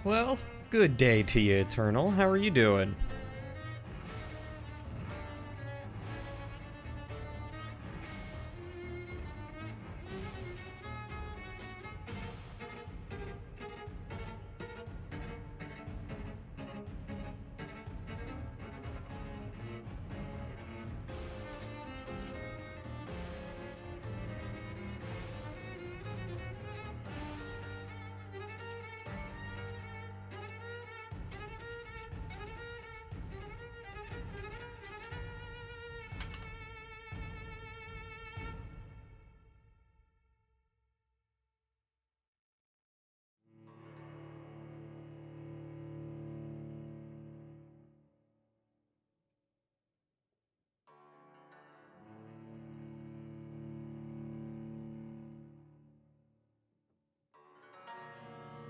Well, good day to you, Eternal. How are you doing?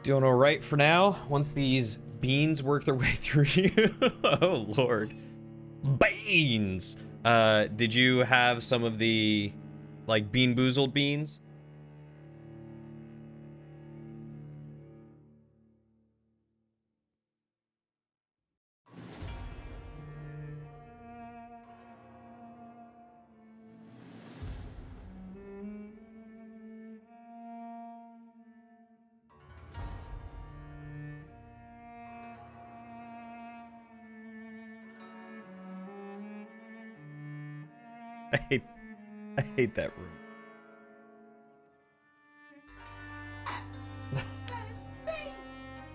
Doing all right for now. Once these beans work their way through you. Oh, Lord. Beans! Did you have some of the, like, Bean Boozled beans? I hate that room.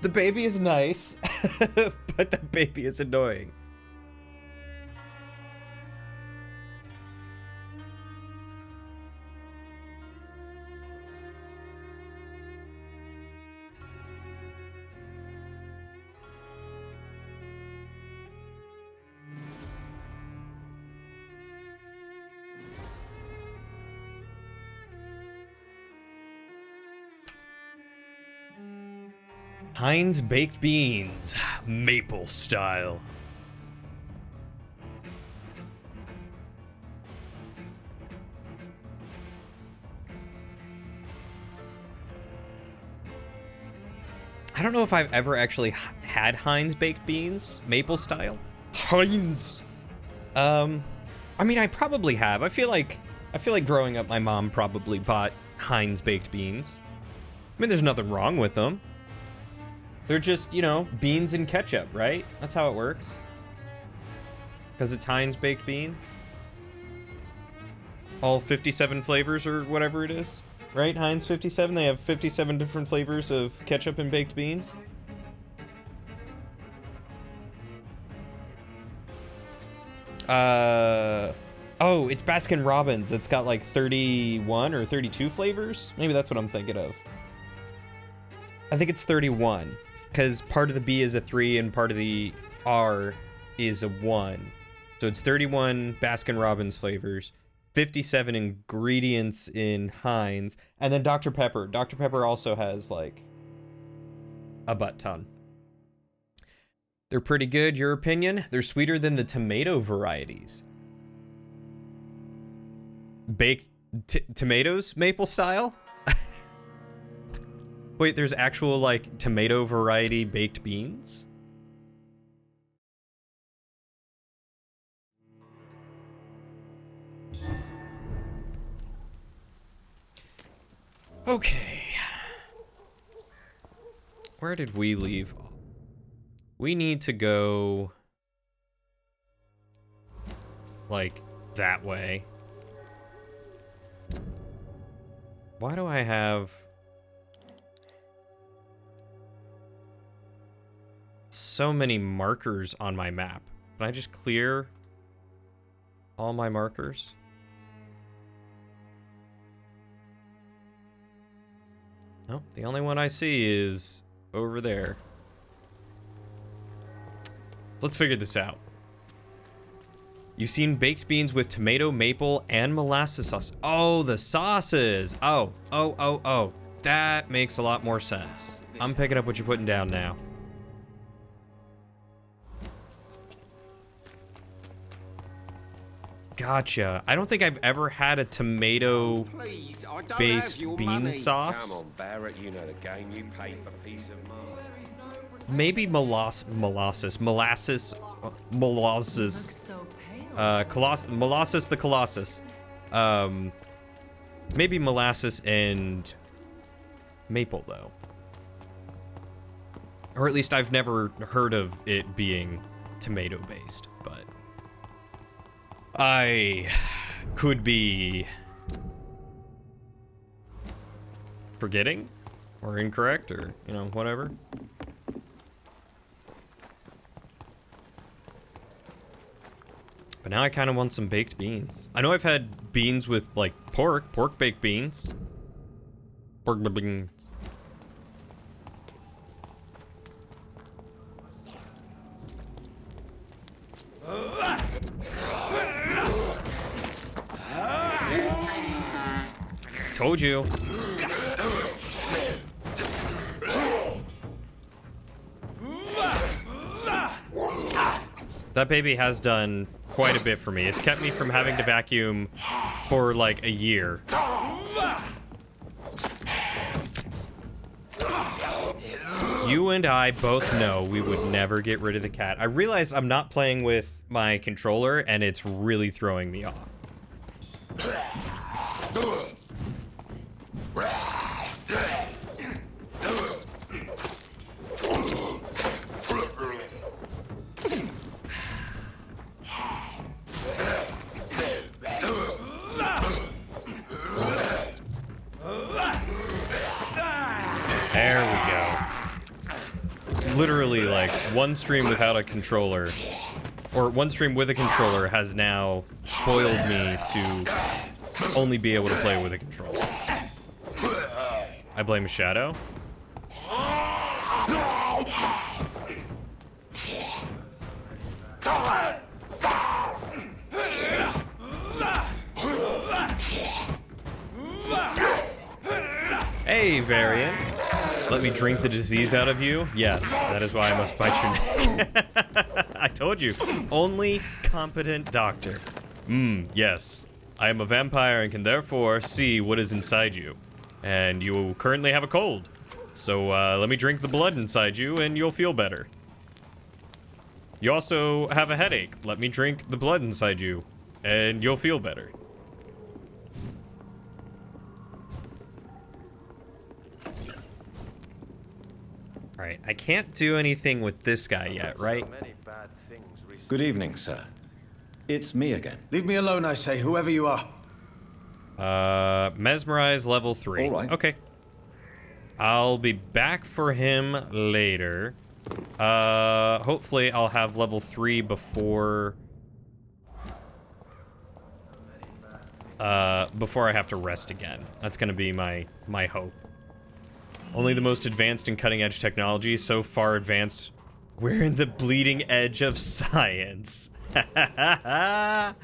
The baby is nice, but the baby is annoying. Heinz baked beans, maple style. I don't know if I've ever actually had Heinz baked beans, maple style. Heinz. I mean, I probably have. I feel like growing up, my mom probably bought Heinz baked beans. I mean, there's nothing wrong with them. They're just, you know, beans and ketchup, right? That's how it works. Because it's Heinz baked beans. All 57 flavors or whatever it is. Right? Heinz 57? They have 57 different flavors of ketchup and baked beans. Oh, it's Baskin Robbins. It's got like 31 or 32 flavors. Maybe that's what I'm thinking of. I think it's 31. Because part of the B is a 3 and part of the R is a 1. So it's 31 Baskin Robbins flavors, 57 ingredients in Heinz, and then Dr. Pepper. Dr. Pepper also has, like, a butt ton. They're pretty good, your opinion? They're sweeter than the tomato varieties. Baked tomatoes, maple style? Wait, there's actual, like, tomato variety baked beans? Okay. Where did we leave? We need to go, like, that way. Why do I have so many markers on my map? Can I just clear all my markers? No, the only one I see is over there. Let's figure this out. You've seen baked beans with tomato, maple, and molasses sauce. Oh, the sauces. Oh. That makes a lot more sense. I'm picking up what you're putting down now. Gotcha. I don't think I've ever had a tomato-based bean sauce. Come on, Barrett, you know the game. You pay for peace of mind. Maybe molasses. Molasses the Colossus. Maybe molasses and maple, though. Or at least I've never heard of it being tomato-based, but I could be forgetting or incorrect or, you know, whatever. But now I kind of want some baked beans. I know I've had beans with, like, pork baked beans. Pork beans. Told you. That baby has done quite a bit for me. It's kept me from having to vacuum for like a year. You and I both know we would never get rid of the cat. I realize I'm not playing with my controller and it's really throwing me off. There we go. Literally, like, one stream without a controller, or one stream with a controller has now spoiled me to only be able to play with a controller. I blame Shadow. Hey, Variant. Let me drink the disease out of you? Yes, that is why I must bite your neck. I told you. Only competent doctor. Yes. I am a vampire and can therefore see what is inside you. And you currently have a cold. So let me drink the blood inside you and you'll feel better. You also have a headache. Let me drink the blood inside you and you'll feel better. Alright, I can't do anything with this guy yet, right? Good evening, sir. It's me again. Leave me alone, I say, whoever you are. Mesmerize level 3. All right. Okay. I'll be back for him later. Hopefully I'll have level 3 before I have to rest again. That's gonna be my hope. Only the most advanced and cutting-edge technology, so far advanced, we're in the bleeding edge of science. I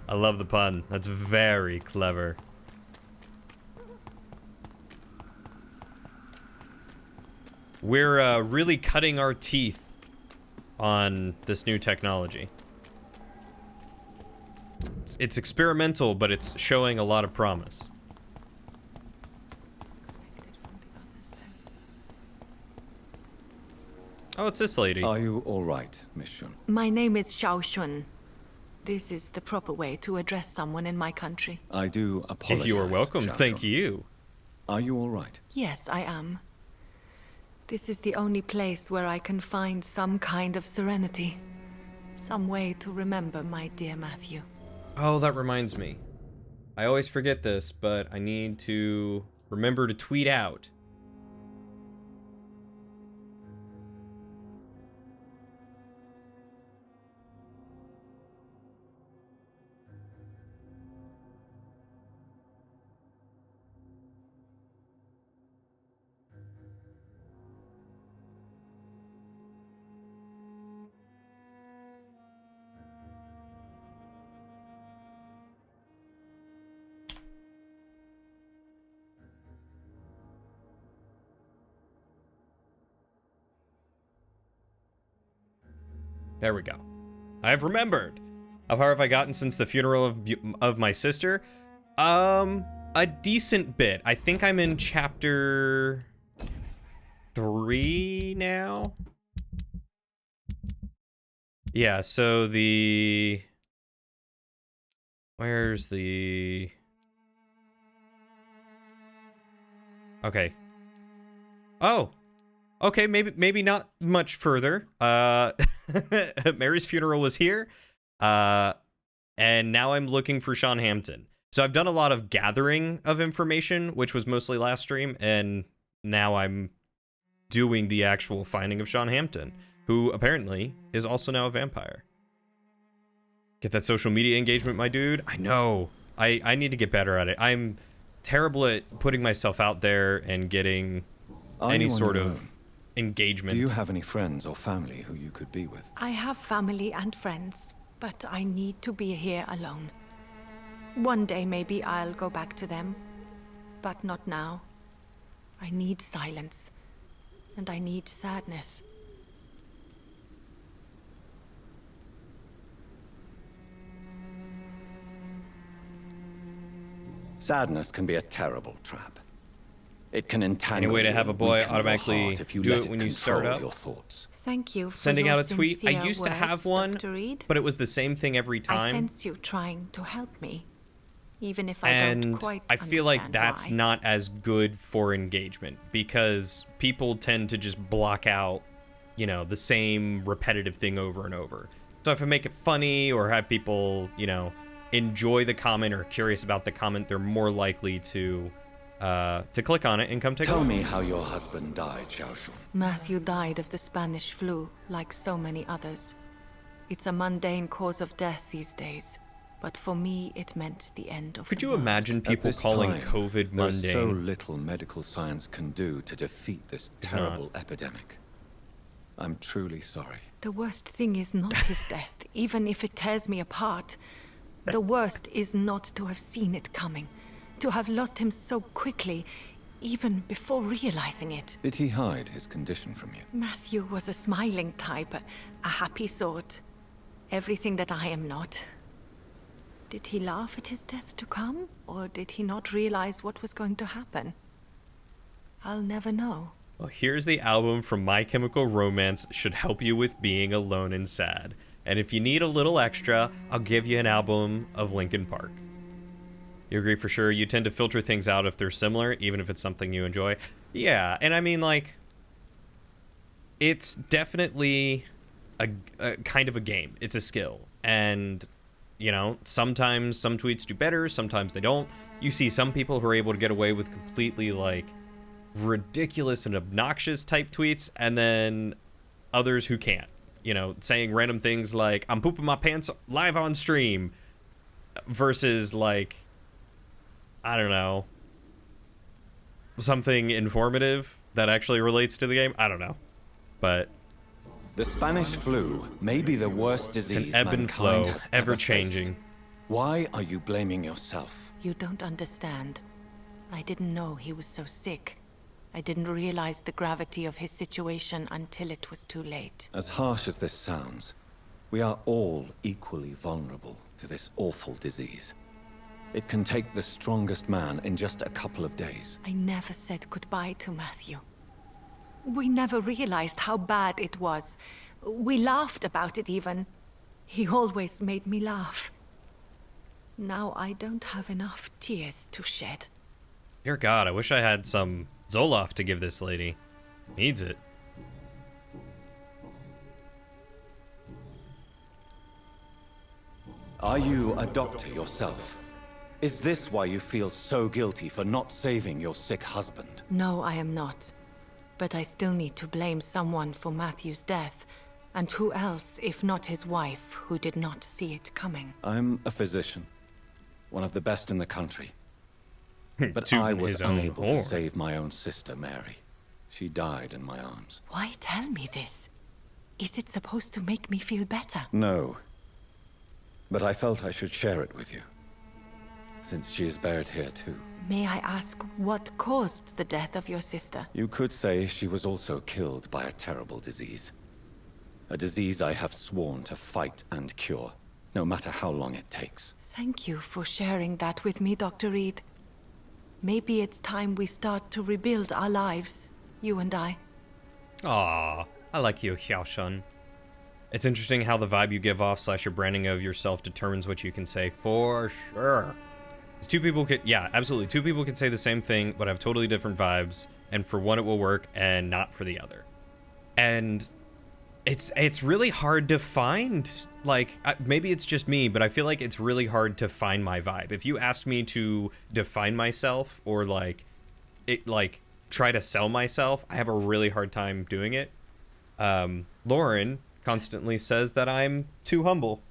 love the pun. That's very clever. We're really cutting our teeth on this new technology. It's experimental, but it's showing a lot of promise. Oh, it's this lady. Are you all right, Miss Shun? My name is Xiao Shun. This is the proper way to address someone in my country. I do apologize. You are welcome. Xiao Thank Shun. you. Are you all right? Yes, I am. This is the only place where I can find some kind of serenity. Some way to remember my dear Matthew. Oh, that reminds me. I always forget this, but I need to remember to tweet out. There we go. I've remembered. How far have I gotten since the funeral of my sister? A decent bit. I think I'm in chapter 3 now. Yeah, so where's the... Okay. Oh. Okay, maybe not much further. Mary's funeral was here. And now I'm looking for Sean Hampton. So I've done a lot of gathering of information, which was mostly last stream, and now I'm doing the actual finding of Sean Hampton, who apparently is also now a vampire. Get that social media engagement, my dude. I know. I need to get better at it. I'm terrible at putting myself out there and getting any sort of engagement. Do you have any friends or family who you could be with? I have family and friends, but I need to be here alone. One day maybe I'll go back to them, but not now. I need silence, and I need sadness. Sadness can be a terrible trap. It can entangle Any way to have a boy weaken your automatically heart if you do let it when you start control up? your thoughts. Thank you for Sending your out a tweet. I sincere used to have words, one, Dr. Reed. but it was the same thing every I time. sense you trying to help me, even if I don't And quite I feel like understand that's why. not as good for engagement, because people tend to just block out, you know, the same repetitive thing over and over. So if I make it funny or have people, you know, enjoy the comment or curious about the comment, they're more likely to click on it and come take a Tell look. me how your husband died, Xiaoshun. Matthew died of the Spanish flu, like so many others. It's a mundane cause of death these days, but for me it meant the end of Could the you world. imagine At people this calling time, COVID there's so mundane? little medical science can do to defeat this terrible epidemic. I'm truly sorry. The worst thing is not his death, even if it tears me apart. The worst is not to have seen it coming, to have lost him so quickly, even before realizing it. Did he hide his condition from you? Matthew was a smiling type, a happy sort. Everything that I am not. Did he laugh at his death to come, or did he not realize what was going to happen? I'll never know. Well, here's the album from My Chemical Romance should help you with being alone and sad. And if you need a little extra, I'll give you an album of Linkin Park. You agree for sure? You tend to filter things out if they're similar, even if it's something you enjoy. Yeah, and I mean, like, it's definitely a kind of a game. It's a skill. And, you know, sometimes some tweets do better, sometimes they don't. You see some people who are able to get away with completely, like, ridiculous and obnoxious type tweets, and then others who can't. You know, saying random things like, I'm pooping my pants live on stream, versus, like, I don't know, something informative that actually relates to the game. I don't know. But The Spanish flu may be the worst disease it's an ebb and mankind flow, has ever ever-changing. faced. Why are you blaming yourself? You don't understand. I didn't know he was so sick. I didn't realize the gravity of his situation until it was too late. As harsh as this sounds, we are all equally vulnerable to this awful disease. It can take the strongest man in just a couple of days. I never said goodbye to Matthew. We never realized how bad it was. We laughed about it even. He always made me laugh. Now I don't have enough tears to shed. Dear God, I wish I had some Zoloft to give this lady. Needs it. Are you a doctor yourself? Is this why you feel so guilty for not saving your sick husband? No, I am not. But I still need to blame someone for Matthew's death. And who else if not his wife, who did not see it coming? I'm a physician, one of the best in the country. But Tooting I was his own unable horn. to save my own sister, Mary. She died in my arms. Why tell me this? Is it supposed to make me feel better? No. But I felt I should share it with you, since she is buried here too. May I ask what caused the death of your sister? You could say she was also killed by a terrible disease. A disease I have sworn to fight and cure, no matter how long it takes. Thank you for sharing that with me, Dr. Reed. Maybe it's time we start to rebuild our lives, you and I. Aw, I like you, Xiaoshun. It's interesting how the vibe you give off / your branding of yourself determines what you can say, for sure. It's two people could, yeah, absolutely. Two people can say the same thing, but have totally different vibes, and for one it will work, and not for the other. And it's really hard to find, like, maybe it's just me, but I feel like it's really hard to find my vibe. If you asked me to define myself, or like try to sell myself, I have a really hard time doing it. Lauren constantly says that I'm too humble.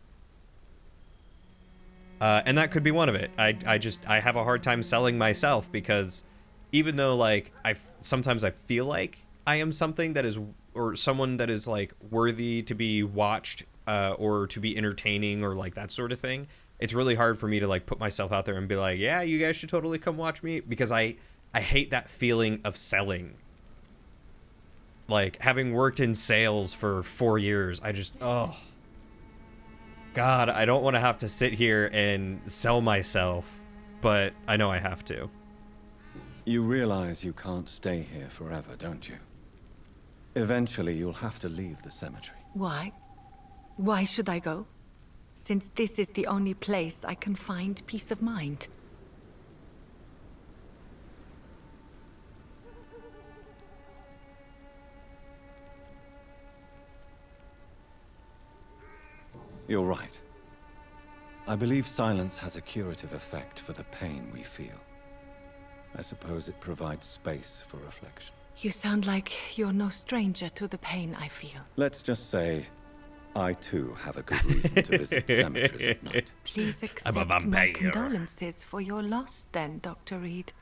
And that could be one of it. I have a hard time selling myself, because even though, like, sometimes I feel like I am something that is, or someone that is, like, worthy to be watched, or to be entertaining, or like that sort of thing, it's really hard for me to, like, put myself out there and be like, yeah, you guys should totally come watch me, because I hate that feeling of selling. Like, having worked in sales for 4 years, I just, oh God, I don't want to have to sit here and sell myself, but I know I have to. You realize you can't stay here forever, don't you? Eventually, you'll have to leave the cemetery. Why? Why should I go? Since this is the only place I can find peace of mind. You're right. I believe silence has a curative effect for the pain we feel. I suppose it provides space for reflection. You sound like you're no stranger to the pain I feel. Let's just say, I too have a good reason to visit cemeteries at night. Please I'm a accept my vampire. condolences for your loss then, Dr. Reed.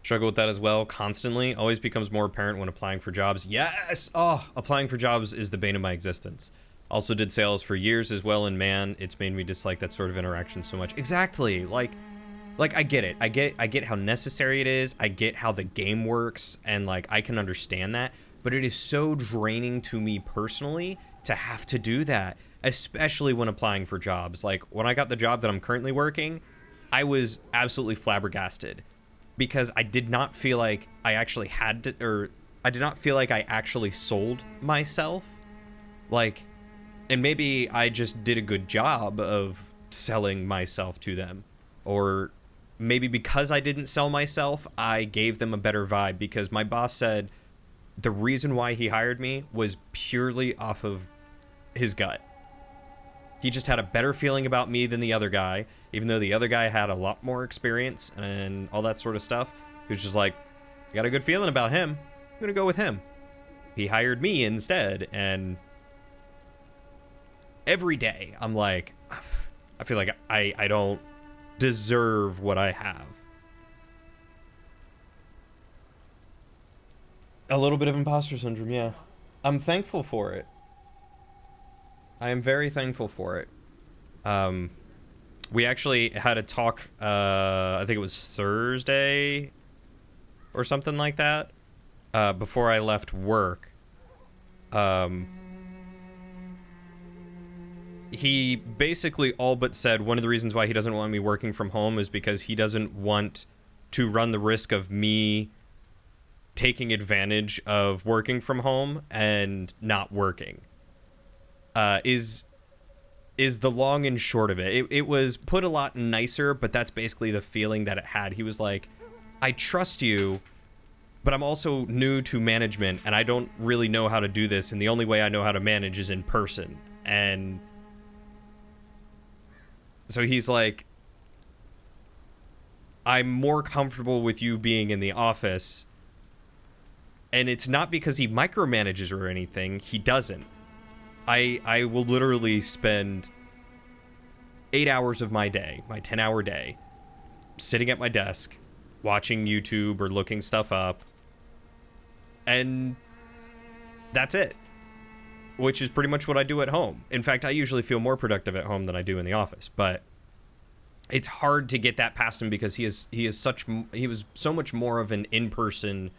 Struggle with that as well, constantly. Always becomes more apparent when applying for jobs. Yes! Oh, applying for jobs is the bane of my existence. Also did sales for years as well, and man, it's made me dislike that sort of interaction so much. Exactly. Like I get it. I get how necessary it is. I get how the game works, and like I can understand that, but it is so draining to me personally to have to do that, especially when applying for jobs. Like when I got the job that I'm currently working, I was absolutely flabbergasted, because I did not feel like I actually had to, or I did not feel like I actually sold myself. Like, and maybe I just did a good job of selling myself to them. Or maybe because I didn't sell myself, I gave them a better vibe, because my boss said the reason why he hired me was purely off of his gut. He just had a better feeling about me than the other guy, even though the other guy had a lot more experience and all that sort of stuff. He was just like, I got a good feeling about him. I'm gonna go with him. He hired me instead, and every day I'm like, I feel like I don't deserve what I have. A little bit of imposter syndrome, yeah. I'm thankful for it. I am very thankful for it. We actually had a talk, I think it was Thursday or something like that, before I left work. He basically all but said one of the reasons why he doesn't want me working from home is because he doesn't want to run the risk of me taking advantage of working from home and not working. Is the long and short of it. It was put a lot nicer, but that's basically the feeling that it had. He was like, I trust you, but I'm also new to management, and I don't really know how to do this, and the only way I know how to manage is in person. And so he's like, I'm more comfortable with you being in the office. And it's not because he micromanages or anything. He doesn't. I will literally spend 8 hours of my day, my 10-hour day, sitting at my desk, watching YouTube or looking stuff up. And that's it. Which is pretty much what I do at home. In fact, I usually feel more productive at home than I do in the office. But it's hard to get that past him, because he was so much more of an in-person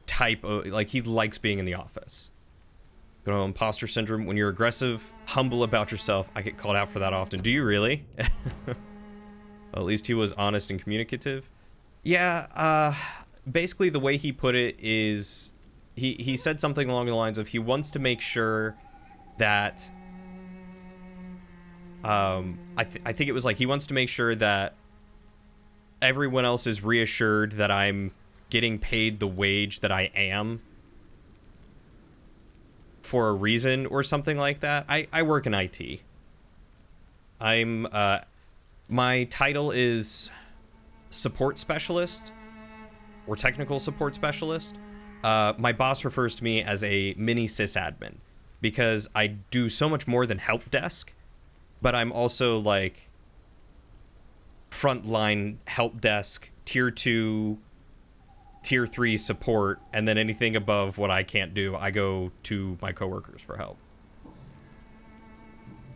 type of, like, he likes being in the office. You know, imposter syndrome. When you're aggressive, humble about yourself, I get called out for that often. Do you really? Well, at least he was honest and communicative. Yeah, basically the way he put it is, he said something along the lines of he wants to make sure that I think it was like he wants to make sure that everyone else is reassured that I'm getting paid the wage that I am for a reason or something like that. I work in IT. I'm my title is support specialist or technical support specialist. My boss refers to me as a mini sysadmin because I do so much more than help desk, but I'm also like frontline help desk, tier 2, tier 3 support, and then anything above what I can't do, I go to my coworkers for help.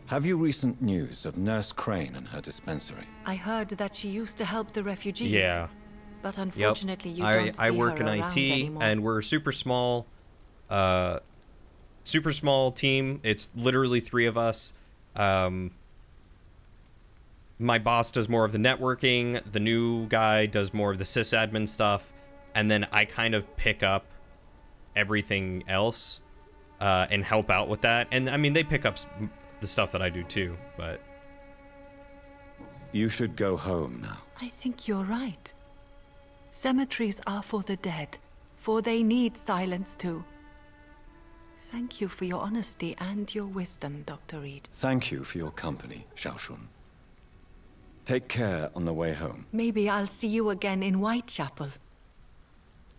Have you recent news of Nurse Crane and her dispensary? I heard that she used to help the refugees. Yeah. But unfortunately, you don't I see work her in around IT, anymore. and we're a super small team. It's literally 3 of us. My boss does more of the networking. The new guy does more of the sysadmin stuff. And then I kind of pick up everything else and help out with that. And, I mean, they pick up the stuff that I do, too. But You should go home now. I think you're right. Cemeteries are for the dead, for they need silence too. Thank you for your honesty and your wisdom, Dr. Reed. Thank you for your company, Xiaoshun. Take care on the way home. Maybe I'll see you again in Whitechapel.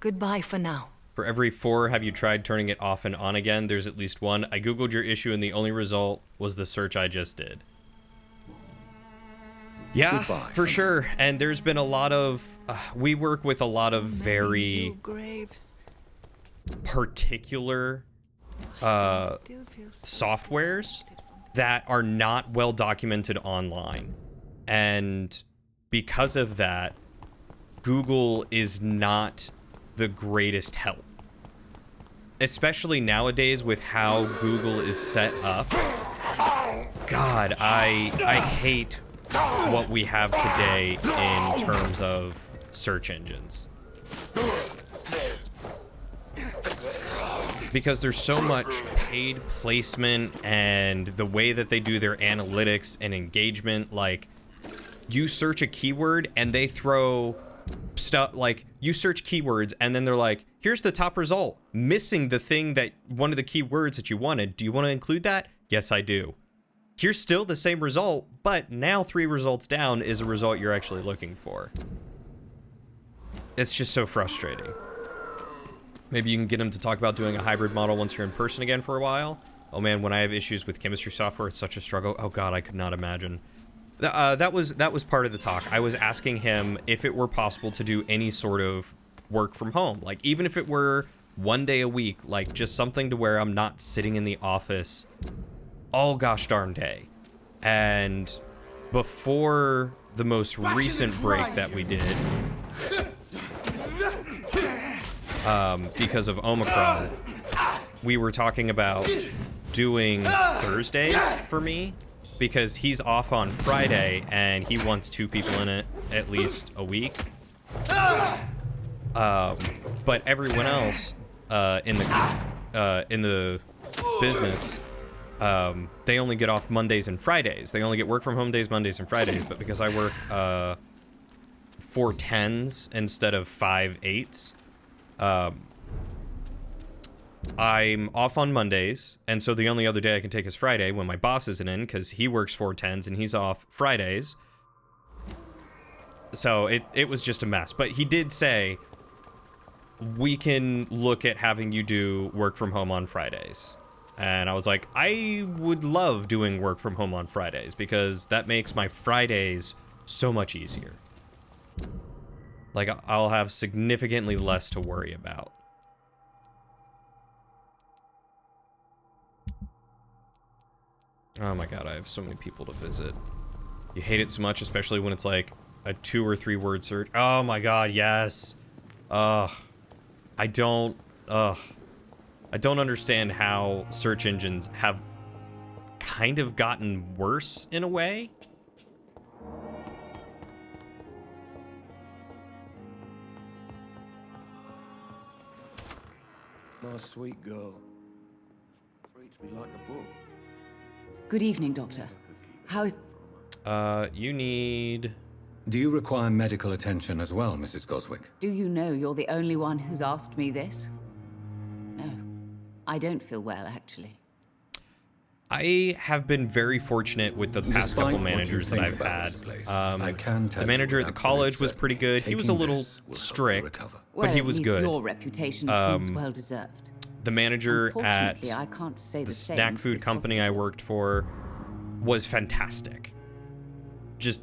Goodbye for now. for every 4 have you tried turning it off and on again, there's at least 1. I googled your issue and the only result was the search I just did. Yeah, Goodbye for sure. And there's been a lot of... we work with a lot of very particular softwares that are not well documented online. And because of that, Google is not the greatest help. Especially nowadays with how Google is set up. God, I hate what we have today in terms of search engines. Because there's so much paid placement and the way that they do their analytics and engagement, like you search a keyword and they throw stuff like you search keywords and then they're like, here's the top result, missing the thing that one of the keywords that you wanted. Do you want to include that? Yes, I do. Here's still the same result, but now 3 results down is a result you're actually looking for. It's just so frustrating. Maybe you can get them to talk about doing a hybrid model once you're in person again for a while. Oh man, when I have issues with chemistry software, it's such a struggle. Oh god, I could not imagine. That was part of the talk. I was asking him if it were possible to do any sort of work from home. Like, even if it were 1 day a week, like just something to where I'm not sitting in the office all gosh darn day. And before the most recent break that we did, because of Omicron, we were talking about doing Thursdays for me, because he's off on Friday and he wants 2 people in it at least a week. But everyone else in the business, they only get off Mondays and Fridays. They only get work from home days, Mondays and Fridays. But because I work 4 10s instead of 5 8s, I'm off on Mondays, and so the only other day I can take is Friday when my boss isn't in, because he works 4 10s and he's off Fridays. So it was just a mess. But he did say, we can look at having you do work from home on Fridays. And I was like, I would love doing work from home on Fridays, because that makes my Fridays so much easier. Like, I'll have significantly less to worry about. Oh my god, I have so many people to visit. You hate it so much, especially when it's like a 2 or 3 word search. Oh my god, yes. I don't understand how search engines have kind of gotten worse in a way. Our sweet girl. Reads me like a book. Good evening, Doctor. How's... You need... Do you require medical attention as well, Mrs. Goswick? Do you know you're the only one who's asked me this? No. I don't feel well, actually. I have been very fortunate with the past Despite couple what you managers that think I've about had. this place, I can tell The manager you at the with college absolute was pretty good. He was a certainty, little taking this will help you strict, recover. but he was at least good. Your reputation seems well deserved. The manager at Unfortunately, I can't say the same snack for food this company I hospital. worked for was fantastic. Just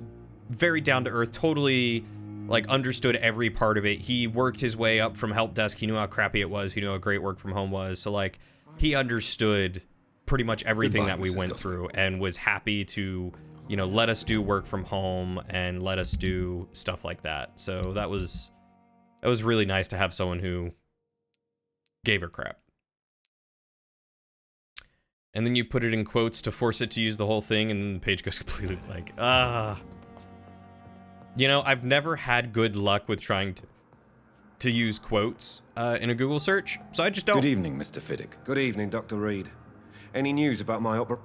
very down to earth, totally like understood every part of it. He worked his way up from help desk. He knew how crappy it was. He knew how great work from home was. So like he understood pretty much everything Goodbye, that we Mrs. went Goswick. through and was happy to, you know, let us do work from home and let us do stuff like that. So that was really nice to have someone who gave her crap. And then you put it in quotes to force it to use the whole thing, and then the page goes completely blank. You know, I've never had good luck with trying to use quotes in a Google search, so I just don't. Good evening, Mr. Fiddick. Good evening, Dr. Reed. Any news about my opera?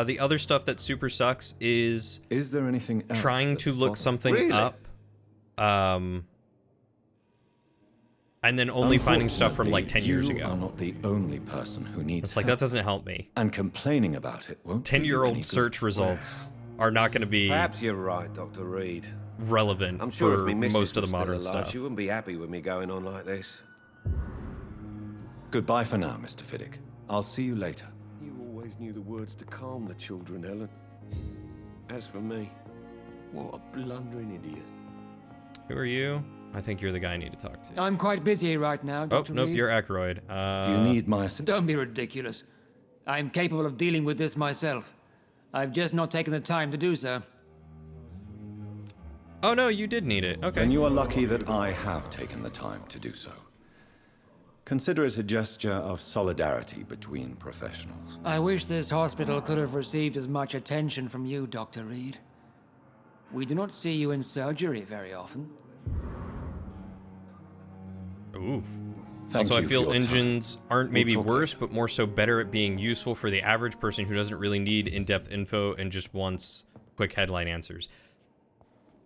The other stuff that super sucks is Is there anything else trying that's to look bothering something Really? up, and then only finding stuff from like 10 years You are ago. not the only person who needs It's like, help. that doesn't help me. And complaining about it won't do you any 10-year-old good. search results are not going to be Perhaps you're right, Dr. Reed. relevant I'm sure for if me missus most of was the modern still alive, stuff. she wouldn't be happy with me going on like this. Goodbye for now, Mr. Fiddick. I'll see you later. You always knew the words to calm the children, Helen. As for me, what a blundering idiot. Who are you? I think you're the guy I need to talk to. I'm quite busy right now, Oh, Dr. nope, Reed. you're Aykroyd. Do you need my assistance? Don't be ridiculous. I'm capable of dealing with this myself. I've just not taken the time to do so. Oh, no, you did need it. Okay. Then you are lucky that I have taken the time to do so. Consider it a gesture of solidarity between professionals. I wish this hospital could have received as much attention from you, Dr. Reed. We do not see you in surgery very often. Oof. Thank Also, I you for feel your engines aren't We'll maybe talk worse, later. but more so better at being useful for the average person who doesn't really need in-depth info and just wants quick headline answers.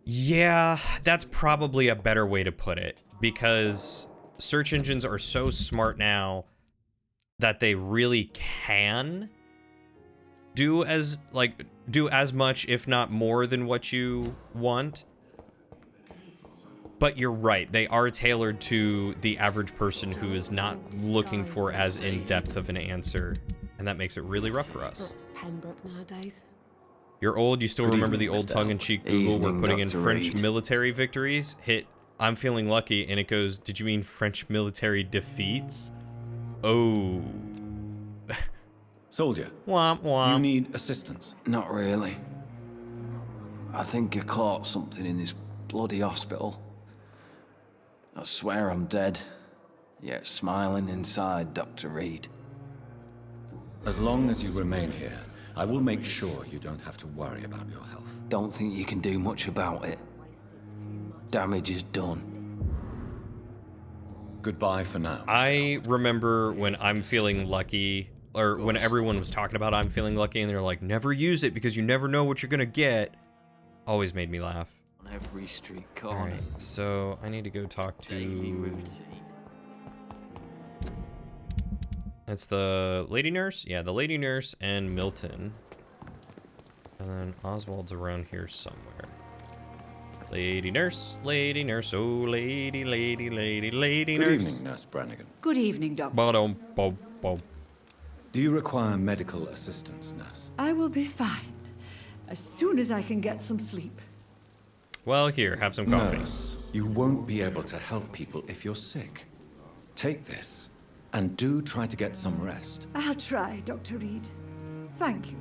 Yeah, that's probably a better way to put it, because search engines are so smart now that they really can do as much, if not more, than what you want. But you're right, they are tailored to the average person who is not looking for as in-depth of an answer, and that makes it really rough for us. What's Pembroke nowadays? You're old, you still Good remember evening, the old Mr. tongue-in-cheek Albert. Google where Evening, putting in Dr. French Reed. military victories hit I'm feeling lucky, and it goes, did you mean French military defeats? Oh. Soldier, Womp do you womp. need assistance? Not really. I think I caught something in this bloody hospital. I swear I'm dead, yet smiling inside, Dr. Reed. As long as you remain here, I will make sure you don't have to worry about your health. Don't think you can do much about it. Damage is done. Goodbye for now. Mr. I remember when I'm feeling lucky, or when everyone was talking about I'm feeling lucky, and they're like, never use it because you never know what you're gonna get. Always made me laugh. On every street corner. Alright, so I need to go talk Daily to... routine. It's the lady nurse? Yeah, the lady nurse and Milton. And then Oswald's around here somewhere. Lady nurse, oh lady, lady, lady, lady Good nurse. evening, Nurse Brannigan. Good evening, Doctor. Ba-dum, bum, bum. Do you require medical assistance, nurse? I will be fine as soon as I can get some sleep. Well, here, have some coffee. Nurse, you won't be able to help people if you're sick. Take this, and do try to get some rest. I'll try, Dr. Reed. Thank you.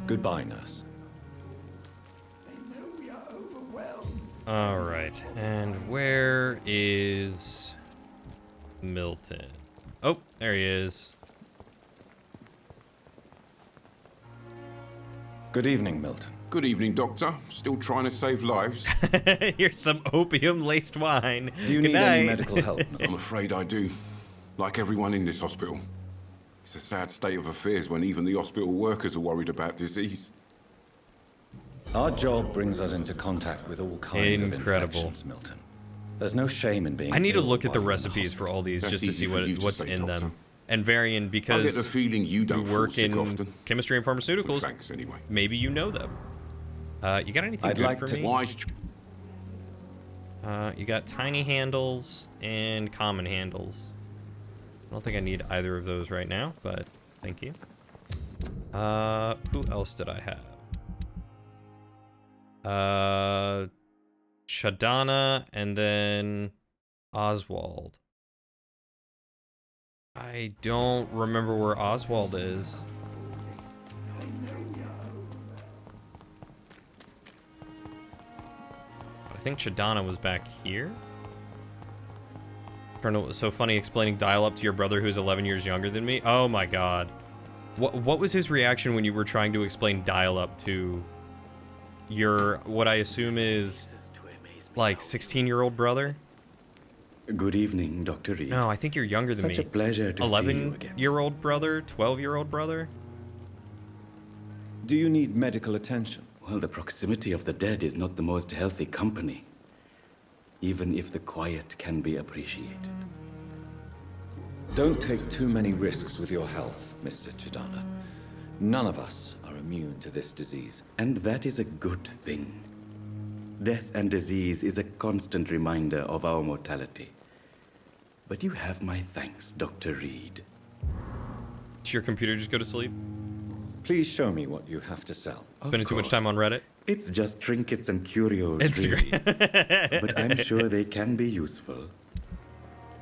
Goodbye, nurse. All right, and where is Milton? Oh, there he is. Good evening, Milton. Good evening, Doctor. Still trying to save lives? Here's some opium-laced wine. Do you Good need any night. medical help? I'm afraid I do. Like everyone in this hospital. It's a sad state of affairs when even the hospital workers are worried about disease. Our job brings us into contact with all kinds of Incredible. infections, Milton. There's no shame in being I need to ill look at the while you're in recipes for all these That's just to easy see for you to what's say, in Doctor. them. And Varian, I get the because feeling you you don't fall work sick in often. chemistry and pharmaceuticals, Thanks anyway. maybe you know them. You got anything I'd good like for to- me? Wise You got tiny handles and common handles. I don't think I need either of those right now, but thank you. Who else did I have? Shadana and then Oswald. I don't remember where Oswald is. I think Shadana was back here. Colonel, so funny explaining dial-up to your brother who's 11 years younger than me. Oh my god. What was his reaction when you were trying to explain dial-up to your, what I assume is, like, 16-year-old brother? Good evening, Dr. Reed. No, I think you're younger than me. Such a pleasure to see you again. 11-year-old brother? 12-year-old brother? Do you need medical attention? Well, the proximity of the dead is not the most healthy company, even if the quiet can be appreciated. Don't take too many risks with your health, Mr. Chidana. None of us are immune to this disease. And that is a good thing. Death and disease is a constant reminder of our mortality. But you have my thanks, Dr. Reed. Did your computer just go to sleep? Please show me what you have to sell. Spending too much time on Reddit? It's just trinkets and curios, Instagram. really. But I'm sure they can be useful.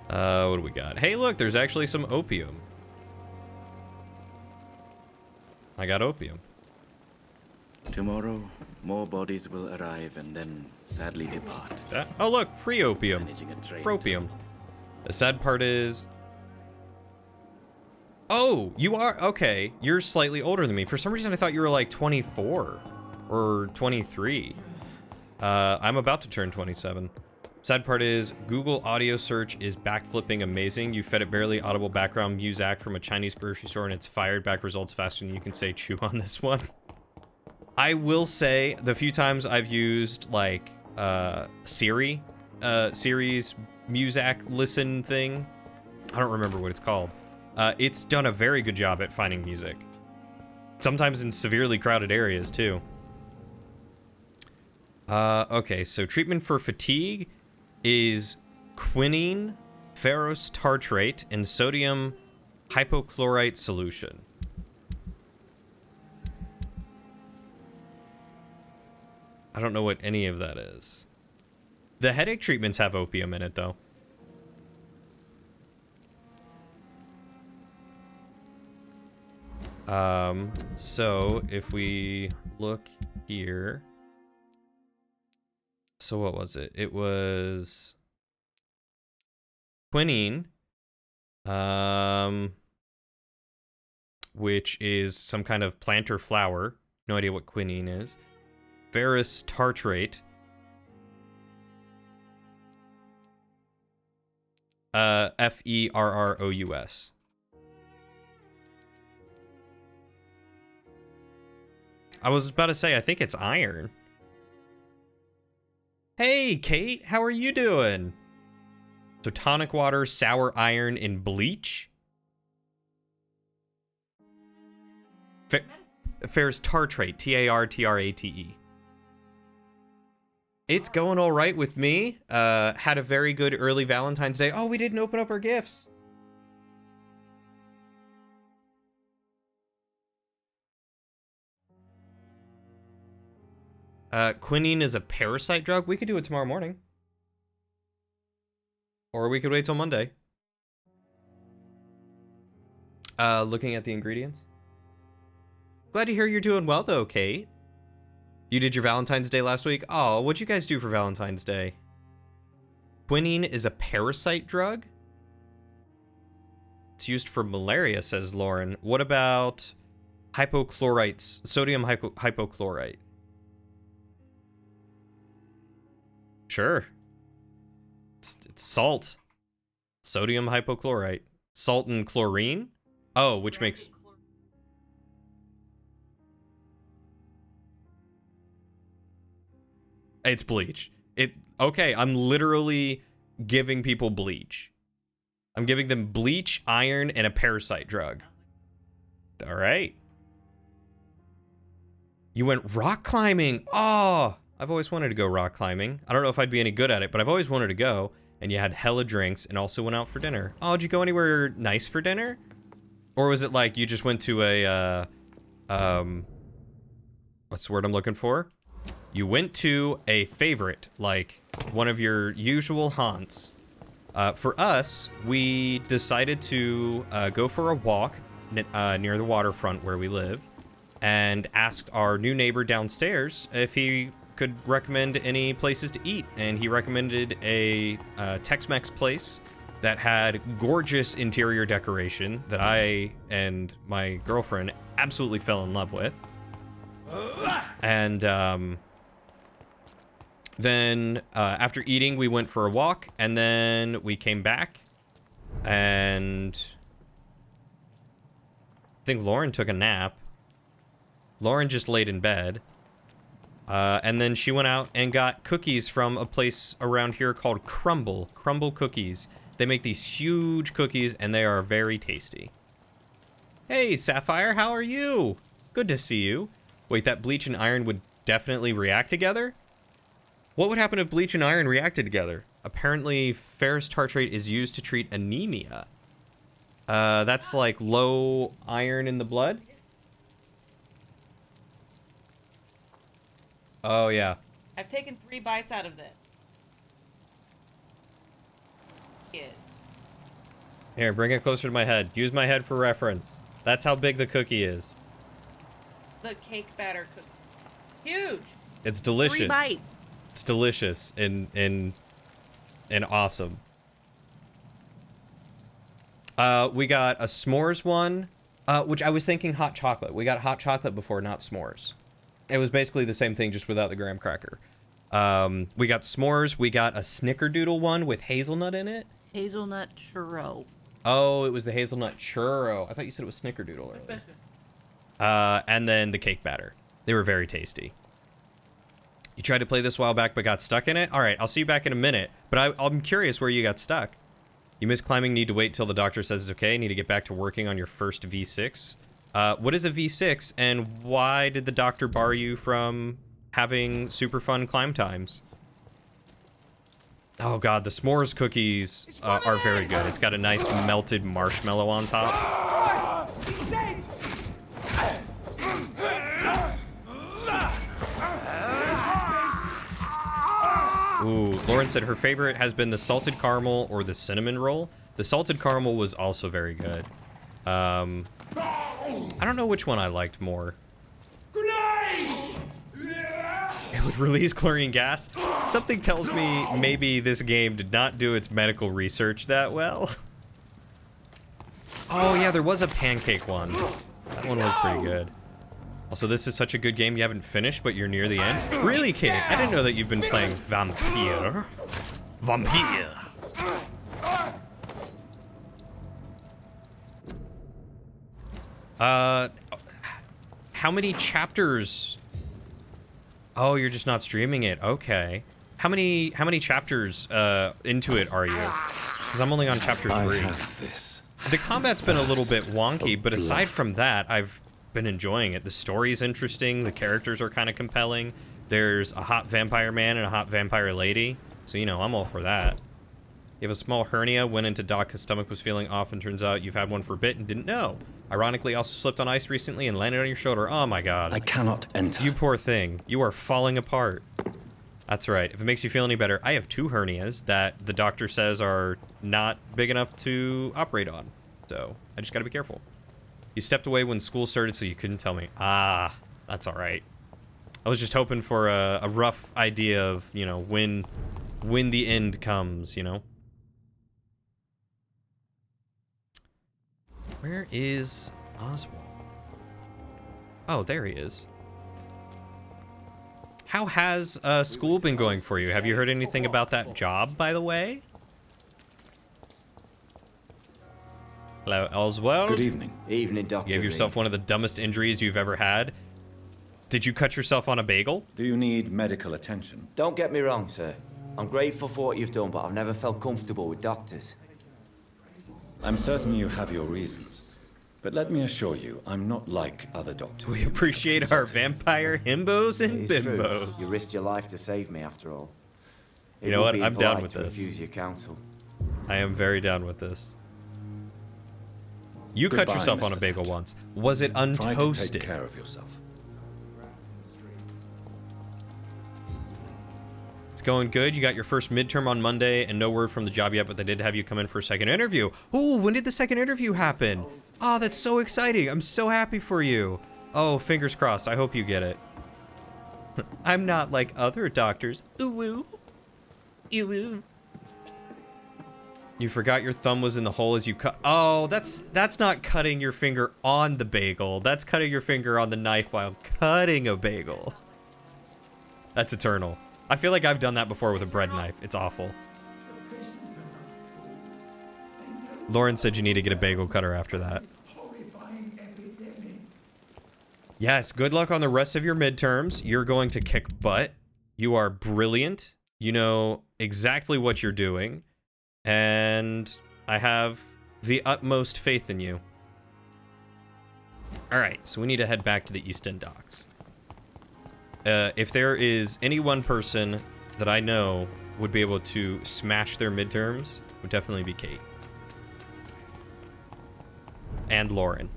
What do we got? Hey, look, there's actually some opium. I got opium. Tomorrow, more bodies will arrive and then sadly depart. Oh, look, free opium. Managing a train Propium. The sad part is... Oh, you are... Okay, you're slightly older than me. For some reason, I thought you were like 24 or 23. I'm about to turn 27. Sad part is, Google audio search is backflipping amazing. You fed it barely audible background music from a Chinese grocery store and it's fired back results faster than you can say chew on this one. I will say, the few times I've used, like, Siri's music listen thing, I don't remember what it's called. It's done a very good job at finding music. Sometimes in severely crowded areas, too. Okay, so treatment for fatigue is quinine, ferrous tartrate, and sodium hypochlorite solution. I don't know what any of that is. The headache treatments have opium in it, though. So if we look here. So what was it? It was quinine, which is some kind of plant or flower. No idea what quinine is. Ferrous tartrate. Ferrous. I was about to say, I think it's iron. Hey, Kate, how are you doing? So tonic water, sour iron, and bleach? Ferrous tartrate, T-A-R-T-R-A-T-E. It's going all right with me. Had a very good early Valentine's Day. Oh, we didn't open up our gifts. Quinine is a parasite drug. We could do it tomorrow morning. Or we could wait till Monday. Looking at the ingredients. Glad to hear you're doing well, though, Kate. You did your Valentine's Day last week? Oh, what'd you guys do for Valentine's Day? Quinine is a parasite drug? It's used for malaria, says Lauren. What about Hypochlorites. Sodium hypochlorite. Sure. It's salt. Sodium hypochlorite. Salt and chlorine? Oh, which makes... It's bleach. Okay, I'm literally giving people bleach. I'm giving them bleach, iron, and a parasite drug. All right. You went rock climbing. Oh, I've always wanted to go rock climbing. I don't know if I'd be any good at it, but I've always wanted to go. And you had hella drinks and also went out for dinner. Oh, did you go anywhere nice for dinner? Or was it like you just went to a, what's the word I'm looking for? You went to a favorite, like one of your usual haunts. For us, we decided to go for a walk near the waterfront where we live and asked our new neighbor downstairs if he could recommend any places to eat. And he recommended a Tex-Mex place that had gorgeous interior decoration that I and my girlfriend absolutely fell in love with. And then after eating, we went for a walk, and then we came back, and I think Lauren took a nap. Lauren just laid in bed. And then she went out and got cookies from a place around here called Crumble Cookies. They make these huge cookies, and they are very tasty. Hey, Sapphire, how are you? Good to see you. Wait, that bleach and iron would definitely react together? What would happen if bleach and iron reacted together? Apparently, ferrous tartrate is used to treat anemia. That's like low iron in the blood? Oh, yeah. I've taken 3 bites out of this. Here, bring it closer to my head. Use my head for reference. That's how big the cookie is. The cake batter cookie. Huge. It's delicious. 3 bites. It's delicious and awesome. We got a s'mores one, which I was thinking hot chocolate. We got hot chocolate before, not s'mores. It was basically the same thing, just without the graham cracker. We got s'mores. We got a snickerdoodle one with hazelnut in it. Hazelnut churro. Oh, it was the hazelnut churro. I thought you said it was snickerdoodle earlier. And then the cake batter. They were very tasty. You tried to play this a while back, but got stuck in it? All right, I'll see you back in a minute. But I'm curious where you got stuck. You missed climbing, need to wait till the doctor says it's okay. Need to get back to working on your first V6. What is a V6, and why did the doctor bar you from having super fun climb times? Oh god, the s'mores cookies are very good. It's got a nice melted marshmallow on top. Ooh, Lauren said her favorite has been the salted caramel or the cinnamon roll. The salted caramel was also very good. I don't know which one I liked more. It would release chlorine gas. Something tells me maybe this game did not do its medical research that well. Oh yeah, there was a pancake one. That one was pretty good. Also, this is such a good game you haven't finished, but you're near the end. Really, kid? I didn't know that you've been playing Vampyre. Vampyre. How many chapters? Oh, you're just not streaming it. Okay. How many chapters into it are you? Because I'm only on chapter 3. The combat's been a little bit wonky, but aside from that, I've been enjoying it. The story's interesting. The characters are kind of compelling. There's a hot vampire man and a hot vampire lady. So, you know, I'm all for that. You have a small hernia, went into doc because stomach was feeling off, and turns out you've had one for a bit and didn't know. Ironically, also slipped on ice recently and landed on your shoulder. Oh my god. I cannot enter. You poor thing. You are falling apart. That's right. If it makes you feel any better, I have 2 hernias that the doctor says are not big enough to operate on. So, I just gotta be careful. You stepped away when school started, so you couldn't tell me. Ah, that's alright. I was just hoping for a rough idea of, you know, when the end comes, you know? Where is Oswald? Oh, there he is. How has school been going for you? Have you heard anything about that job, by the way? Hello, Oswald. Good evening. Evening, Dr. You gave yourself one of the dumbest injuries you've ever had. Did you cut yourself on a bagel? Do you need medical attention? Don't get me wrong, sir. I'm grateful for what you've done, but I've never felt comfortable with doctors. I'm certain you have your reasons. But let me assure you, I'm not like other doctors. We appreciate our vampire himbos and It's true. bimbos. You risked your life to save me, after all. You know what? I'm down with to this. refuse your counsel. I am very down with this. You cut Goodbye, yourself on a Mr. bagel Thatcher. once. Was it Try to untoasted? take care of yourself. It's going good. You got your first midterm on Monday and no word from the job yet, but they did have you come in for a second interview. Ooh, when did the second interview happen? Oh, that's so exciting. I'm so happy for you. Oh, fingers crossed. I hope you get it. I'm not like other doctors. Ooh-woo. Ooh-woo. You forgot your thumb was in the hole as you cut. Oh, that's not cutting your finger on the bagel. That's cutting your finger on the knife while cutting a bagel. That's eternal. I feel like I've done that before with a bread knife. It's awful. Lauren said you need to get a bagel cutter after that. Yes, good luck on the rest of your midterms. You're going to kick butt. You are brilliant. You know exactly what you're doing. And I have the utmost faith in you. All right, so we need to head back to the East End docks. If there is any one person that I know would be able to smash their midterms, would definitely be Kate. And Lauren.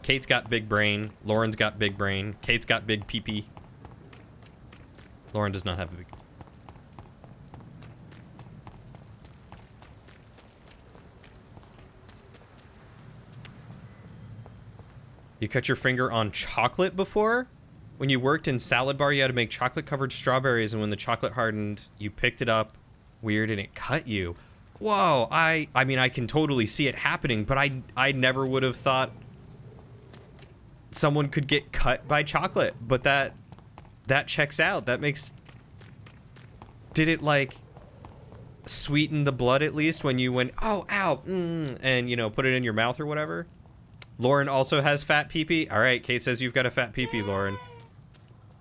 Kate's got big brain. Lauren's got big brain. Kate's got big pee-pee. Lauren does not have a big... You cut your finger on chocolate before? When you worked in salad bar, you had to make chocolate-covered strawberries, and when the chocolate hardened, you picked it up weird and it cut you. Whoa, I mean, I can totally see it happening, but I never would have thought someone could get cut by chocolate, but that checks out. That makes... Did it, like, sweeten the blood at least when you went, oh, ow, and, you know, put it in your mouth or whatever? Lauren also has fat pee-pee? All right, Kate says you've got a fat pee-pee, Lauren.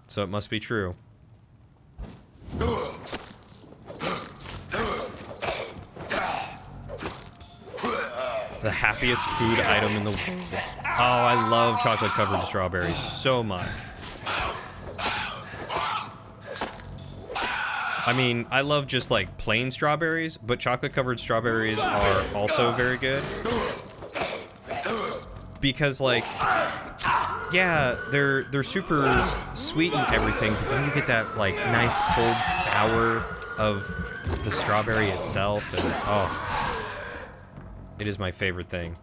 So it must be true. The happiest food item in the world. Oh, I love chocolate-covered strawberries so much. I mean, I love just like plain strawberries, but chocolate-covered strawberries are also very good. Because like, yeah, they're super sweet and everything, but then you get that like nice cold sour of the strawberry itself, and oh, it is my favorite thing.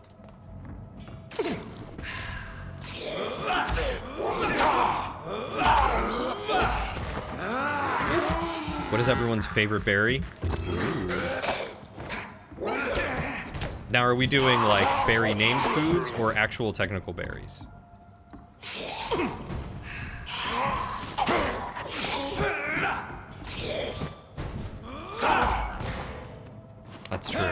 What is everyone's favorite berry? Now, are we doing like berry named foods or actual technical berries? That's true.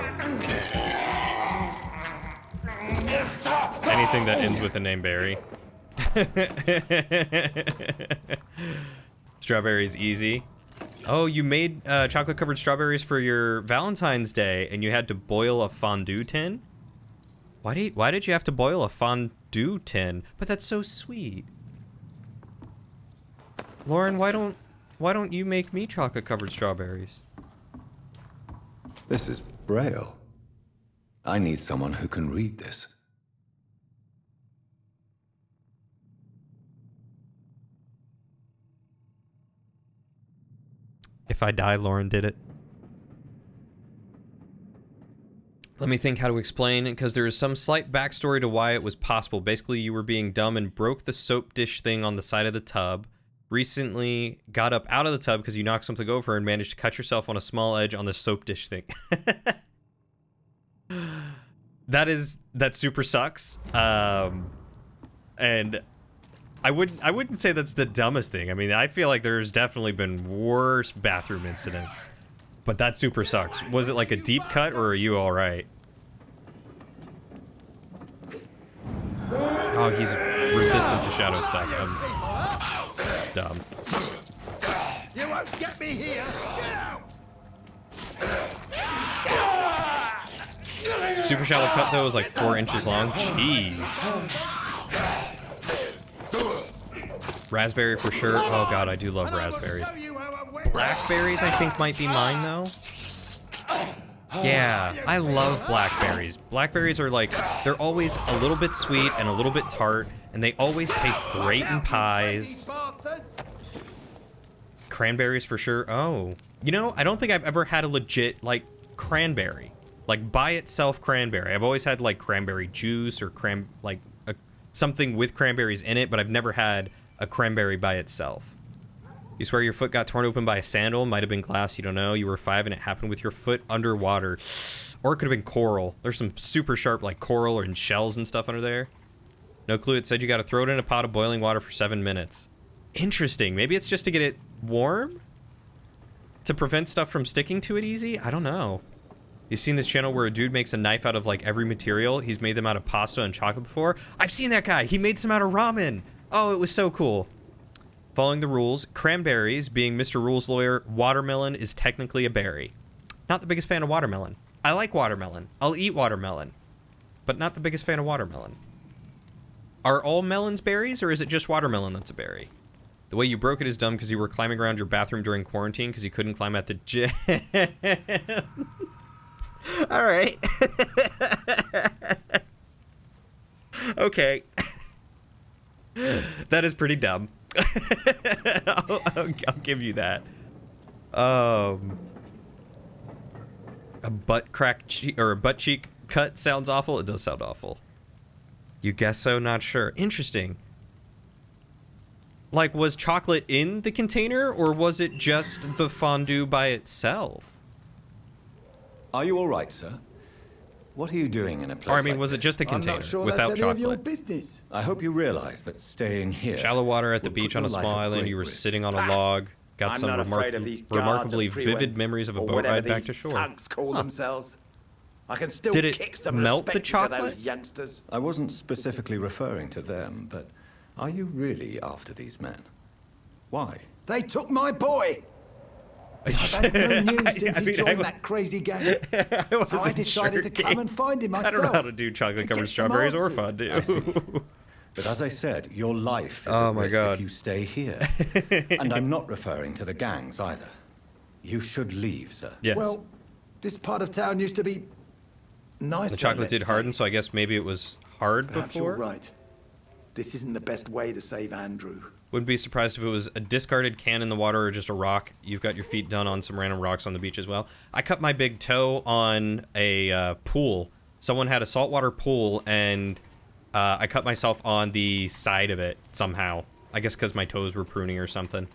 Anything that ends with the name berry. Strawberries easy. Oh, you made chocolate-covered strawberries for your Valentine's Day, and you had to boil a fondue tin? Why did you have to boil a fondue tin? But that's so sweet. Lauren, why don't you make me chocolate-covered strawberries? This is Braille. I need someone who can read this. If I die, Lauren did it. Let me think how to explain, because there is some slight backstory to why it was possible. Basically, you were being dumb and broke the soap dish thing on the side of the tub. Recently, got up out of the tub because you knocked something over and managed to cut yourself on a small edge on the soap dish thing. that super sucks. And I wouldn't say that's the dumbest thing. I mean, I feel like there's definitely been worse bathroom incidents, but that super sucks. Was it like a deep cut, or are you all right? Oh, he's resistant to shadow stuff. I'm dumb. You won't get me here. Get out. Super shallow cut though is like 4 inches long. Jeez. Raspberry for sure. Oh god, I do love raspberries. Blackberries I think might be mine though. Yeah, I love blackberries. Blackberries are like, they're always a little bit sweet and a little bit tart, and they always taste great in pies. Cranberries for sure. Oh, you know, I don't think I've ever had a legit like cranberry, like by itself cranberry. I've always had like cranberry juice or something with cranberries in it, but I've never had a cranberry by itself. You swear your foot got torn open by a sandal? Might have been glass, you don't know. You were 5 and it happened with your foot underwater. Or it could have been coral. There's some super sharp like coral and shells and stuff under there. No clue. It said you got to throw it in a pot of boiling water for 7 minutes. Interesting. Maybe it's just to get it warm? To prevent stuff from sticking to it easy? I don't know. You've seen this channel where a dude makes a knife out of like every material. He's made them out of pasta and chocolate before. I've seen that guy. He made some out of ramen. Oh, it was so cool. Following the rules, cranberries, being Mr. Rules lawyer, watermelon is technically a berry. Not the biggest fan of watermelon. I like watermelon. I'll eat watermelon. But not the biggest fan of watermelon. Are all melons berries, or is it just watermelon that's a berry? The way you broke it is dumb because you were climbing around your bathroom during quarantine because you couldn't climb at the gym. All right. Okay. That is pretty dumb. I'll give you that. A butt crack or a butt cheek cut sounds awful. It does sound awful. You guess so? Not sure. Interesting. Like, was chocolate in the container, or was it just the fondue by itself? Are you all right, sir? What are you doing in a place Or I mean, like was it this? just the container I'm not sure without that's any of your chocolate? business. I hope you realize that staying here... Shallow water at the will beach put on a your life small at island. great You were risk. sitting on a log. Got I'm some not afraid of these guards remarkably and freemen, vivid memories of a or boat whatever ride back to these shore. thugs call themselves. I can still Did it kick some melt the respect into chocolate? those youngsters. I wasn't specifically referring to them, but are you really after these men? Why? They took my boy. I've had no news since he joined that crazy gang. So I decided to come and find him myself. I don't know how to do chocolate-covered strawberries or fondue. But as I said, your life is Oh at my risk God. if you stay here. And I'm not referring to the gangs either. You should leave, sir. Yes. Well, this part of town used to be nicer. The chocolate did let's harden, say. so I guess maybe it was hard Perhaps before. you're right. This isn't the best way to save Andrew. Wouldn't be surprised if it was a discarded can in the water or just a rock. You've got your feet done on some random rocks on the beach as well. I cut my big toe on a pool. Someone had a saltwater pool, and I cut myself on the side of it somehow. I guess because my toes were pruning or something.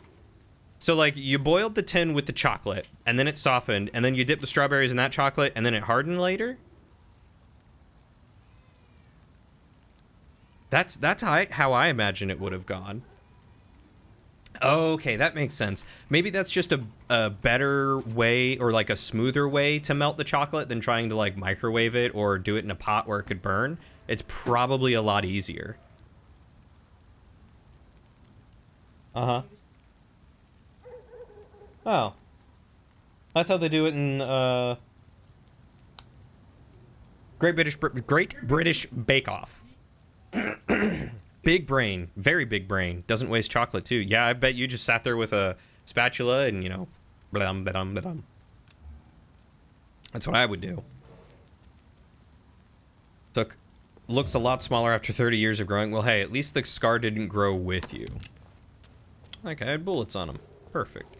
So, like, you boiled the tin with the chocolate, and then it softened, and then you dipped the strawberries in that chocolate, and then it hardened later? That's how I imagine it would have gone. Okay, that makes sense. Maybe that's just a better way, or like a smoother way to melt the chocolate than trying to like microwave it or do it in a pot where it could burn. It's probably a lot easier. Uh-huh. Oh. That's how they do it in Great British Bake Off. Big brain, very big brain. Doesn't waste chocolate too. Yeah, I bet you just sat there with a spatula and, you know, blah, blah, blah, blah. That's what I would do. Looks a lot smaller after 30 years of growing. Well, hey, at least the scar didn't grow with you. Like, I had bullets on them. Perfect.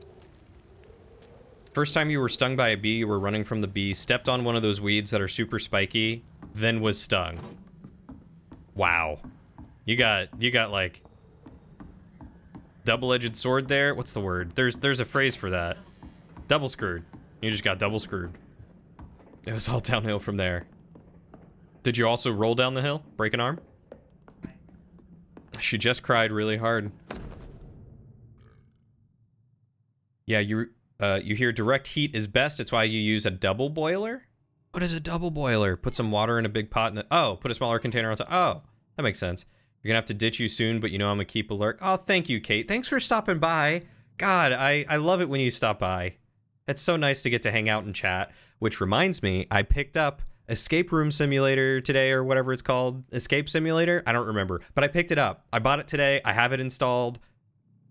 First time you were stung by a bee, you were running from the bee, stepped on one of those weeds that are super spiky, then was stung. Wow. You got like double-edged sword there. What's the word? There's a phrase for that. Double screwed. You just got double screwed. It was all downhill from there. Did you also roll down the hill? Break an arm? She just cried really hard. Yeah, you hear direct heat is best. It's why you use a double boiler. What is a double boiler? Put some water in a big pot. Put a smaller container on top. Oh, that makes sense. You're gonna have to ditch you soon, but you know I'm gonna keep alert. Oh, thank you, Kate. Thanks for stopping by. God, I love it when you stop by. It's so nice to get to hang out and chat. Which reminds me, I picked up Escape Room Simulator today, or whatever it's called. Escape Simulator? I don't remember. But I picked it up. I bought it today. I have it installed.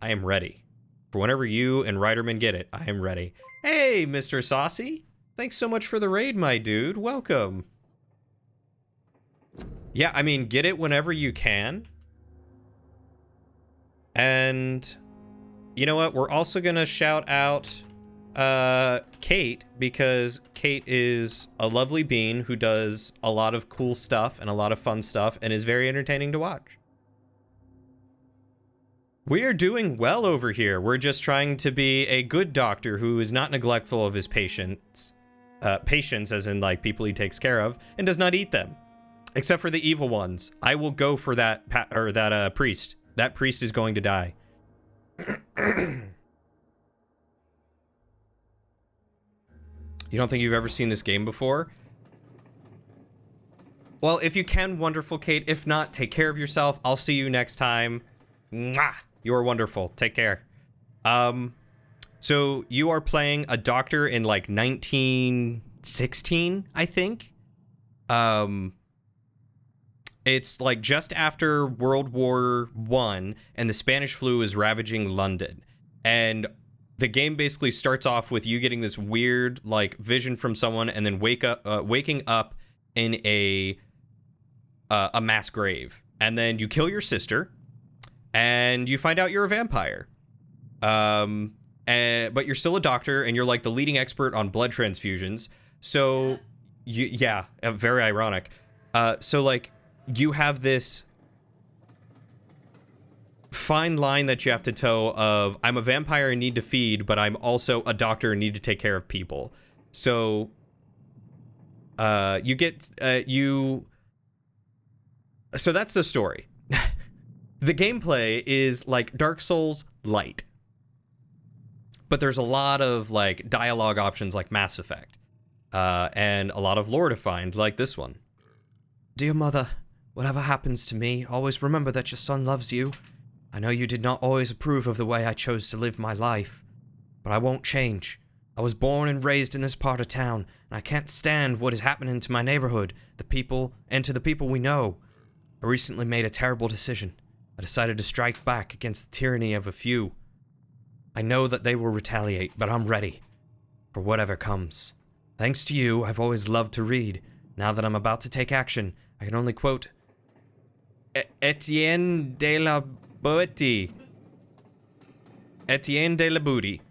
I am ready. For whenever you and Riderman get it, I am ready. Hey, Mr. Saucy. Thanks so much for the raid, my dude. Welcome. Yeah, I mean, get it whenever you can. And you know what? We're also going to shout out Kate, because Kate is a lovely bean who does a lot of cool stuff and a lot of fun stuff and is very entertaining to watch. We are doing well over here. We're just trying to be a good doctor who is not neglectful of his patients. Patients as in like people he takes care of, and does not eat them. Except for the evil ones. I will go for that priest. That priest is going to die. You don't think you've ever seen this game before? Well, if you can, wonderful, Kate. If not, take care of yourself. I'll see you next time. Mwah! You're wonderful. Take care. So you are playing a doctor in like 1916, I think. It's like just after World War I, and the Spanish flu is ravaging London. And the game basically starts off with you getting this weird like vision from someone, and then waking up in a mass grave. And then you kill your sister, and you find out you're a vampire. But you're still a doctor, and you're like the leading expert on blood transfusions. So, very ironic. So like, you have this fine line that you have to toe of, I'm a vampire and need to feed, but I'm also a doctor and need to take care of people. So, so that's the story. The gameplay is like Dark Souls light. But there's a lot of like dialogue options like Mass Effect. And a lot of lore to find like this one. Dear mother, whatever happens to me, always remember that your son loves you. I know you did not always approve of the way I chose to live my life, but I won't change. I was born and raised in this part of town, and I can't stand what is happening to my neighborhood, the people, and to the people we know. I recently made a terrible decision. I decided to strike back against the tyranny of a few. I know that they will retaliate, but I'm ready for whatever comes. Thanks to you, I've always loved to read. Now that I'm about to take action, I can only quote Etienne de la Boétie. Etienne de la Boutie.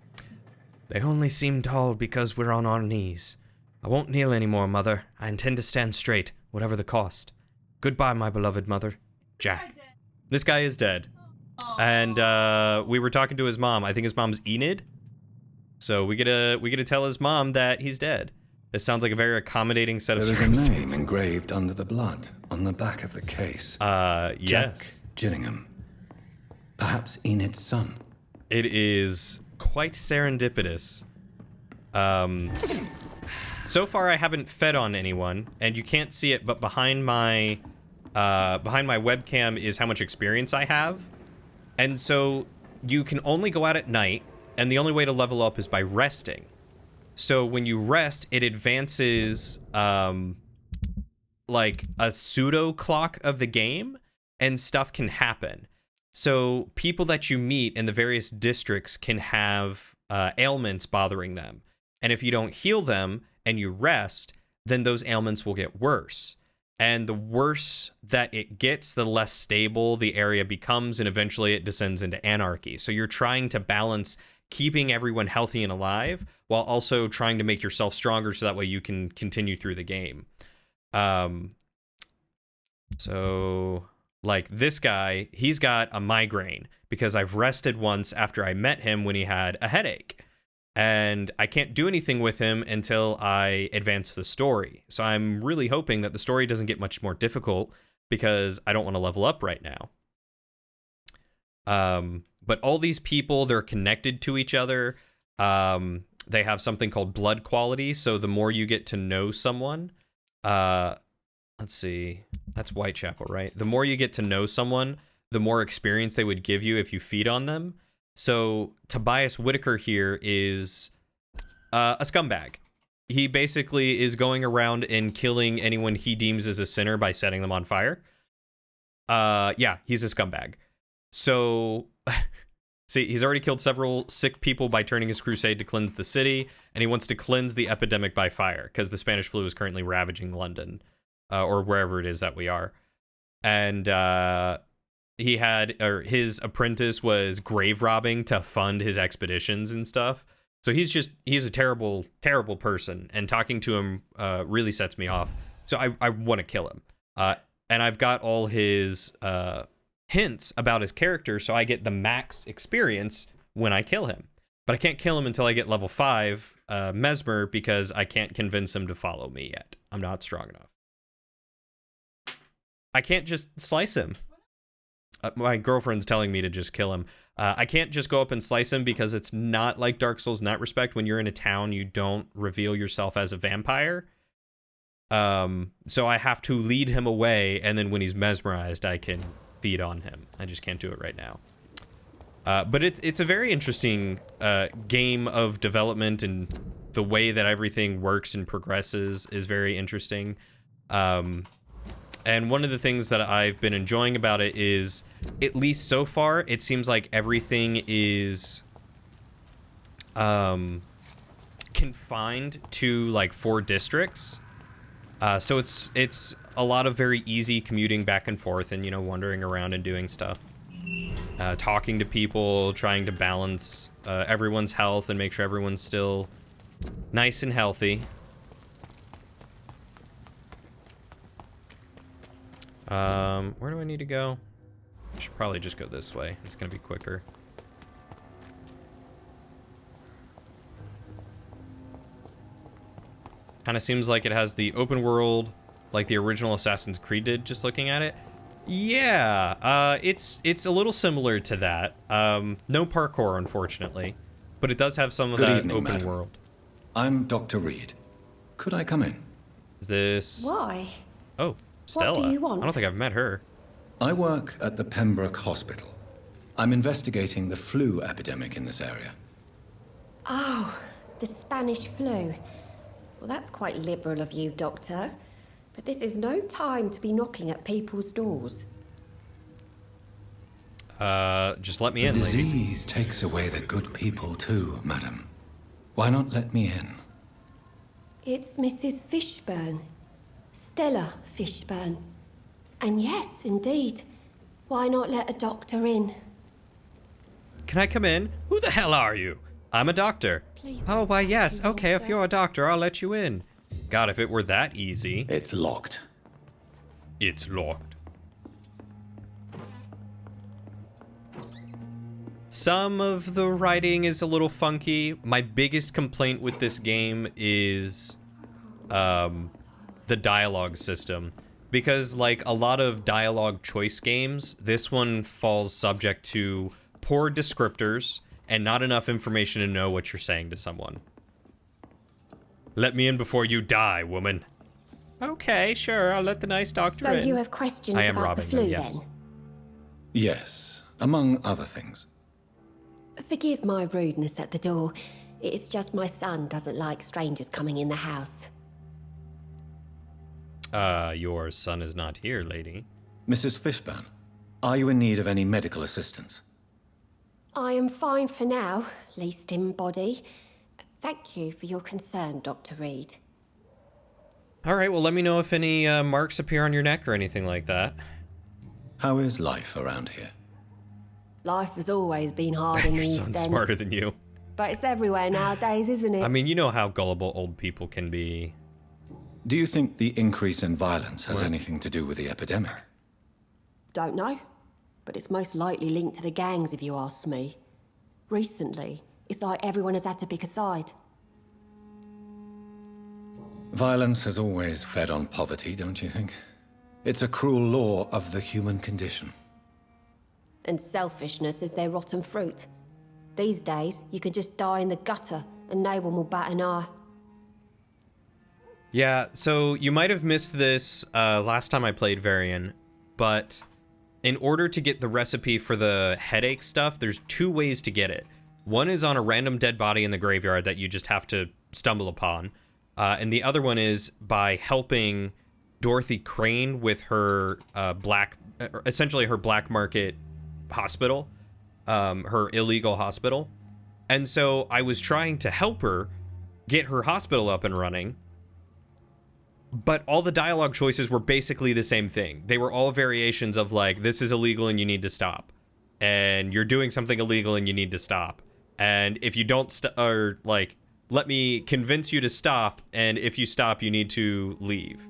They only seem tall because we're on our knees. I won't kneel anymore, Mother. I intend to stand straight, whatever the cost. Goodbye, my beloved mother, Jack. This guy is dead. And we were talking to his mom. I think his mom's Enid. So we get to tell his mom that he's dead. This sounds like a very accommodating set of circumstances. There is a name engraved under the blood on the back of the case. Yes. Jack Gillingham. Perhaps Enid's son. It is quite serendipitous. So far I haven't fed on anyone, and you can't see it, but behind my webcam is how much experience I have. And so you can only go out at night, and the only way to level up is by resting. So when you rest, it advances like a pseudo clock of the game, and stuff can happen. So people that you meet in the various districts can have ailments bothering them. And if you don't heal them and you rest, then those ailments will get worse. And the worse that it gets, the less stable the area becomes, and eventually it descends into anarchy. So you're trying to balance keeping everyone healthy and alive while also trying to make yourself stronger so that way you can continue through the game. So like this guy, he's got a migraine because I've rested once after I met him when he had a headache. and I can't do anything with him until I advance the story. So I'm really hoping that the story doesn't get much more difficult because I don't want to level up right now. But all these people, they're connected to each other. They have something called blood quality. So the more you get to know someone, let's see, that's Whitechapel, right? The more you get to know someone, the more experience they would give you if you feed on them. So Tobias Whitaker here is a scumbag. He basically is going around and killing anyone he deems as a sinner by setting them on fire. Yeah, he's a scumbag. So, see, he's already killed several sick people by turning his crusade to cleanse the city, and he wants to cleanse the epidemic by fire, because the Spanish flu is currently ravaging London, or wherever it is that we are. And he had, or his apprentice was grave robbing to fund his expeditions and stuff. So he's a terrible, terrible person, and talking to him really sets me off. So I want to kill him. And I've got all his hints about his character, so I get the max experience when I kill him. But I can't kill him until I get level 5 Mesmer, because I can't convince him to follow me yet. I'm not strong enough. I can't just slice him. My girlfriend's telling me to just kill him. I can't just go up and slice him because it's not like Dark Souls in that respect. When you're in a town, you don't reveal yourself as a vampire. So I have to lead him away, and then when he's mesmerized, I can feed on him. I just can't do it right now. But it's a very interesting game of development, and the way that everything works and progresses is very interesting. And one of the things that I've been enjoying about it is, at least so far, it seems like everything is confined to like 4 districts. So it's a lot of very easy commuting back and forth, and, you know, wandering around and doing stuff. Talking to people, trying to balance everyone's health and make sure everyone's still nice and healthy. Where do I need to go? I should probably just go this way. It's gonna be quicker. Kind of seems like it has the open world, like the original Assassin's Creed did, just looking at it. Yeah, it's a little similar to that. No parkour, unfortunately, but it does have some of that open world. I'm Dr. Reed. Could I come in? Is this... Why? Oh, Stella. What do you want? I don't think I've met her. I work at the Pembroke Hospital. I'm investigating the flu epidemic in this area. Oh, the Spanish flu. Well, that's quite liberal of you, Doctor. But this is no time to be knocking at people's doors. Just let me in, lady. The disease takes away the good people too, madam. Why not let me in? It's Mrs. Fishburne. Stella Fishburne. And yes, indeed. Why not let a doctor in? Can I come in? Who the hell are you? I'm a doctor. Please. Oh, why, yes. Okay, if you're a doctor, I'll let you in. God, if it were that easy. It's locked. It's locked. Some of the writing is a little funky. My biggest complaint with this game is the dialogue system. Because, like a lot of dialogue choice games, this one falls subject to poor descriptors and not enough information to know what you're saying to someone. Let me in before you die, woman. Okay, sure, I'll let the nice doctor in. So you have questions about the flu, then? Yes, among other things. Forgive my rudeness at the door. It's just my son doesn't like strangers coming in the house. Your son is not here, lady. Mrs. Fishburne, are you in need of any medical assistance? I am fine for now, least in body. Thank you for your concern, Dr. Reed. All right, well, let me know if any marks appear on your neck or anything like that. How is life around here? Life has always been hard in the East End. Your son's smarter than you. But it's everywhere nowadays, isn't it? I mean, you know how gullible old people can be. Do you think the increase in violence has anything to do with the epidemic? Don't know. But it's most likely linked to the gangs, if you ask me. Recently, It's like everyone has had to pick a side. Violence has always fed on poverty, don't you think? It's a cruel law of the human condition. And selfishness is their rotten fruit. These days, you can just die in the gutter and no one will bat an eye. Yeah, so you might have missed this last time I played Varian, but in order to get the recipe for the headache stuff, there's 2 ways to get it. One is on a random dead body in the graveyard that you just have to stumble upon. And the other one is by helping Dorothy Crane with her essentially her black market hospital, her illegal hospital. And so I was trying to help her get her hospital up and running, but all the dialogue choices were basically the same thing. They were all variations of like, this is illegal and you need to stop. And you're doing something illegal and you need to stop. And if you don't or like, let me convince you to stop, and if you stop, you need to leave.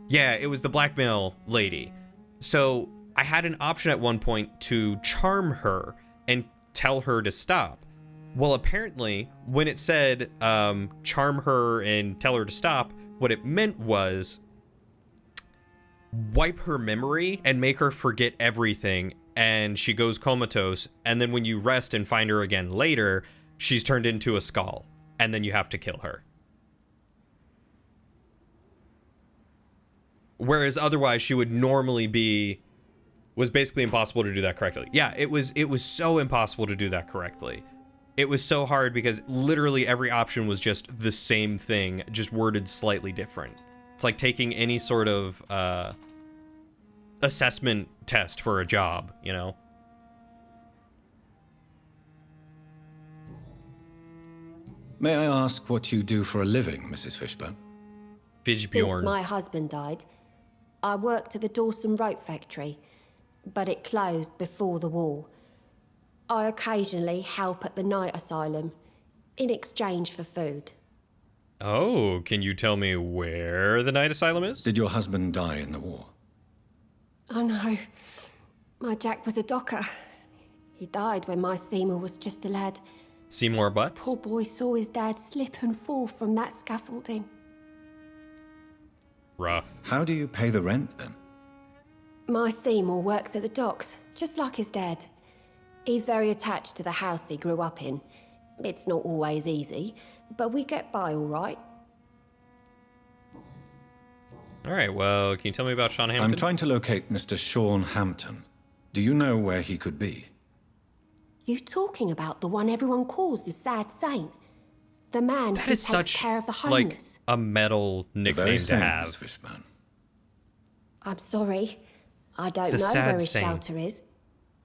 Yeah, it was the blackmail lady. So I had an option at one point to charm her and tell her to stop. Well, apparently, when it said charm her and tell her to stop, what it meant was wipe her memory and make her forget everything, and she goes comatose, and then when you rest and find her again later, she's turned into a skull, and then you have to kill her. Whereas otherwise she would normally was basically impossible to do that correctly. Yeah, it was so impossible to do that correctly. It was so hard because literally every option was just the same thing, just worded slightly different. It's like taking any sort of assessment test for a job, you know? May I ask what you do for a living, Mrs. Fishburne? Since my husband died, I worked at the Dawson Rope Factory, but it closed before the war. I occasionally help at the night asylum, in exchange for food. Oh, can you tell me where the night asylum is? Did your husband die in the war? Oh no, my Jack was a docker. He died when my Seymour was just a lad. Seymour Butts? Poor boy saw his dad slip and fall from that scaffolding. Rough. How do you pay the rent then? My Seymour works at the docks, just like his dad. He's very attached to the house he grew up in. It's not always easy, but we get by all right. All right, well, can you tell me about Sean Hampton? I'm trying to locate Mr. Sean Hampton. Do you know where he could be? You talking about the one everyone calls the Sad Saint? The man who takes care of the homeless? Like a metal nickname to have. Miss Fishburne. I'm sorry. I don't The know Sad where his Saint. shelter is.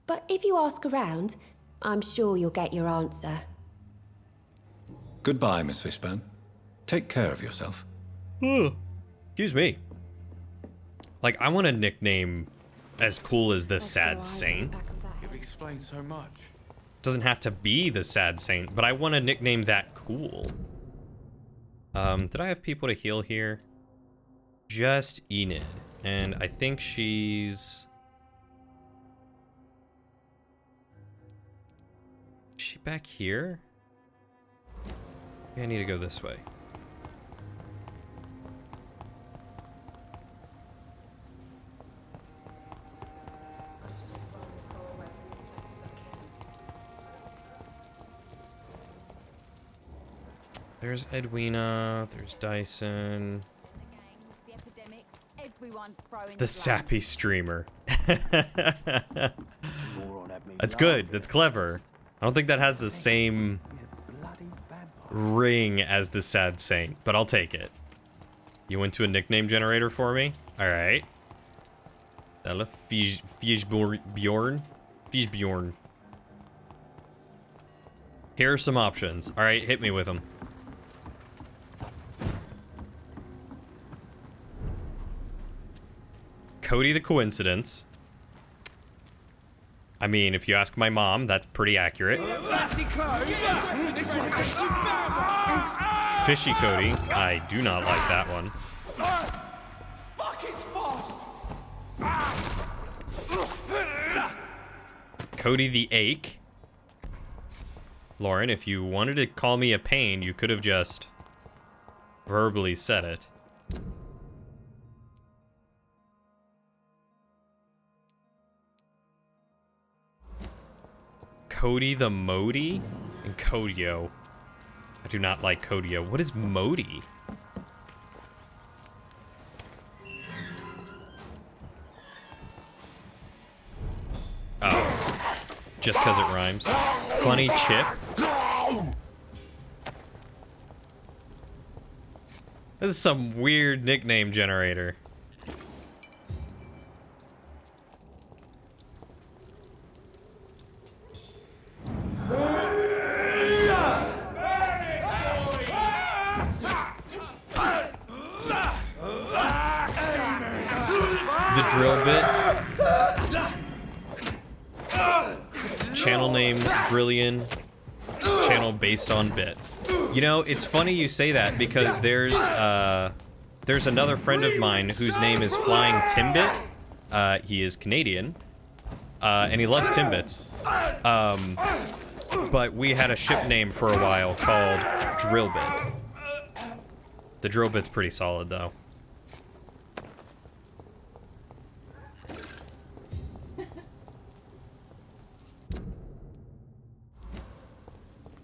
But if you ask around, I'm sure you'll get your answer. Goodbye, Miss Fishburne. Take care of yourself. Excuse me. Like, I want a nickname as cool as the Sad Saint. You've explained so much. Doesn't have to be the Sad Saint, but I want a nickname that cool. Did I have people to heal here? Just Enid. And I think she's... Is she back here? Maybe I need to go this way. There's Edwina, there's Dyson. The sappy streamer. That's good, that's clever. I don't think that has the same ring as the Sad Saint, but I'll take it. You went to a nickname generator for me? Alright. Ella Fishbjorn. Fishbjorn. Here are some options. Alright, hit me with them. Cody the Coincidence. I mean, if you ask my mom, that's pretty accurate. Fishy Cody. I do not like that one. Fuck, it's fast. Cody the Ache. Lauren, if you wanted to call me a pain, you could have just verbally said it. Cody the Modi and Kodio. I do not like Kodio. What is Modi? Oh. Just because it rhymes. Funny Chip. This is some weird nickname generator. The drill bit. Channel name Drillion. Channel based on bits. You know, it's funny you say that because there's another friend of mine whose name is Flying Timbit. He is Canadian. And he loves Timbits. But we had a ship name for a while called Drillbit. The drill bit's pretty solid though.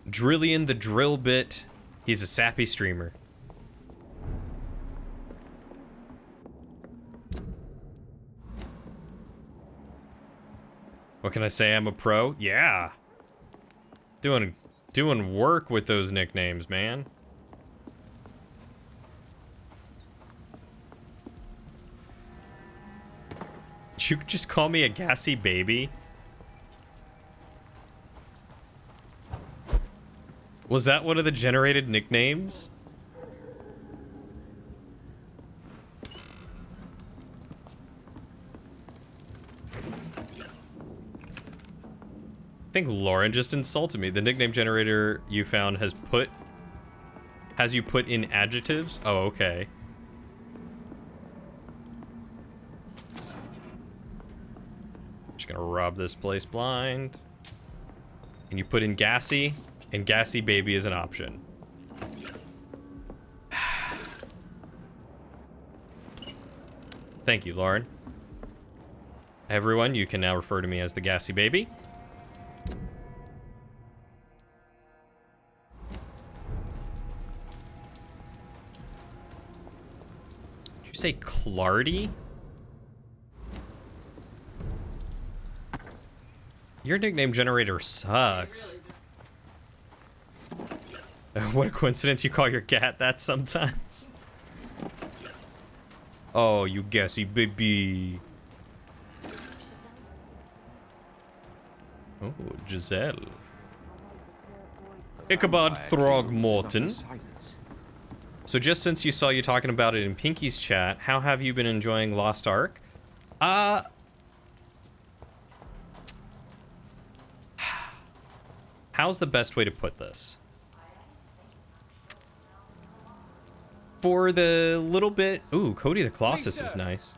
Drillion the drill bit. He's a sappy streamer. What can I say? I'm a pro? Yeah. Doing work with those nicknames, man. You could just call me a gassy baby. Was that one of the generated nicknames? I think Lauren just insulted me. The nickname generator you found has you put in adjectives? Oh, okay. Just gonna rob this place blind. And you put in gassy, and gassy baby is an option. Thank you, Lauren. Everyone, you can now refer to me as the gassy baby. Did you say Clardy? Your nickname generator sucks. What a coincidence you call your cat that sometimes. Oh, you gassy baby. Oh, Giselle. Ichabod Throgmorton. So just since you saw you talking about it in Pinky's chat, how have you been enjoying Lost Ark? How's the best way to put this? For the little bit... Ooh, Cody the Colossus is nice.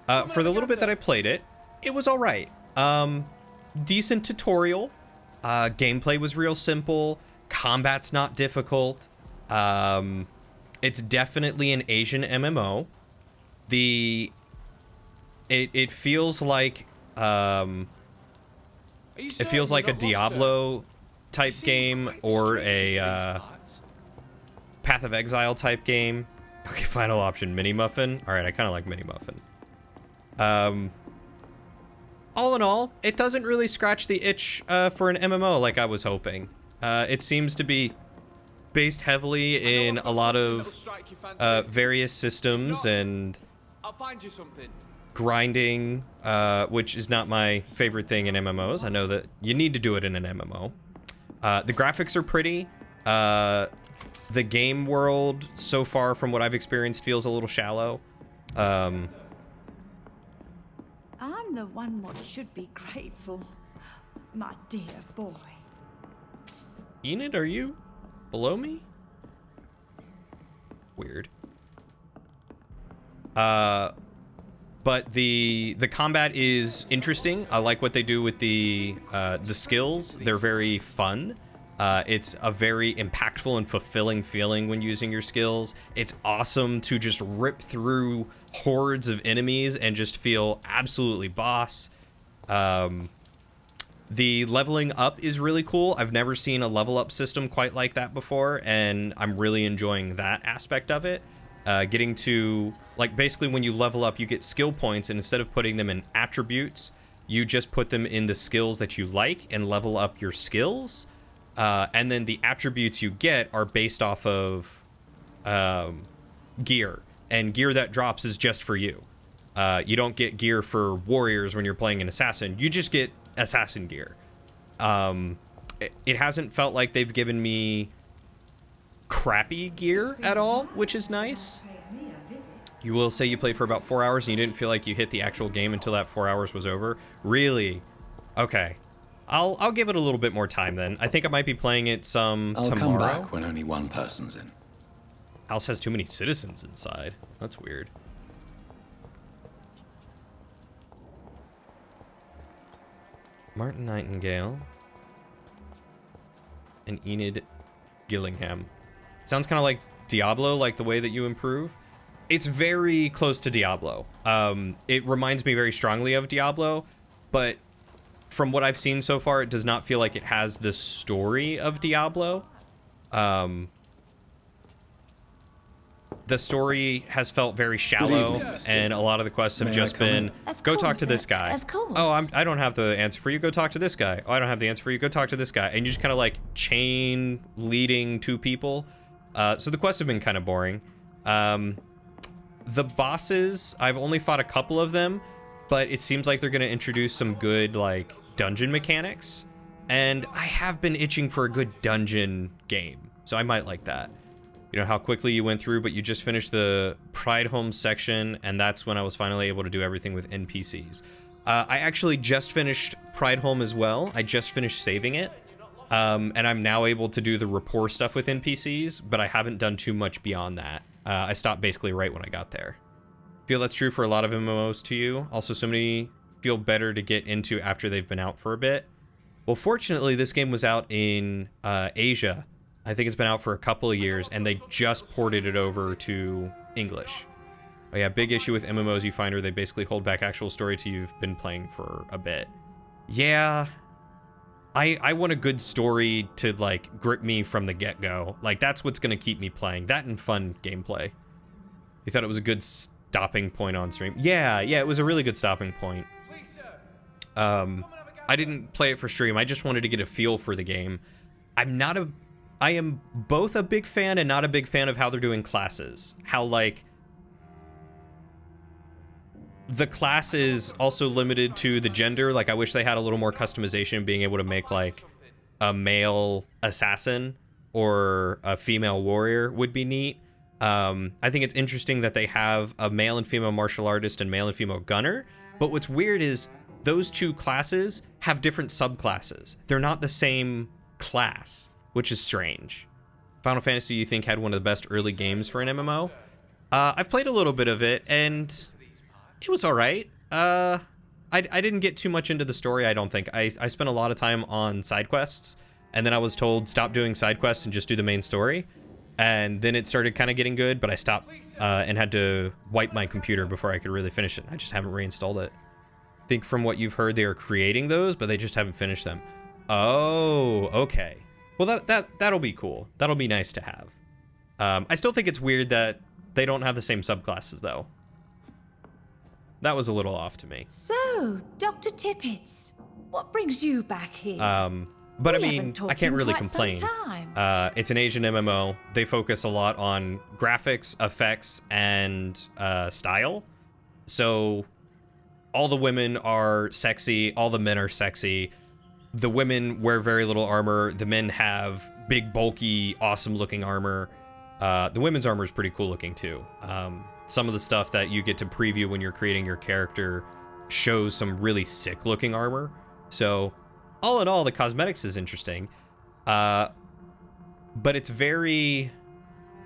For the little bit that I played it, it was alright. Decent tutorial. Gameplay was real simple. Combat's not difficult. It's definitely an Asian MMO. It feels like... it feels like a Diablo type game or a Path of Exile type game. Okay, final option, Mini Muffin. Alright, I kind of like Mini Muffin. All in all, it doesn't really scratch the itch for an MMO like I was hoping. It seems to be based heavily in a lot of various systems and grinding, which is not my favorite thing in MMOs. I know that you need to do it in an MMO. The graphics are pretty. The game world, so far from what I've experienced, feels a little shallow. I'm the one what should be grateful, my dear boy. Enid, are you below me? Weird. But the combat is interesting. I like what they do with the skills. They're very fun. It's a very impactful and fulfilling feeling when using your skills. It's awesome to just rip through hordes of enemies and just feel absolutely boss. The leveling up is really cool. I've never seen a level up system quite like that before, and I'm really enjoying that aspect of it. Getting to, like, basically when you level up, you get skill points, and instead of putting them in attributes, you just put them in the skills that you like and level up your skills. And then the attributes you get are based off of gear, and gear that drops is just for you. You don't get gear for warriors when you're playing an assassin. You just get assassin gear. It hasn't felt like they've given me crappy gear at all, which is nice. You will say you played for about 4 hours and you didn't feel like you hit the actual game until that 4 hours was over. Really? Okay. I'll give it a little bit more time then. I think I might be playing it some I'll tomorrow. come back when only one person's in. House has too many citizens inside. That's weird. Martin Nightingale and Enid Gillingham. Sounds kind of like Diablo, like the way that you improve. It's very close to Diablo. It reminds me very strongly of Diablo, but from what I've seen so far, it does not feel like it has the story of Diablo. The story has felt very shallow, and a lot of the quests have just been, go talk to this guy. Of course. Oh, I don't have the answer for you. Go talk to this guy. Oh, I don't have the answer for you. Go talk to this guy. And you just kind of like chain leading two people. So the quests have been kind of boring. The bosses, I've only fought a couple of them, but it seems like they're going to introduce some good like dungeon mechanics. And I have been itching for a good dungeon game, so I might like that. You know how quickly you went through, but you just finished the Pride Home section, and that's when I was finally able to do everything with NPCs. I actually just finished Pride Home as well. I just finished saving it, and I'm now able to do the rapport stuff with NPCs, but I haven't done too much beyond that. I stopped basically right when I got there. Feel that's true for a lot of MMOs to you. Also, so many feel better to get into after they've been out for a bit. Well, fortunately, this game was out in Asia. I think it's been out for a couple of years, and they just ported it over to English. Oh yeah, big issue with MMOs you find are they basically hold back actual story till you've been playing for a bit. Yeah, I want a good story to like grip me from the get-go. Like that's what's gonna keep me playing. That and fun gameplay. You thought it was a good stopping point on stream? Yeah, it was a really good stopping point. I didn't play it for stream. I just wanted to get a feel for the game. I am both a big fan and not a big fan of how they're doing classes. How, like, the class is also limited to the gender. Like, I wish they had a little more customization, being able to make, like, a male assassin or a female warrior would be neat. I think it's interesting that they have a male and female martial artist and male and female gunner. But what's weird is those two classes have different subclasses. They're not the same class, which is strange. Final Fantasy, you think, had one of the best early games for an MMO? I've played a little bit of it, and it was all right. I didn't get too much into the story, I don't think. I spent a lot of time on side quests, and then I was told, stop doing side quests and just do the main story. And then it started kind of getting good, but I stopped and had to wipe my computer before I could really finish it. I just haven't reinstalled it. I think from what you've heard, they are creating those, but they just haven't finished them. Oh, okay. Well, that'll be cool. That'll be nice to have. I still think it's weird that they don't have the same subclasses, though. That was a little off to me. So, Dr. Tippets, what brings you back here? But I mean, I can't really complain. It's an Asian MMO. They focus a lot on graphics, effects, and style. So all the women are sexy. All the men are sexy. The women wear very little armor. The men have big, bulky, awesome-looking armor. The women's armor is pretty cool looking, too. Some of the stuff that you get to preview when you're creating your character shows some really sick-looking armor. So, all in all, the cosmetics is interesting. But it's very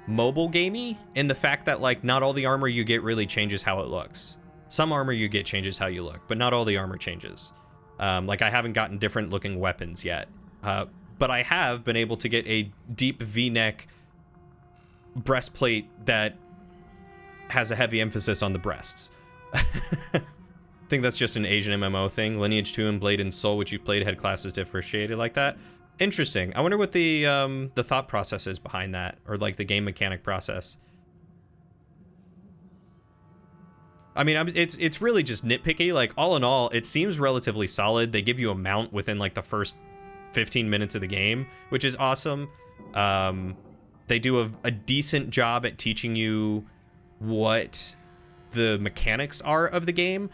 mobile gamey in the fact that, like, not all the armor you get really changes how it looks. Some armor you get changes how you look, but not all the armor changes. Like, I haven't gotten different looking weapons yet. but I have been able to get a deep V-neck breastplate that has a heavy emphasis on the breasts. I think that's just an Asian MMO thing. Lineage 2 and Blade and Soul, which you've played, had classes differentiated like that. Interesting. I wonder what the thought process is behind that, or like the game mechanic process. I mean, it's really just nitpicky. Like, all in all, it seems relatively solid. They give you a mount within like the first 15 minutes of the game, which is awesome. They do a decent job at teaching you what the mechanics are of the game.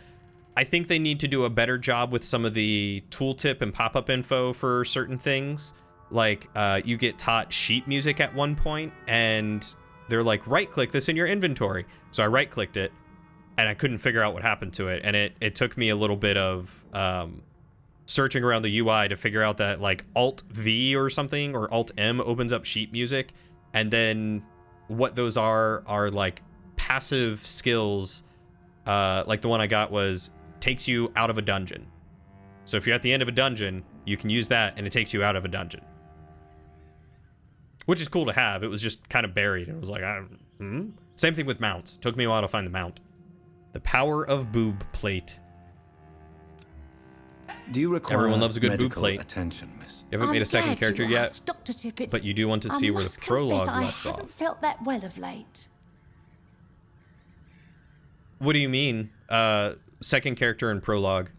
I think they need to do a better job with some of the tooltip and pop-up info for certain things. Like, you get taught sheet music at one point, and they're like, right-click this in your inventory. So I right-clicked it, and I couldn't figure out what happened to it. And it took me a little bit of searching around the UI to figure out that, like, Alt-V or something, or Alt-M opens up sheet music. And then what those are like, passive skills. Like, the one I got was takes you out of a dungeon. So if you're at the end of a dungeon, you can use that and it takes you out of a dungeon, which is cool to have. It was just kind of buried, and it was like, Same thing with mounts. Took me a while to find the mount. The power of boob plate. Do you require Everyone loves a good boob medical plate. attention, miss? You haven't made a second character yet, Dr. Tippett, but you do want to see where the prologue lets I haven't off. felt that well of late. What do you mean? Second character and prologue.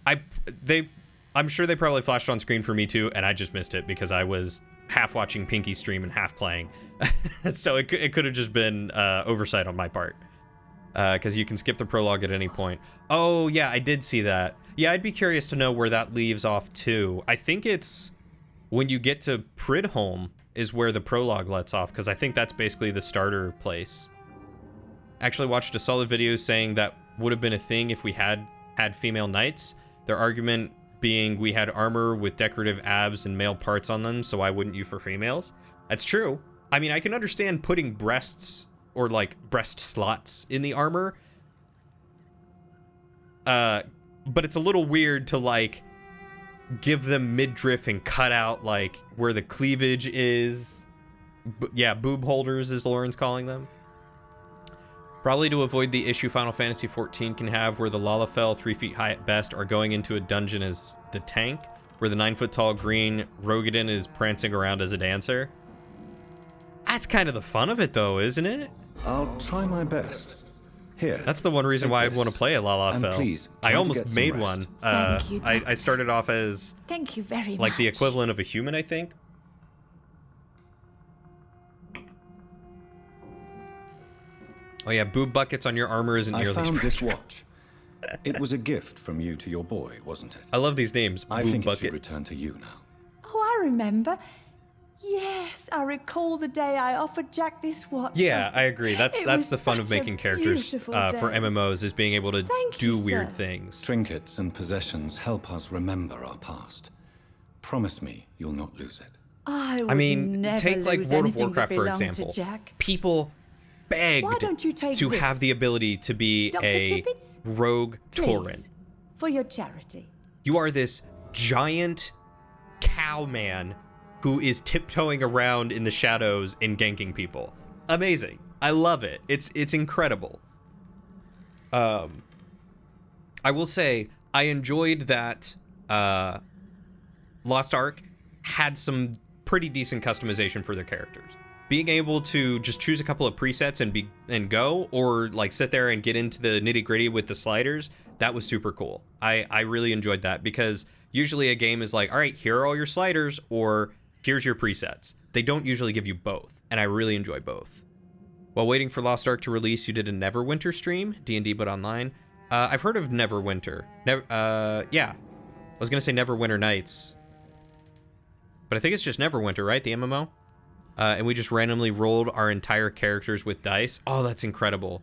I'm sure they probably flashed on screen for me too, and I just missed it because I was half watching Pinky stream and half playing. So it could have just been oversight on my part. Because you can skip the prologue at any point. Oh, yeah, I did see that. Yeah, I'd be curious to know where that leaves off too. I think it's when you get to Pridholm is where the prologue lets off, because I think that's basically the starter place. Actually watched a solid video saying that would have been a thing if we had female knights. Their argument being we had armor with decorative abs and male parts on them, so why wouldn't you for females? That's true. I mean, I can understand putting breasts or like breast slots in the armor. But it's a little weird to like give them midriff and cut out like where the cleavage is. Yeah, boob holders as Lauren's calling them. Probably to avoid the issue Final Fantasy XIV can have where the Lalafell, 3 feet high at best, are going into a dungeon as the tank, where the 9 foot tall green Rogadin is prancing around as a dancer. That's kind of the fun of it though, isn't it? I'll try my best. Here. That's the one reason why I'd want to play a Lalafell. Please, I almost made rest. one. Thank you, I started off as Thank you very much. like the equivalent of a human, I think. Oh yeah, boob buckets on your armor isn't nearly I found as this watch. It was a gift from you to your boy, wasn't it? I love these names. I boob think buckets. it should return to you now. Oh, I remember. Yes, I recall the day I offered Jack this watch. Yeah, I agree. That's was the fun of such a making characters beautiful for day. MMOs, is being able to Thank do you, weird sir. things. Trinkets and possessions help us remember our past. Promise me you'll not lose it. I would I mean, never take like lose World of anything that Warcraft for belonged to example. Jack. People begged Why don't you take to this? have the ability to be Dr. a Tippett's? rogue Please, Tauren. for your charity. You are this giant cow man who is tiptoeing around in the shadows and ganking people. Amazing. I love it. It's incredible. I will say I enjoyed that Lost Ark had some pretty decent customization for their characters. Being able to just choose a couple of presets and go, or like sit there and get into the nitty-gritty with the sliders, that was super cool. I really enjoyed that, because usually a game is like, all right, here are all your sliders, or here's your presets. They don't usually give you both, and I really enjoy both. While waiting for Lost Ark to release, you did a Neverwinter stream, D&D but online. I've heard of Neverwinter. Yeah, I was gonna say Neverwinter Nights, but I think it's just Neverwinter, right? The MMO. And we just randomly rolled our entire characters with dice. Oh, that's incredible.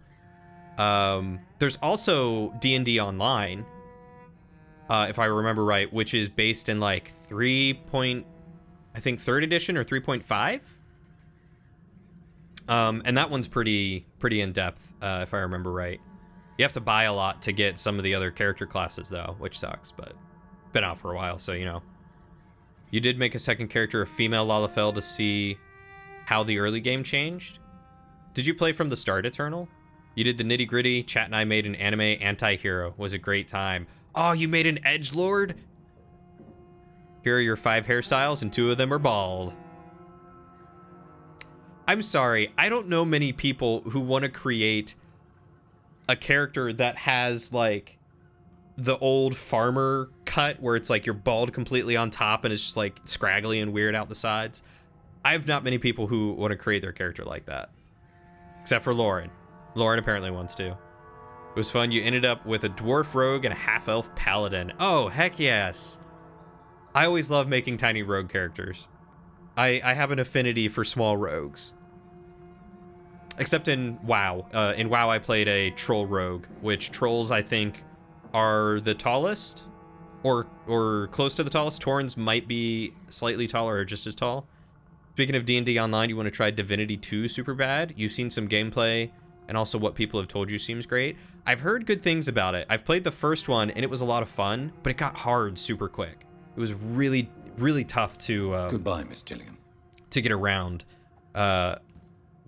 There's also D&D Online, if I remember right, which is based in like 3rd edition or 3.5. And that one's pretty in depth, if I remember right. You have to buy a lot to get some of the other character classes though, which sucks, but been out for a while, so, you know. You did make a second character, a female Lalafell, to see how the early game changed. Did you play from the start, Eternal? You did the nitty-gritty. Chat and I made an anime anti-hero. Was a great time. Oh, you made an edgelord? Here are your 5 hairstyles, and 2 of them are bald. I'm sorry, I don't know many people who want to create a character that has, like, the old farmer cut where it's like you're bald completely on top and it's just like scraggly and weird out the sides. I have not many people who want to create their character like that. Except for Lauren. Lauren apparently wants to. It was fun. You ended up with a dwarf rogue and a half-elf paladin. Oh, heck yes. I always love making tiny rogue characters. I have an affinity for small rogues. Except in WoW. In WoW I played a troll rogue, which trolls I think are the tallest or close to the tallest. Taurens might be slightly taller or just as tall. Speaking of D&D Online, you want to try Divinity 2 super bad? You've seen some gameplay and also what people have told you seems great. I've heard good things about it. I've played the first one and it was a lot of fun, but it got hard super quick. It was really, really tough to... Goodbye, Miss Gilligan. To get around.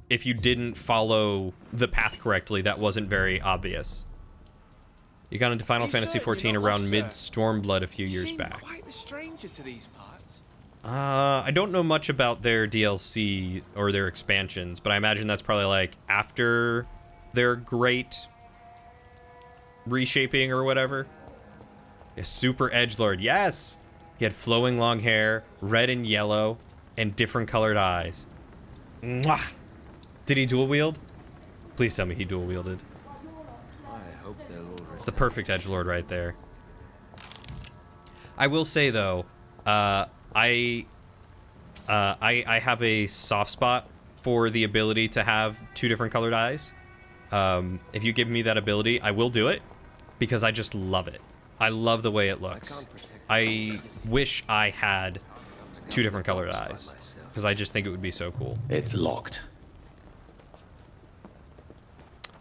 If you didn't follow the path correctly, that wasn't very obvious. You got into Final Fantasy XIV around mid-Stormblood a few years back. Quite the stranger to these parts. I don't know much about their DLC or their expansions, but I imagine that's probably like after their great reshaping or whatever. A super edgelord, yes! He had flowing long hair, red and yellow, and different colored eyes. Mwah! Did he dual wield? Please tell me he dual wielded. It's the perfect edgelord right there. I will say though, I have a soft spot for the ability to have 2 different colored eyes. If you give me that ability, I will do it because I just love it. I love the way it looks. I wish I had 2 different colored eyes because I just think it would be so cool. It's locked.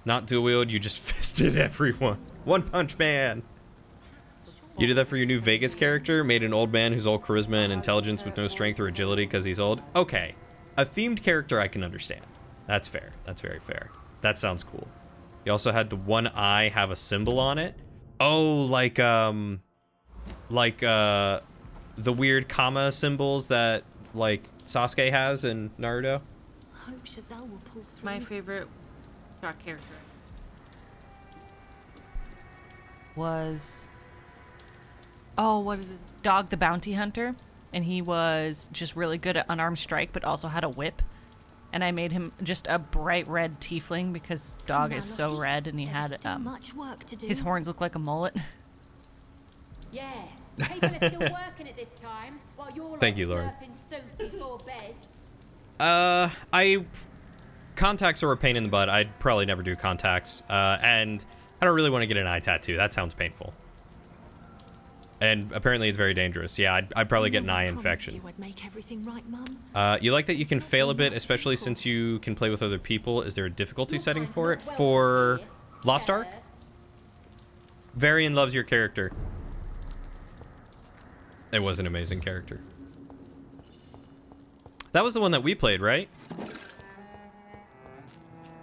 Not dual wield, you just fisted everyone. One Punch Man. You did that for your new Vegas character? Made an old man who's all charisma and intelligence with no strength or agility because he's old? Okay. A themed character I can understand. That's fair. That's very fair. That sounds cool. You also had the one eye have a symbol on it. Oh, like the weird comma symbols that, like, Sasuke has in Naruto. Hope Giselle will pull through. My favorite shock character was, oh, what is it? Dog the Bounty Hunter. And he was just really good at unarmed strike, but also had a whip. And I made him just a bright red tiefling because Dog is so red, and he had his horns look like a mullet. Yeah, people are still working at this time while you're Thank you, Lord. surfing soup before bed. Contacts are a pain in the butt. I'd probably never do contacts. And I don't really want to get an eye tattoo. That sounds painful. And apparently it's very dangerous. Yeah, I'd probably get an eye infection. You would make everything right, Mum. You like that you can fail a bit, especially since you can play with other people. Is there a difficulty setting for it? For Lost Ark? Varian loves your character. It was an amazing character. That was the one that we played, right?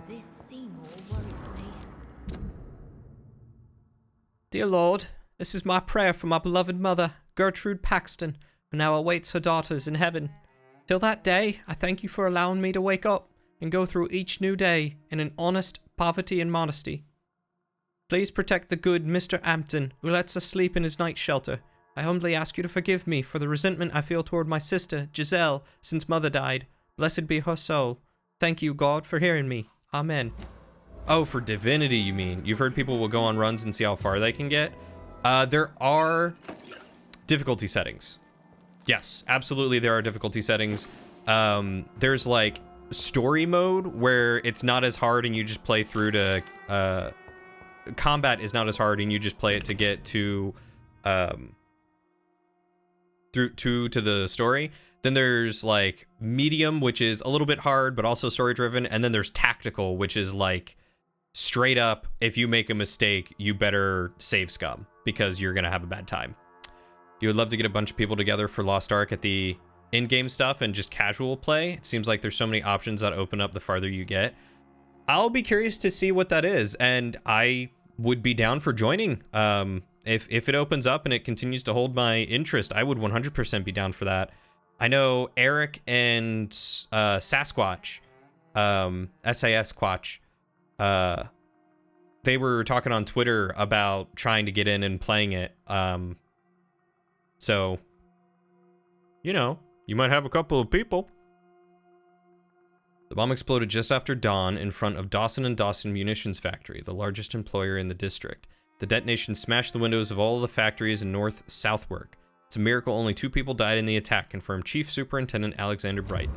This Seymour worries me. Dear Lord, this is my prayer for my beloved mother, Gertrude Paxton, who now awaits her daughters in heaven. Till that day, I thank you for allowing me to wake up and go through each new day in an honest poverty and modesty. Please protect the good Mr. Ampton, who lets us sleep in his night shelter. I humbly ask you to forgive me for the resentment I feel toward my sister, Giselle, since Mother died. Blessed be her soul. Thank you, God, for hearing me. Amen. Oh, for Divinity, you mean? You've heard people will go on runs and see how far they can get? There are difficulty settings. Yes, absolutely there are difficulty settings. There's, like, story mode where it's not as hard and you just play through to... combat is not as hard and you just play it to get to... to the story. Then there's like medium, which is a little bit hard but also story driven, and then there's tactical, which is like straight up, if you make a mistake you better save scum because you're gonna have a bad time. You would love to get a bunch of people together for Lost Ark at the in-game stuff and just casual play. It seems like there's so many options that open up the farther you get. I'll be curious to see what that is, and I would be down for joining. If it opens up and it continues to hold my interest, I would 100% be down for that. I know Eric and Sasquatch, SAS Squatch, they were talking on Twitter about trying to get in and playing it. So, you know, you might have a couple of people. The bomb exploded just after dawn in front of Dawson & Dawson Munitions Factory, the largest employer in the district. The detonation smashed the windows of all of the factories in North Southwark. It's a miracle only 2 people died in the attack, confirmed Chief Superintendent Alexander Brighton.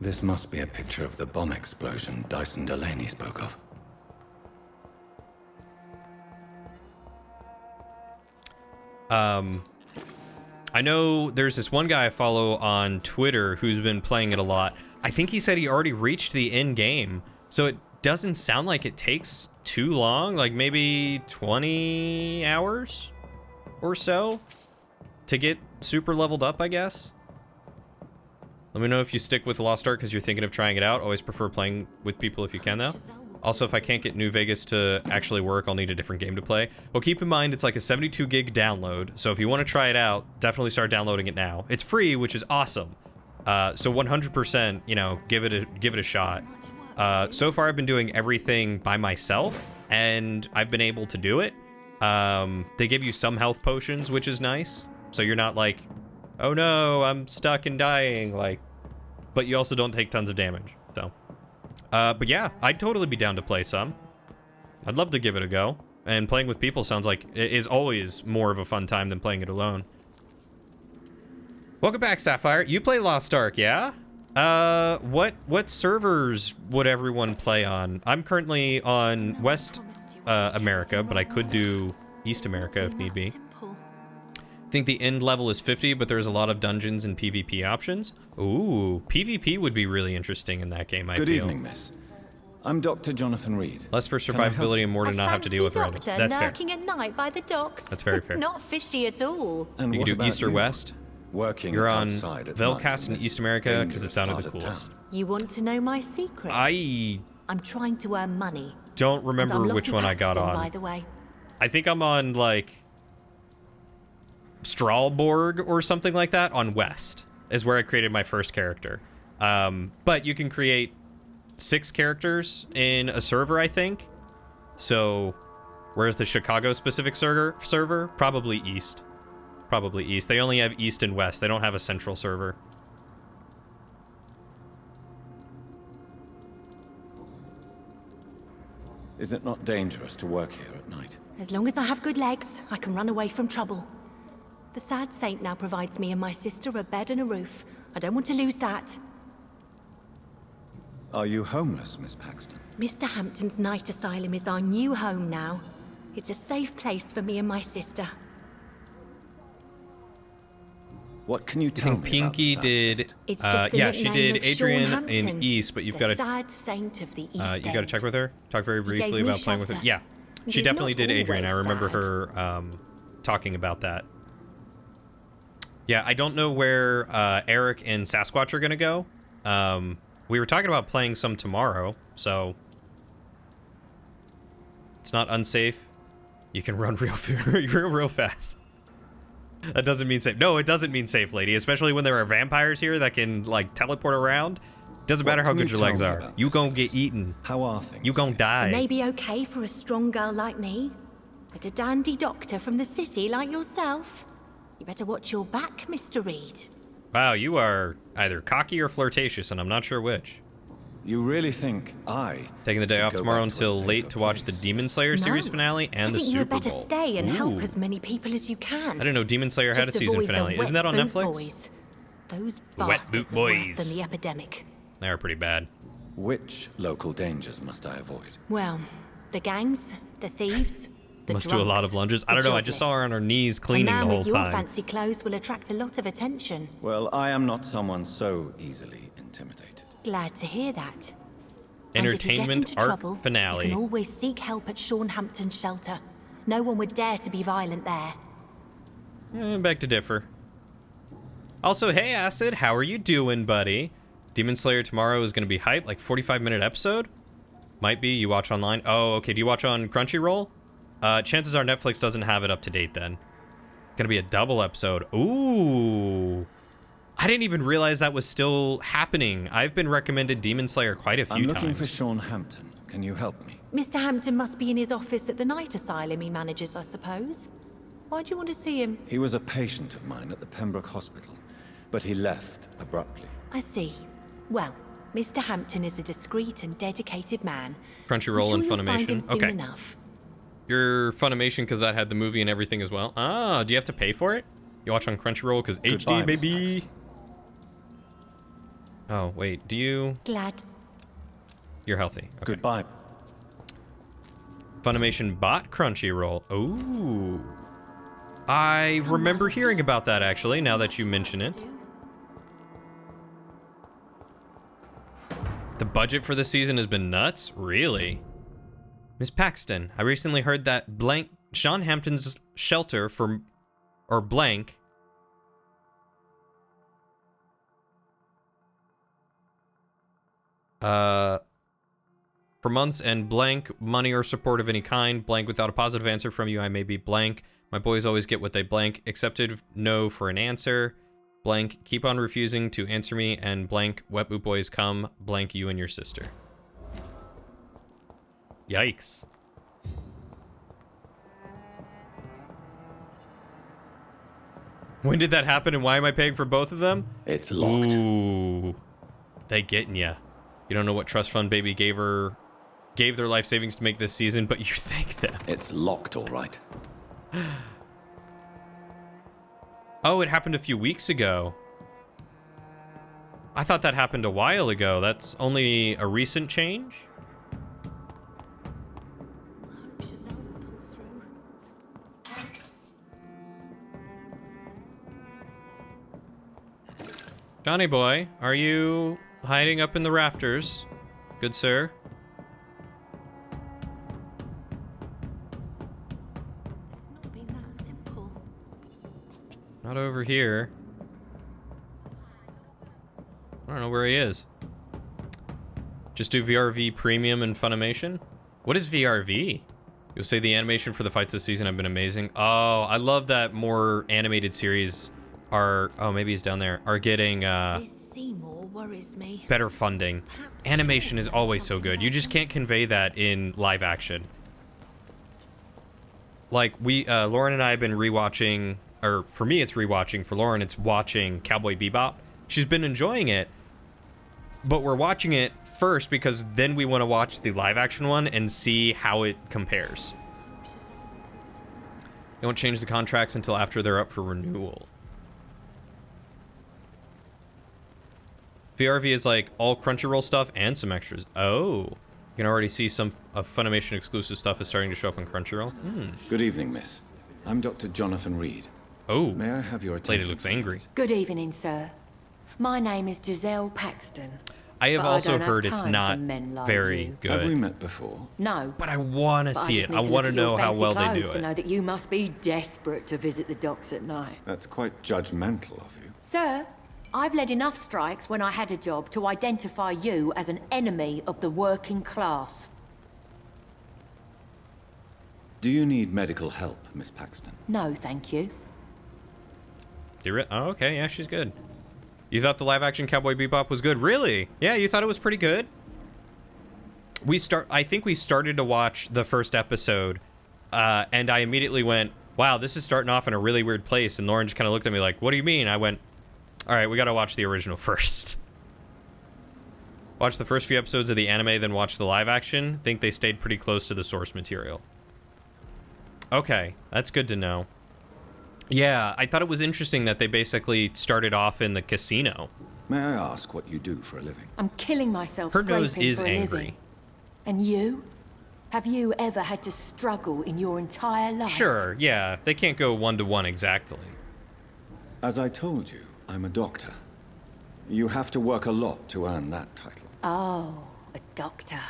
This must be a picture of the bomb explosion Dyson Delaney spoke of. I know there's this one guy I follow on Twitter who's been playing it a lot. I think he said he already reached the end game, so it doesn't sound like it takes too long, like maybe 20 hours or so to get super leveled up, I guess. Let me know if you stick with Lost Ark because you're thinking of trying it out. Always prefer playing with people if you can, though. Also, if I can't get New Vegas to actually work, I'll need a different game to play. Well, keep in mind, it's like a 72 gig download, so if you want to try it out, definitely start downloading it now. It's free, which is awesome. So 100%, you know, give it a shot. So far, I've been doing everything by myself, and I've been able to do it. They give you some health potions, which is nice. So you're not like, oh no, I'm stuck and dying, like, but you also don't take tons of damage, so. But yeah, I'd totally be down to play some. I'd love to give it a go. And playing with people sounds like it is always more of a fun time than playing it alone. Welcome back, Sapphire. You play Lost Ark, yeah? What servers would everyone play on? I'm currently on West America, but I could do East America if need be. I think the end level is 50, but there's a lot of dungeons and PvP options. Ooh, PvP would be really interesting in that game, I feel. Good evening, miss. I'm Dr. Jonathan Reed. Less for survivability and more to not have to deal with writing. That's fair. Lurking at night by the docks. That's very fair. Not fishy at all. And you can do East or West. Working You're on outside at Velcast in night East America because it sounded the coolest. You want to know my secret? I'm trying to earn money. Don't remember which one I got on. By the way. I think I'm on like Stralborg or something like that on West is where I created my first character. But you can create 6 characters in a server, I think. So where's the Chicago specific server? Probably East. Probably East. They only have East and West. They don't have a central server. Is it not dangerous to work here at night? As long as I have good legs, I can run away from trouble. The sad saint now provides me and my sister a bed and a roof. I don't want to lose that. Are you homeless, Miss Paxton? Mr. Hampton's night asylum is our new home now. It's a safe place for me and my sister. What can you tell me Pinky did? Yeah, she did Adrian in East, but you've got to. Sad saint of the East you got to check with her. Talk very briefly about playing with her. Yeah, she definitely did Adrian. I remember her talking about that. Yeah, I don't know where Eric and Sasquatch are gonna go. We were talking about playing some tomorrow, so it's not unsafe. You can run real fast. That doesn't mean safe. No, it doesn't mean safe, lady. Especially when there are vampires here that can, like, teleport around. Doesn't matter how good your legs are. You gon' get eaten. How are things? You gon' die. It may be okay for a strong girl like me, but a dandy doctor from the city like yourself, you better watch your back, Mr. Reed. Wow, you are either cocky or flirtatious, and I'm not sure which. You really think I taking the day off tomorrow until late to watch the Demon Slayer series finale and the Super Bowl? I think you better stay and help as many people as you can. I didn't know Demon Slayer had a season finale. Isn't that on Netflix? Boys. Those Wet Boot Boys. Worse than the epidemic. They are pretty bad. Which local dangers must I avoid? Well, the gangs, the thieves, the must drunks, do a lot of lunges. I don't know. I just saw her on her knees cleaning the whole with your time. fancy clothes will attract a lot of attention. Well, I am not someone so easily intimidated. Glad to hear that. Entertainment and if you get into arc trouble, finale. You can always seek help at Sean Hampton's shelter. No one would dare to be violent there. Beg to differ. Also, hey Acid, how are you doing, buddy? Demon Slayer tomorrow is going to be hype, like 45-minute episode? Might be, you watch online. Oh, okay, do you watch on Crunchyroll? Chances are Netflix doesn't have it up to date then. Gonna be a double episode. Ooh. I didn't even realize that was still happening. I've been recommended Demon Slayer quite a few times. I'm looking for Sean Hampton. Can you help me? Mr. Hampton must be in his office at the night asylum he manages, I suppose. Why do you want to see him? He was a patient of mine at the Pembroke Hospital, but he left abruptly. I see. Well, Mr. Hampton is a discreet and dedicated man. Crunchyroll and You'll find him Funimation. soon Okay. enough. Your Funimation because that had the movie and everything as well. Ah, do you have to pay for it? You watch on Crunchyroll because HD, Miss baby. Paxton. Oh, wait, do you? Glad. You're healthy. Okay. Goodbye. Funimation bought Crunchyroll. Ooh. I remember hearing about that, actually, now that you mention it. The budget for the season has been nuts? Really? Miss Paxton, I recently heard that blank Sean Hampton's shelter for... or blank... for months and blank money or support of any kind, blank without a positive answer from you, I may be blank. My boys always get what they blank, accepted no for an answer, blank keep on refusing to answer me, and blank wet boot boys come, blank you and your sister. Yikes. When did that happen and why am I paying for both of them? It's locked. Ooh. They getting ya. You don't know what trust fund baby gave their life savings to make this season, but you thank them. It's locked, all right. Oh, it happened a few weeks ago. I thought that happened a while ago. That's only a recent change? Johnny boy, are you hiding up in the rafters? Good sir. It's not been that simple. Not over here. I don't know where he is. Just do VRV Premium and Funimation? What is VRV? You'll say the animation for the fights this season have been amazing. Oh, I love that more animated series are... Oh, maybe he's down there. Are getting This Seymour worries me. better funding. Animation is always so good. You just can't convey that in live action. Like, Lauren and I have been rewatching... Or, for me, it's rewatching. For Lauren, it's watching Cowboy Bebop. She's been enjoying it. But we're watching it first because then we want to watch the live action one and see how it compares. They won't change the contracts until after they're up for renewal. VRV is like all Crunchyroll stuff and some extras. Oh, you can already see some Funimation exclusive stuff is starting to show up on Crunchyroll. Good evening, miss. I'm Dr. Jonathan Reed. Oh, may I have your attention? Lady looks angry. Good evening, sir. My name is Giselle Paxton. I have but also don't have heard it's time not for men like very you. good. Have we met before? No. But I want to But see just it. need I want to look at your know how fancy well they clothes do to it. know that you must be desperate to visit the docks at night. That's quite judgmental of you. Sir, I've led enough strikes when I had a job to identify you as an enemy of the working class. Do you need medical help, Miss Paxton? No, thank you. Oh, okay, yeah, she's good. You thought the live-action Cowboy Bebop was good? Really? Yeah, you thought it was pretty good? I think we started to watch the first episode, and I immediately went, wow, this is starting off in a really weird place, and Lauren just kind of looked at me like, what do you mean? I went, all right, we gotta watch the original first. Watch the first few episodes of the anime, then watch the live-action. Think they stayed pretty close to the source material. Okay, that's good to know. Yeah, I thought it was interesting that they basically started off in the casino. May I ask what you do for a living? I'm killing myself Her nose scraping is for a angry. living. And you? Have you ever had to struggle in your entire life? Sure, yeah, they can't go one-to-one exactly. As I told you, I'm a doctor. You have to work a lot to earn that title. Oh, a doctor.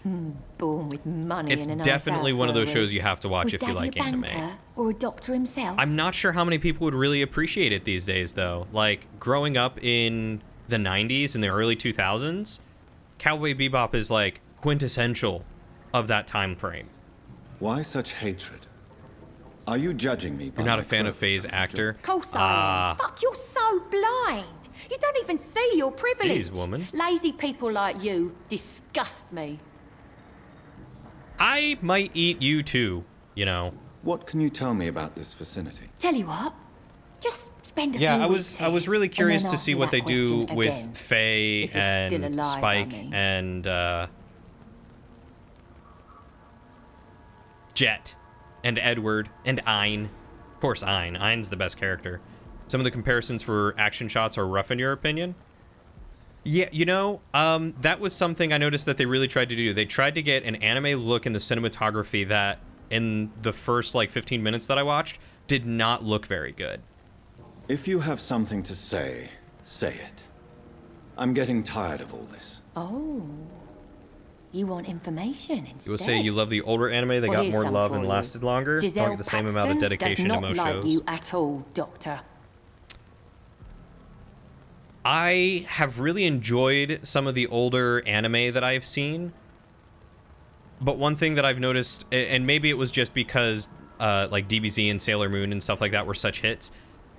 Born with money It's in a nice definitely house, one of those were shows we? you have to watch Was if you Daddy like a anime. banker or a doctor himself? I'm not sure how many people would really appreciate it these days, though. Like, growing up in the 90s and the early 2000s, Cowboy Bebop is, like, quintessential of that time frame. Why such hatred? Are you judging me by You're not my a fan of clothes, Faye's Sergeant? actor? Of course I am. Fuck, you're so blind. You don't even see your privilege. Jeez, woman. Lazy people like you disgust me. I might eat you too, you know. What can you tell me about this vicinity? Tell you what, just spend a few Yeah, weeks I was here, really curious and then to ask see me what that they do question with again. Faye If you're still and alive, I Spike mean. and Jet and Edward and Ein. Of course, Ein. Ein's the best character. Some of the comparisons for action shots are rough in your opinion? Yeah, you know, that was something I noticed that they really tried to do. They tried to get an anime look in the cinematography that, in the first, like, 15 minutes that I watched, did not look very good. If you have something to say, say it. I'm getting tired of all this. Oh, you want information instead? You will say you love the older anime that Well, got here's more some love for and you. lasted longer. Giselle Probably the same amount of Paxton dedication does to not most like shows. you at all, Doctor. I have really enjoyed some of the older anime that I've seen. But one thing that I've noticed, and maybe it was just because like DBZ and Sailor Moon and stuff like that were such hits,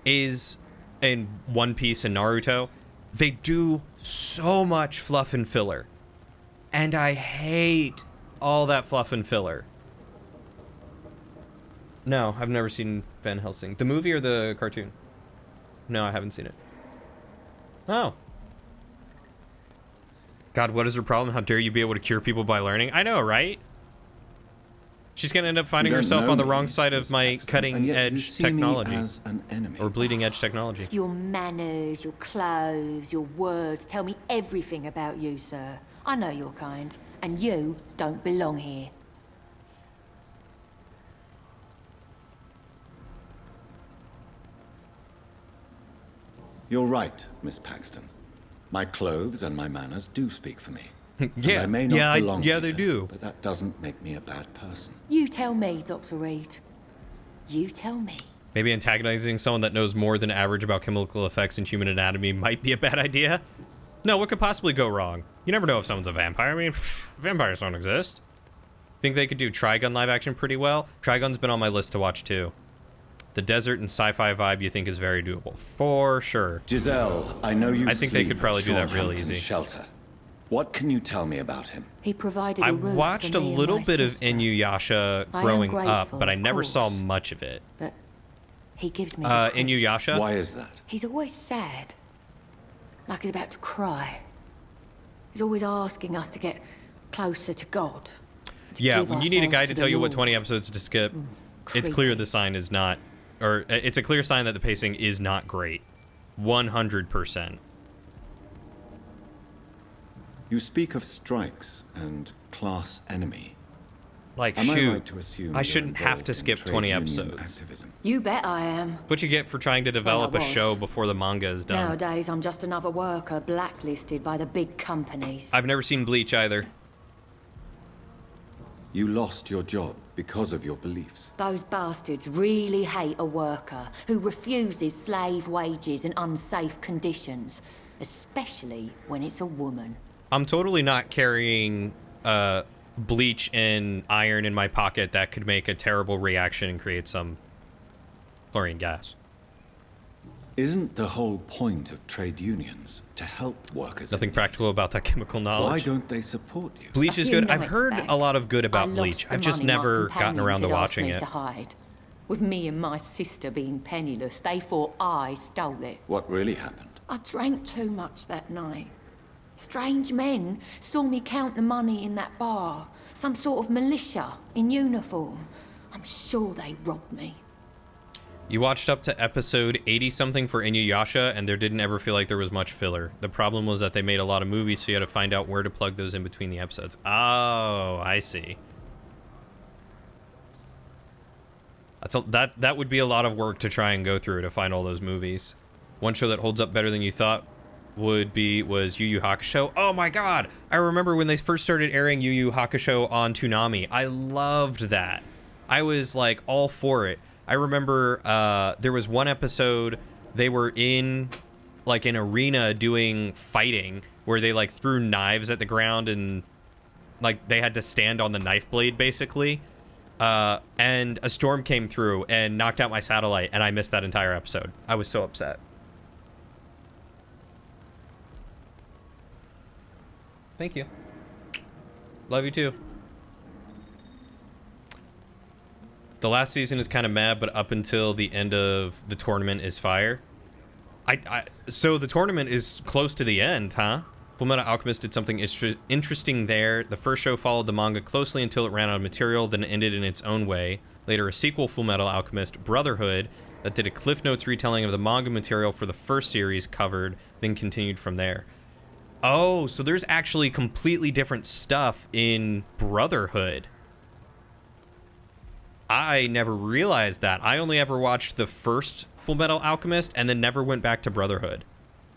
is in One Piece and Naruto, they do so much fluff and filler. And I hate all that fluff and filler. No, I've never seen Van Helsing. The movie or the cartoon? No, I haven't seen it. Oh. God, what is her problem? How dare you be able to cure people by learning? I know, right? She's gonna end up finding herself on the wrong side of my cutting-edge technology. Or bleeding-edge technology. Your manners, your clothes, your words tell me everything about you, sir. I know your kind, and you don't belong here. You're right, Miss Paxton. My clothes and my manners do speak for me. Yeah, and I may not belong yeah, here, they do. But that doesn't make me a bad person. You tell me, Dr. Reed. You tell me. Maybe antagonizing someone that knows more than average about chemical effects and human anatomy might be a bad idea. No, what could possibly go wrong? You never know if someone's a vampire. I mean, vampires don't exist. Think they could do Trigun live action pretty well? Trigun's been on my list to watch too. The desert and sci-fi vibe you think is very doable. For sure. Giselle, I know you I think they could probably do that real easy. Shelter. What can you tell me about him? He provided I a roof watched for a me and little my bit of sister. Inuyasha I am growing up, grateful, but I of never course. saw much of it. But he gives me the Inuyasha? Why is that? He's always sad. Like he's about to cry. He's always asking us to get closer to God. Yeah, give when you need a ourselves guide to to the tell you what Lord. 20 episodes to skip, it's clear the sign is not, or it's a clear sign that the pacing is not great. 100%. You speak of strikes and class enemy. Like, Am I shoot, right to assume I you're shouldn't have to involved in skip trade 20 union episodes. activism? You bet I am. What you get for trying to develop a was. show before the manga is done. Nowadays, I'm just another worker blacklisted by the big companies. I've never seen Bleach either. You lost your job because of your beliefs. Those bastards really hate a worker who refuses slave wages and unsafe conditions, especially when it's a woman. I'm totally not carrying bleach and iron in my pocket that could make a terrible reaction and create some chlorine gas. Isn't the whole point of trade unions to help workers? Nothing practical about that chemical knowledge. Why don't they support you? Bleach is good. I've heard a lot of good about I Bleach. lost the I've just money my never gotten around to companions had watching asked me it. to hide. With me and my sister being penniless, they thought I stole it. What really happened? I drank too much that night. Strange men saw me count the money in that bar. Some sort of militia in uniform. I'm sure they robbed me. You watched up to episode 80-something for Inuyasha, and there didn't ever feel like there was much filler. The problem was that they made a lot of movies, so you had to find out where to plug those in between the episodes. Oh, I see. That would be a lot of work to try and go through to find all those movies. One show that holds up better than you thought was Yu Yu Hakusho. Oh my god! I remember when they first started airing Yu Yu Hakusho on Toonami. I loved that. I was like all for it. I remember there was one episode they were in like an arena doing fighting where they like threw knives at the ground and like they had to stand on the knife blade basically. And a storm came through and knocked out my satellite and I missed that entire episode. I was so upset. Thank you. Love you too. The last season is kind of mad, but up until the end of the tournament is fire. So the tournament is close to the end, huh? Fullmetal Alchemist did something interesting there. The first show followed the manga closely until it ran out of material, then ended in its own way. Later, a sequel, Fullmetal Alchemist Brotherhood, that did a Cliff Notes retelling of the manga material for the first series covered, then continued from there. Oh, so there's actually completely different stuff in Brotherhood. I never realized that. I only ever watched the first Fullmetal Alchemist and then never went back to Brotherhood.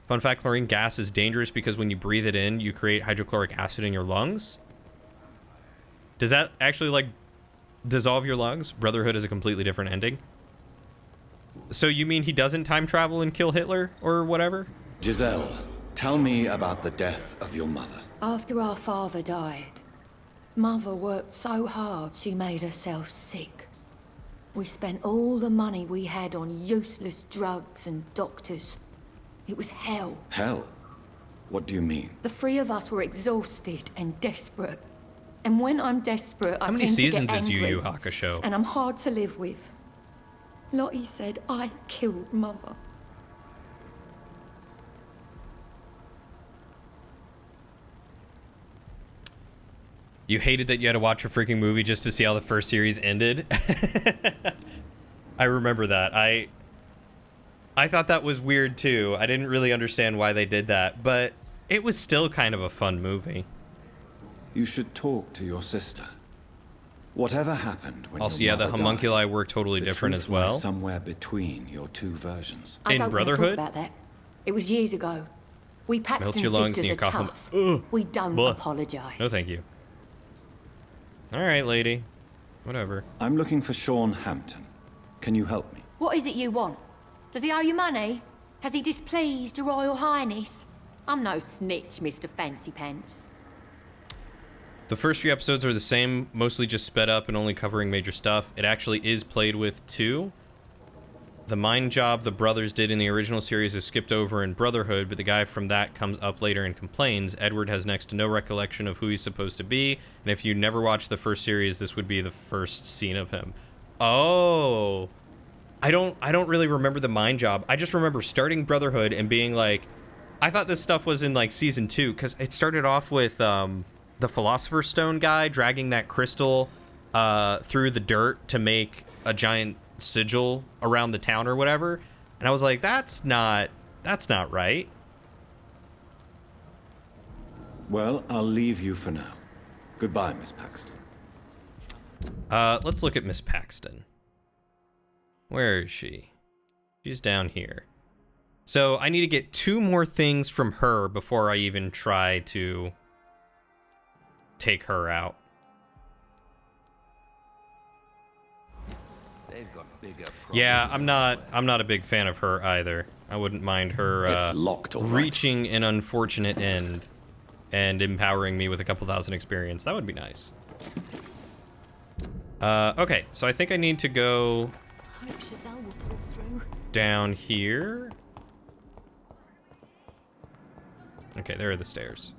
Fun fact, chlorine gas is dangerous because when you breathe it in, you create hydrochloric acid in your lungs. Does that actually, like, dissolve your lungs? Brotherhood is a completely different ending. So you mean he doesn't time travel and kill Hitler or whatever? Giselle, tell me about the death of your mother. After our father died, Mother worked so hard she made herself sick. We spent all the money we had on useless drugs and doctors. It was hell. Hell? What do you mean? The three of us were exhausted and desperate. And when I'm desperate, I How many tend to get seasons is Yu angry, Yu Hakusho? and I'm hard to live with. Lottie said I killed Mother. You hated that you had to watch a freaking movie just to see how the first series ended? I remember that. I thought that was weird too. I didn't really understand why they did that, but it was still kind of a fun movie. You should talk to your sister. Whatever happened when also, your yeah, the mother homunculi died, were totally the different truth as well. lies somewhere between your two versions. I In don't Brotherhood? want to talk about that. It was years ago. We Melts Paxton your lungs and sisters you are cough 'em- tough. Ugh. We don't Blah. apologize. No, thank you. All right, lady. Whatever. I'm looking for Sean Hampton. Can you help me? What is it you want? Does he owe you money? Has he displeased your Royal Highness? I'm no snitch, Mr. Fancy Pants. The first few episodes are the same, mostly just sped up and only covering major stuff. It actually is played with too. The mind job the brothers did in the original series is skipped over in Brotherhood, but the guy from that comes up later and complains. Edward has next to no recollection of who he's supposed to be, and if you never watched the first series, this would be the first scene of him. Oh, I don't really remember the mind job. I just remember starting Brotherhood and being like, I thought this stuff was in like season 2 because it started off with the Philosopher's Stone guy dragging that crystal through the dirt to make a giant sigil around the town or whatever, and I was like, that's not right. Well, I'll leave you for now. Goodbye, Miss Paxton. Let's look at Miss Paxton. Where is she? She's down here. So I need to get 2 more things from her before I even try to take her out. They've got bigger Yeah, I'm not a big fan of her either. I wouldn't mind her It's locked, all right. reaching an unfortunate end and empowering me with a couple thousand experience. That would be nice. Okay, so I think I need to go down here. Okay, there are the stairs.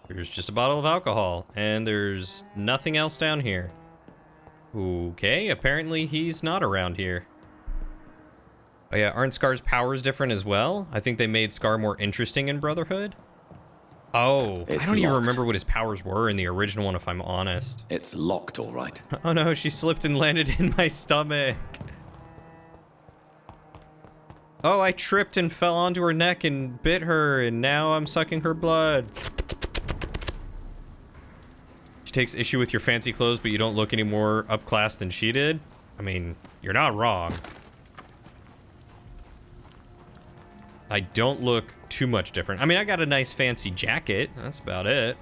There's just a bottle of alcohol, and there's nothing else down here. Okay, apparently he's not around here. Oh yeah, aren't Scar's powers different as well? I think they made Scar more interesting in Brotherhood. Oh, I don't even remember what his powers were in the original one, if I'm honest. It's locked, all right. Oh no, she slipped and landed in my stomach. Oh, I tripped and fell onto her neck and bit her, and now I'm sucking her blood. She takes issue with your fancy clothes, but you don't look any more upclass than she did. I mean, you're not wrong. I don't look too much different. I mean, I got a nice fancy jacket. That's about it.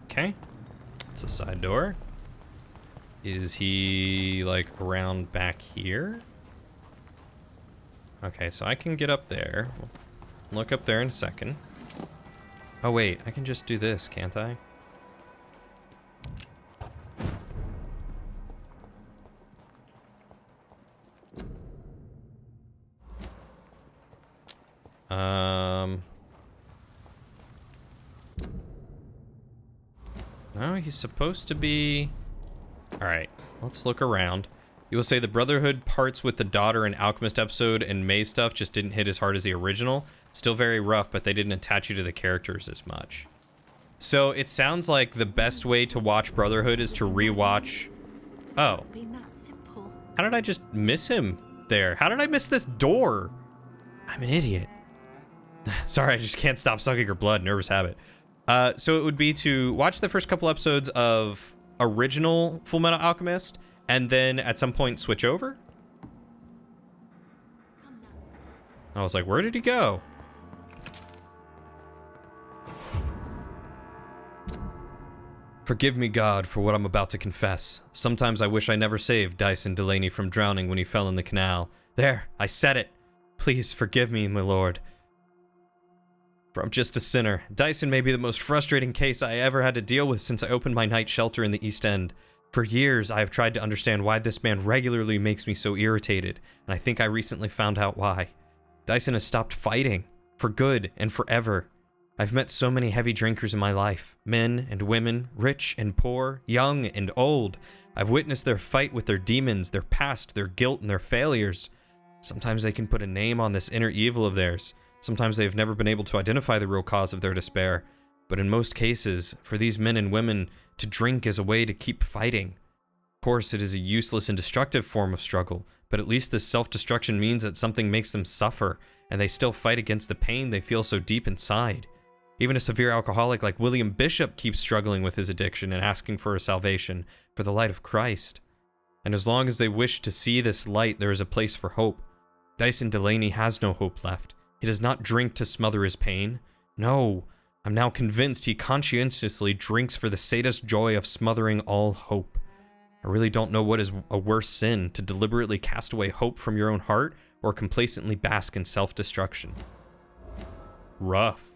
Okay. It's a side door. Is he, like, around back here? Okay, so I can get up there. Look up there in a second. Oh, wait. I can just do this, can't I? No, he's supposed to be... Alright, let's look around. You will say the Brotherhood parts with the daughter and Alchemist episode and May stuff just didn't hit as hard as the original. Still very rough, but they didn't attach you to the characters as much. So it sounds like the best way to watch Brotherhood is to rewatch... Oh. How did I just miss him there? How did I miss this door? I'm an idiot. Sorry, I just can't stop sucking her blood. Nervous habit. So it would be to watch the first couple episodes of original Fullmetal Alchemist, and then at some point switch over? I was like, where did he go? Forgive me, God, for what I'm about to confess. Sometimes I wish I never saved Dyson Delaney from drowning when he fell in the canal. There, I said it. Please forgive me, my lord. For I'm just a sinner. Dyson may be the most frustrating case I ever had to deal with since I opened my night shelter in the East End. For years, I have tried to understand why this man regularly makes me so irritated, and I think I recently found out why. Dyson has stopped fighting. For good and forever. I've met so many heavy drinkers in my life. Men and women, rich and poor, young and old. I've witnessed their fight with their demons, their past, their guilt, and their failures. Sometimes they can put a name on this inner evil of theirs. Sometimes they've never been able to identify the real cause of their despair. But in most cases, for these men and women, to drink is a way to keep fighting. Of course, it is a useless and destructive form of struggle, but at least this self-destruction means that something makes them suffer, and they still fight against the pain they feel so deep inside. Even a severe alcoholic like William Bishop keeps struggling with his addiction and asking for a salvation, for the light of Christ. And as long as they wish to see this light, there is a place for hope. Dyson Delaney has no hope left. He does not drink to smother his pain. No, I'm now convinced he conscientiously drinks for the sadist joy of smothering all hope. I really don't know what is a worse sin, to deliberately cast away hope from your own heart, or complacently bask in self-destruction. Rough.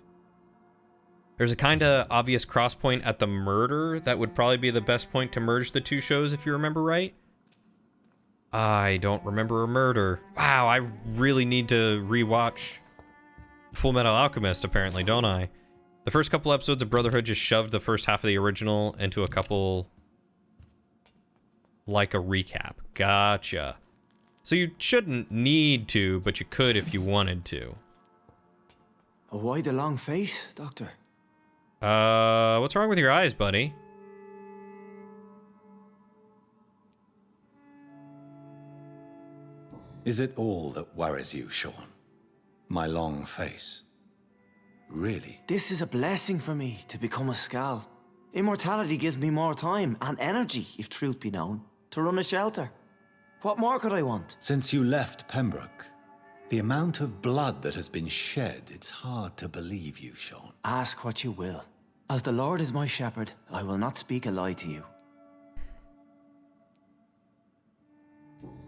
There's a kinda obvious crosspoint at the murder that would probably be the best point to merge the two shows, if you remember right. I don't remember a murder. Wow, I really need to rewatch Fullmetal Alchemist, apparently, don't I? The first couple episodes of Brotherhood just shoved the first half of the original into a couple... like a recap. Gotcha. So you shouldn't need to, but you could if you wanted to. Why the long face, Doctor? What's wrong with your eyes, buddy? Is it all that worries you, Sean? My long face? Really? This is a blessing for me, to become a Skal. Immortality gives me more time and energy, if truth be known, to run a shelter. What more could I want? Since you left Pembroke, the amount of blood that has been shed, it's hard to believe you, Sean. Ask what you will. As the Lord is my shepherd, I will not speak a lie to you.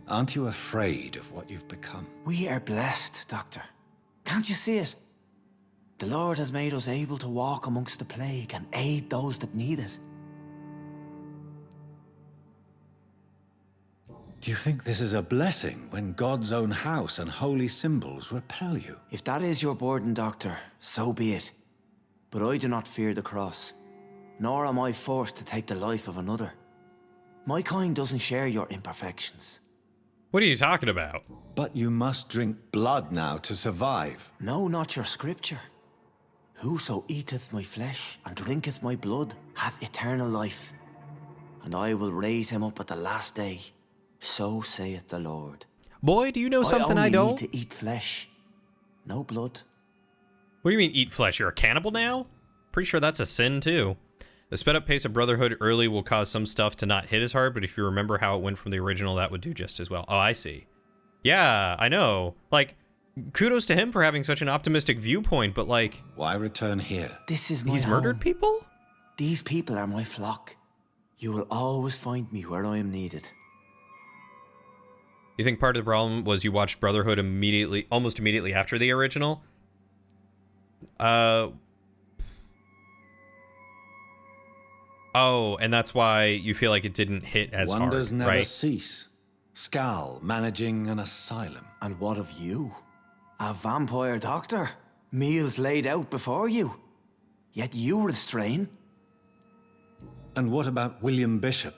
Aren't you afraid of what you've become? We are blessed, Doctor. Can't you see it? The Lord has made us able to walk amongst the plague and aid those that need it. Do you think this is a blessing when God's own house and holy symbols repel you? If that is your burden, Doctor, so be it. But I do not fear the cross, nor am I forced to take the life of another. My kind doesn't share your imperfections. What are you talking about? But you must drink blood now to survive. No, not your scripture. Whoso eateth my flesh and drinketh my blood hath eternal life, and I will raise him up at the last day. So saith the Lord. Boy, do you know something I don't? Need to eat flesh, no blood. What do you mean eat flesh? You're a cannibal now? Pretty sure that's a sin too. The sped up pace of Brotherhood early will cause some stuff to not hit as hard, but if you remember how it went from the original, that would do just as well. Oh, I see. Yeah, I know. Like, kudos to him for having such an optimistic viewpoint, but like... Why return here? This is my He's murdered people? These people are my flock. You will always find me where I am needed. You think part of the problem was you watched Brotherhood almost immediately after the original? Oh, and that's why you feel like it didn't hit as hard, Wonders never right? cease. Skal managing an asylum. And what of you? A vampire doctor? Meals laid out before you. Yet you restrain. And what about William Bishop?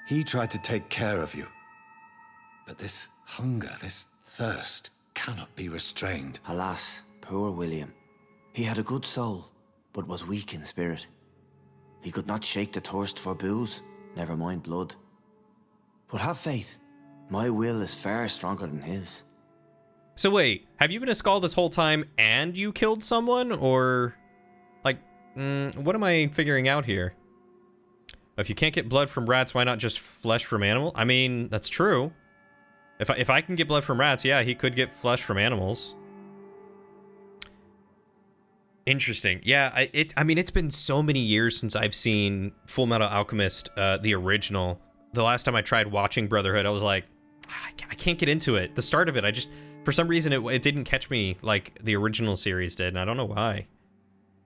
He tried to take care of you. But this hunger, this thirst, cannot be restrained. Alas, poor William. He had a good soul, but was weak in spirit. He could not shake the thirst for booze, never mind blood. But have faith. My will is far stronger than his. So wait, have you been a Skull this whole time and you killed someone? Or, like, what am I figuring out here? If you can't get blood from rats, why not just flesh from animal? I mean, that's true. If I can get blood from rats, yeah, he could get flesh from animals. Interesting. Yeah, I mean, it's been so many years since I've seen Full Metal Alchemist, the original. The last time I tried watching Brotherhood, I was like, I can't get into it. The start of it, I just, for some reason, it didn't catch me like the original series did, and I don't know why.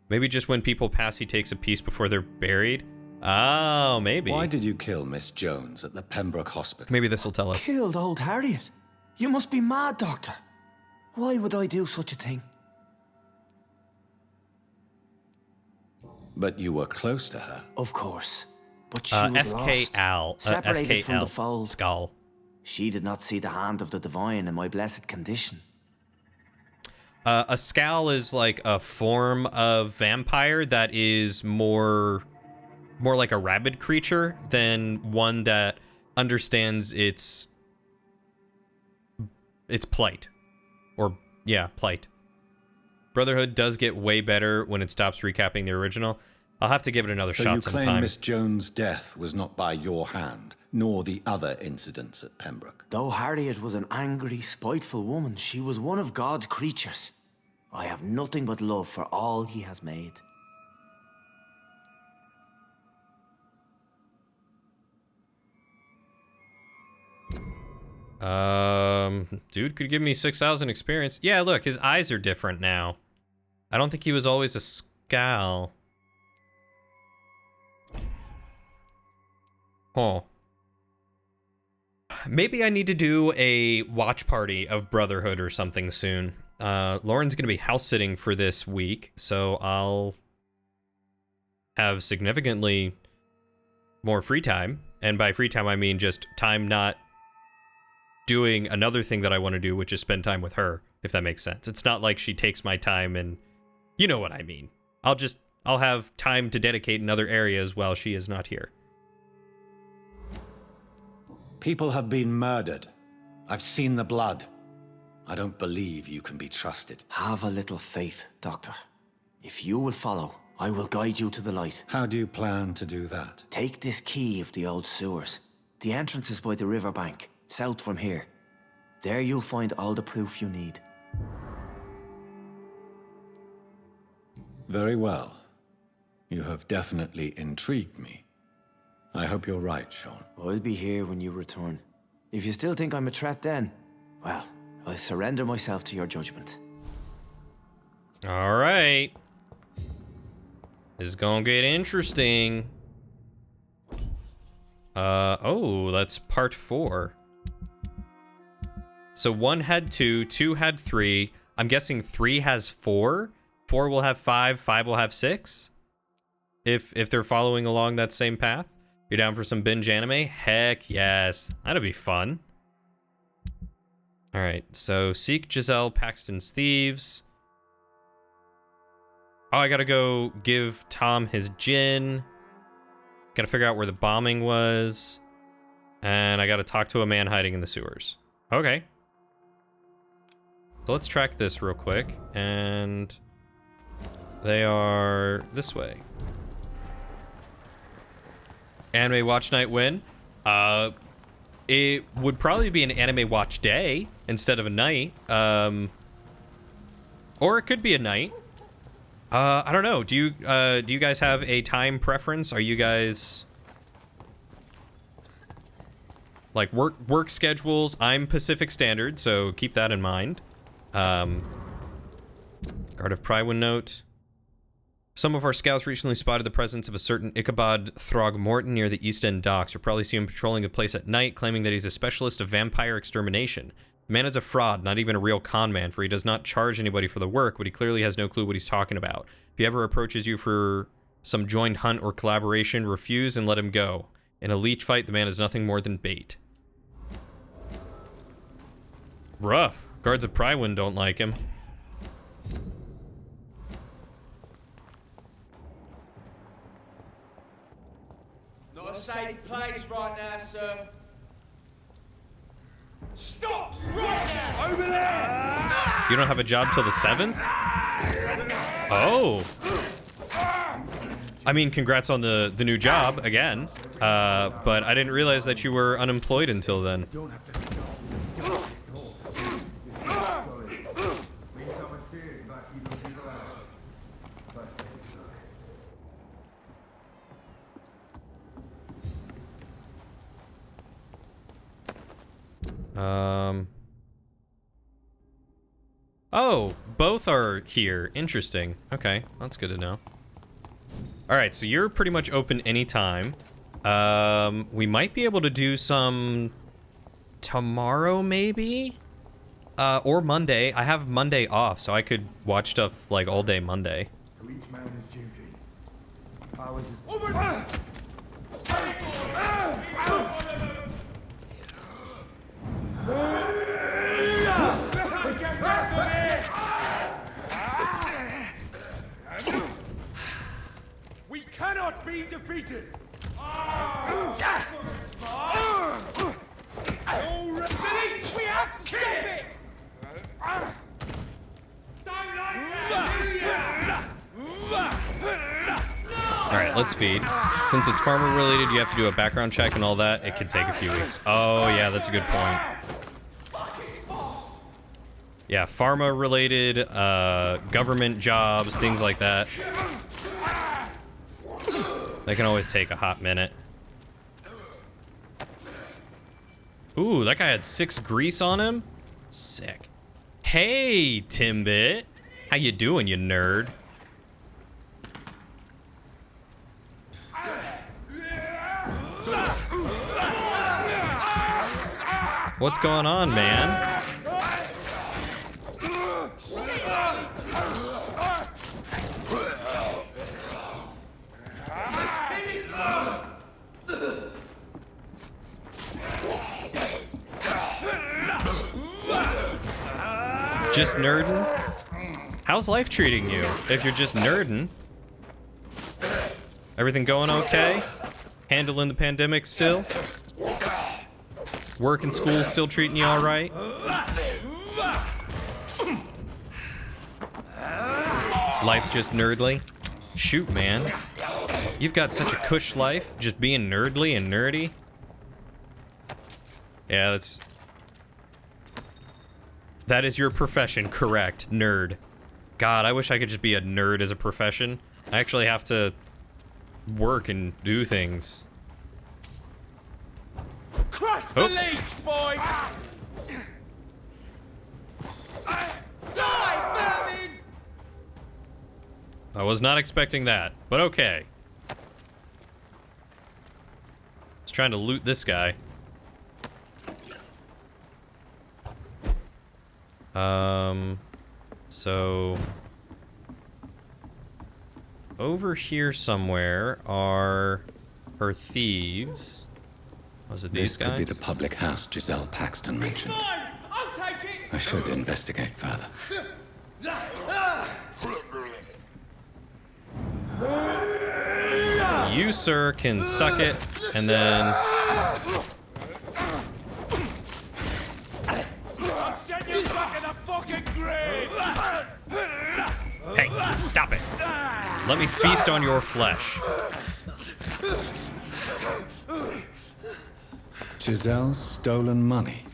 Maybe just when people pass, he takes a piece before they're buried. Oh, maybe. Why did you kill Miss Jones at the Pembroke Hospital? Maybe this will tell us. Killed old Harriet? You must be mad, Doctor. Why would I do such a thing? But you were close to her. Of course. But she was lost. Separated from the fold. Skull. She did not see the hand of the divine in my blessed condition. A Skal is like a form of vampire that is more like a rabid creature than one that understands its plight. Or, yeah, plight. Brotherhood does get way better when it stops recapping the original. I'll have to give it another shot sometime. So you claim Miss Jones' death was not by your hand, nor the other incidents at Pembroke? Though Harriet was an angry, spiteful woman, she was one of God's creatures. I have nothing but love for all he has made. Dude could give me 6,000 experience. Yeah, look, his eyes are different now. I don't think he was always a Skal. Huh. Maybe I need to do a watch party of Brotherhood or something soon. Lauren's gonna be house sitting for this week, so I'll have significantly more free time. And by free time, I mean just time not doing another thing that I want to do, which is spend time with her, if that makes sense. It's not like she takes my time and you know what I mean. I'll have time to dedicate in other areas while she is not here. People have been murdered. I've seen the blood. I don't believe you can be trusted. Have a little faith, Doctor. If you will follow, I will guide you to the light. How do you plan to do that? Take this key of the old sewers. The entrance is by the riverbank, south from here. There you'll find all the proof you need. Very well. You have definitely intrigued me. I hope you're right, Sean. I'll be here when you return. If you still think I'm a threat then, well, I surrender myself to your judgment. All right. This is gonna get interesting. Oh, that's part 4. So 1 had 2, 2 had 3. I'm guessing 3 has 4. 4 will have 5, 5 will have 6. If they're following along that same path. You're down for some binge anime? Heck yes. That'd be fun. Alright, so seek Giselle Paxton's thieves. Oh, I gotta go give Tom his gin. Gotta figure out where the bombing was. And I gotta talk to a man hiding in the sewers. Okay. So let's track this real quick, and they are this way. Anime Watch Night win. It would probably be an Anime Watch Day instead of a night. Or it could be a night. I don't know. Do you guys have a time preference? Are you guys like work schedules? I'm Pacific Standard, so keep that in mind. Guard of Prywin note. Some of our scouts recently spotted the presence of a certain Ichabod Throgmorton near the East End docks. You'll probably see him patrolling the place at night, claiming that he's a specialist of vampire extermination. The man is a fraud, not even a real con man, for he does not charge anybody for the work, but he clearly has no clue what he's talking about. If he ever approaches you for some joint hunt or collaboration, refuse and let him go. In a leech fight, the man is nothing more than bait. Rough. Guards of Prywin don't like him. Not a safe place right now, sir. Stop! Right now! Over there! You don't have a job till the 7th? Oh. I mean, congrats on the new job, again. But I didn't realize that you were unemployed until then. Oh, both are here. Interesting. Okay, that's good to know. Alright, so you're pretty much open anytime. We might be able to do some tomorrow, maybe? Or Monday. I have Monday off, so I could watch stuff, like, all day Monday. To each man his duty. Ours is... We cannot be defeated. We have to stop it. Don't like that. Alright, let's feed. Since it's farmer related, you have to do a background check and all that. It could take a few weeks. Oh, yeah, that's a good point. Yeah, pharma related, government jobs, things like that. They can always take a hot minute. Ooh, that guy had 6 grease on him? Sick. Hey, Timbit. How you doing, you nerd? What's going on, man? Just nerdin'? How's life treating you if you're just nerdin'? Everything going okay? Handling the pandemic still? Work and school still treating you alright? Life's just nerdly? Shoot, man. You've got such a cush life, just being nerdly and nerdy. Yeah, that is your profession, correct, nerd. God, I wish I could just be a nerd as a profession. I actually have to work and do things. Crush the leech, boy! Die, vermin! I was not expecting that, but okay. I was trying to loot this guy. So over here somewhere are her thieves. Was it these guys? This could be the public house Giselle Paxton mentioned. I'll take it! I should investigate further. You, sir, can suck it, and then... Let me feast on your flesh. Giselle's stolen money.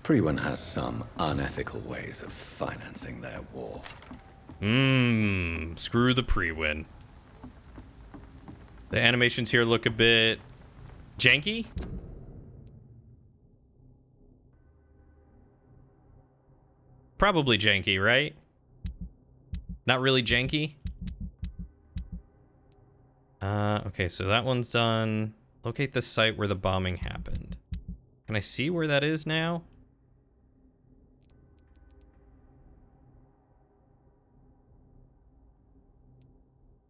Priwen has some unethical ways of financing their war. Screw the Priwen. The animations here look a bit janky. Probably janky, right? Not really janky. Okay, so that one's done. Locate the site where the bombing happened. Can I see where that is now?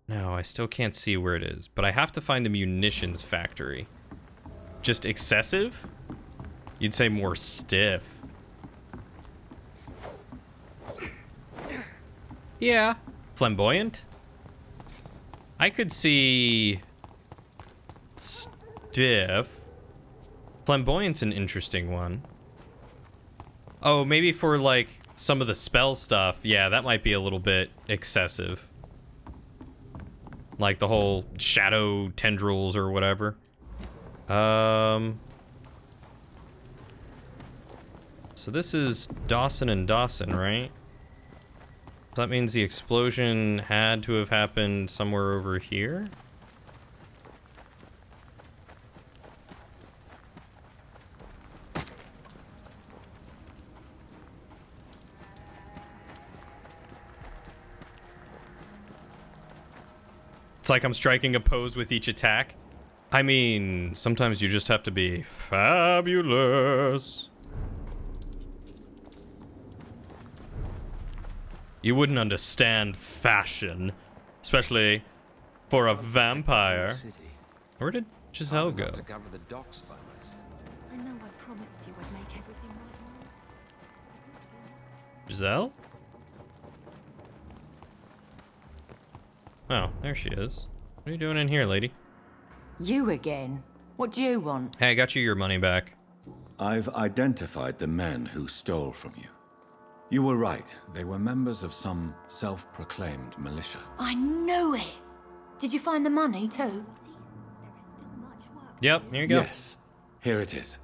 No, I still can't see where it is, but I have to find the munitions factory. Just excessive? You'd say more stiff. Yeah. Flamboyant? I could see stiff. Flamboyant's an interesting one. Oh, maybe for like some of the spell stuff. Yeah, that might be a little bit excessive. Like the whole shadow tendrils or whatever. So this is Dawson and Dawson, right? So that means the explosion had to have happened somewhere over here. It's like I'm striking a pose with each attack. I mean, sometimes you just have to be fabulous. You wouldn't understand fashion, especially for a vampire. Where did Giselle go? I know I promised you I'd make everything right. Giselle? Oh, there she is. What are you doing in here, lady? You again? What do you want? Hey, I got you your money back. I've identified the men who stole from you. You were right. They were members of some self-proclaimed militia. I knew it! Did you find the money too? Yep, here you go. Yes, here it is.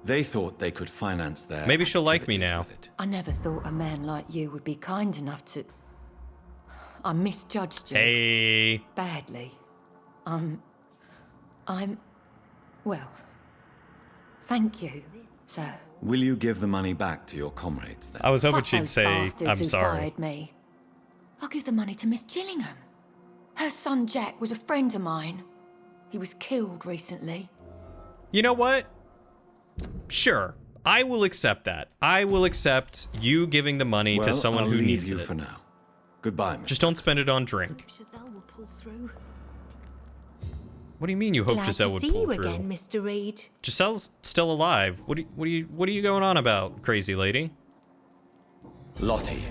They thought they could finance their Maybe she'll like me now. I never thought a man like you would be kind enough to... I misjudged you. Hey. Badly. Well, thank you, sir. Will you give the money back to your comrades then? I was hoping Fuck she'd those say, bastards I'm who sorry. fired me. I'll give the money to Miss Gillingham. Her son Jack was a friend of mine. He was killed recently. You know what? Sure. I will accept that. I will accept you giving the money to someone who needs you it. for now. Goodbye, Miss. Just don't spend it on drink. Giselle will pull through. What do you mean you hope Glad Giselle to would see pull you through? again, Mr. Reed. Giselle's still alive. What are you going on about, crazy lady? Lottie,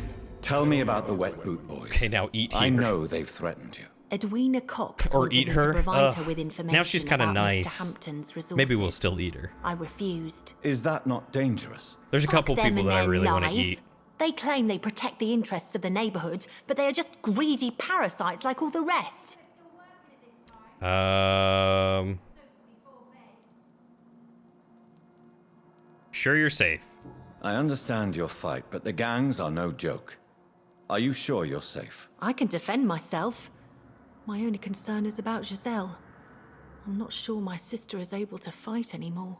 tell me about the wet boot boys. Okay, now eat here. I know they've threatened you. Edwina Cox Or wanted eat me her. to provide Ugh. her with information Now she's kind of about nice. Mr. Hampton's resources. Maybe we'll still eat her. I refused. Is that not dangerous? There's a couple Fuck them people and that I their really want to lies. eat. They claim they protect the interests of the neighborhood, but they are just greedy parasites like all the rest. Sure you're safe. I understand your fight, but the gangs are no joke. Are you sure you're safe? I can defend myself. My only concern is about Giselle. I'm not sure my sister is able to fight anymore.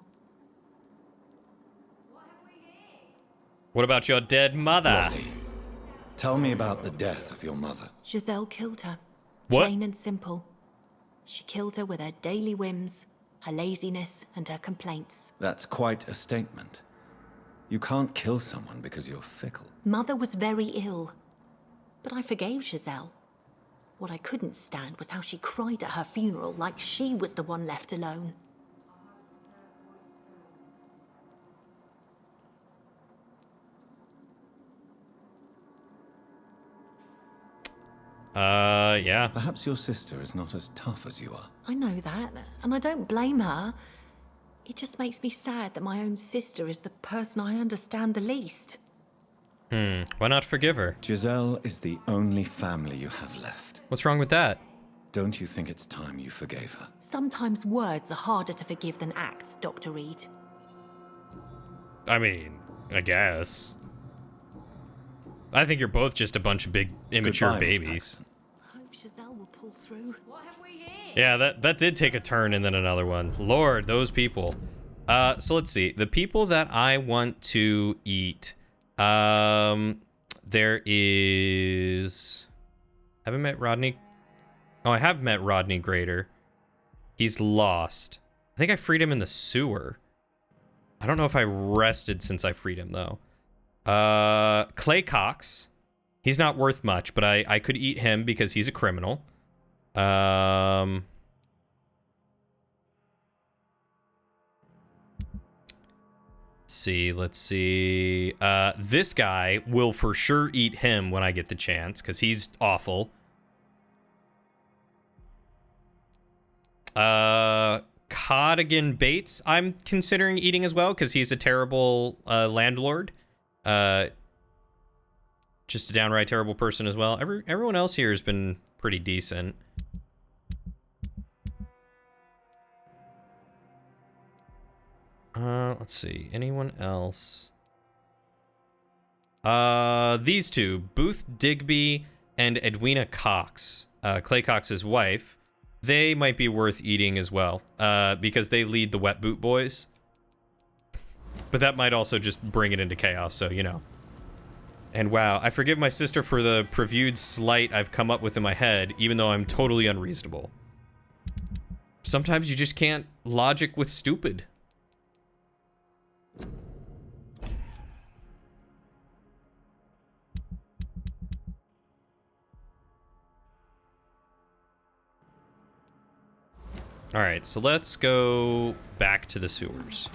What about your dead mother? Lottie, tell me about the death of your mother. Giselle killed her. What? Plain and simple. She killed her with her daily whims, her laziness, and her complaints. That's quite a statement. You can't kill someone because you're fickle. Mother was very ill, but I forgave Giselle. What I couldn't stand was how she cried at her funeral like she was the one left alone. Yeah. Perhaps your sister is not as tough as you are. I know that, and I don't blame her. It just makes me sad that my own sister is the person I understand the least. Why not forgive her? Giselle is the only family you have left. What's wrong with that? Don't you think it's time you forgave her? Sometimes words are harder to forgive than acts, Dr. Reed. I mean, I guess. I think you're both just a bunch of big, immature Goodbye, Miss babies. Hope Giselle will pull through. What have we here? Yeah, that did take a turn and then another one. Lord, those people. So let's see. The people that I want to eat. There is... Haven't met Rodney... Oh, I have met Rodney Grader. He's lost. I think I freed him in the sewer. I don't know if I rested since I freed him, though. Clay Cox. He's not worth much, but I could eat him because he's a criminal. Let's see. This guy will for sure eat him when I get the chance, because he's awful. Codigan Bates, I'm considering eating as well, because he's a terrible landlord. Just a downright terrible person as well. Everyone else here has been pretty decent. Let's see. Anyone else? These two, Booth Digby and Edwina Cox, Clay Cox's wife. They might be worth eating as well, because they lead the Wet Boot Boys. But that might also just bring it into chaos, so, you know. And wow, I forgive my sister for the previewed slight I've come up with in my head, even though I'm totally unreasonable. Sometimes you just can't logic with stupid. Alright, so let's go back to the sewers.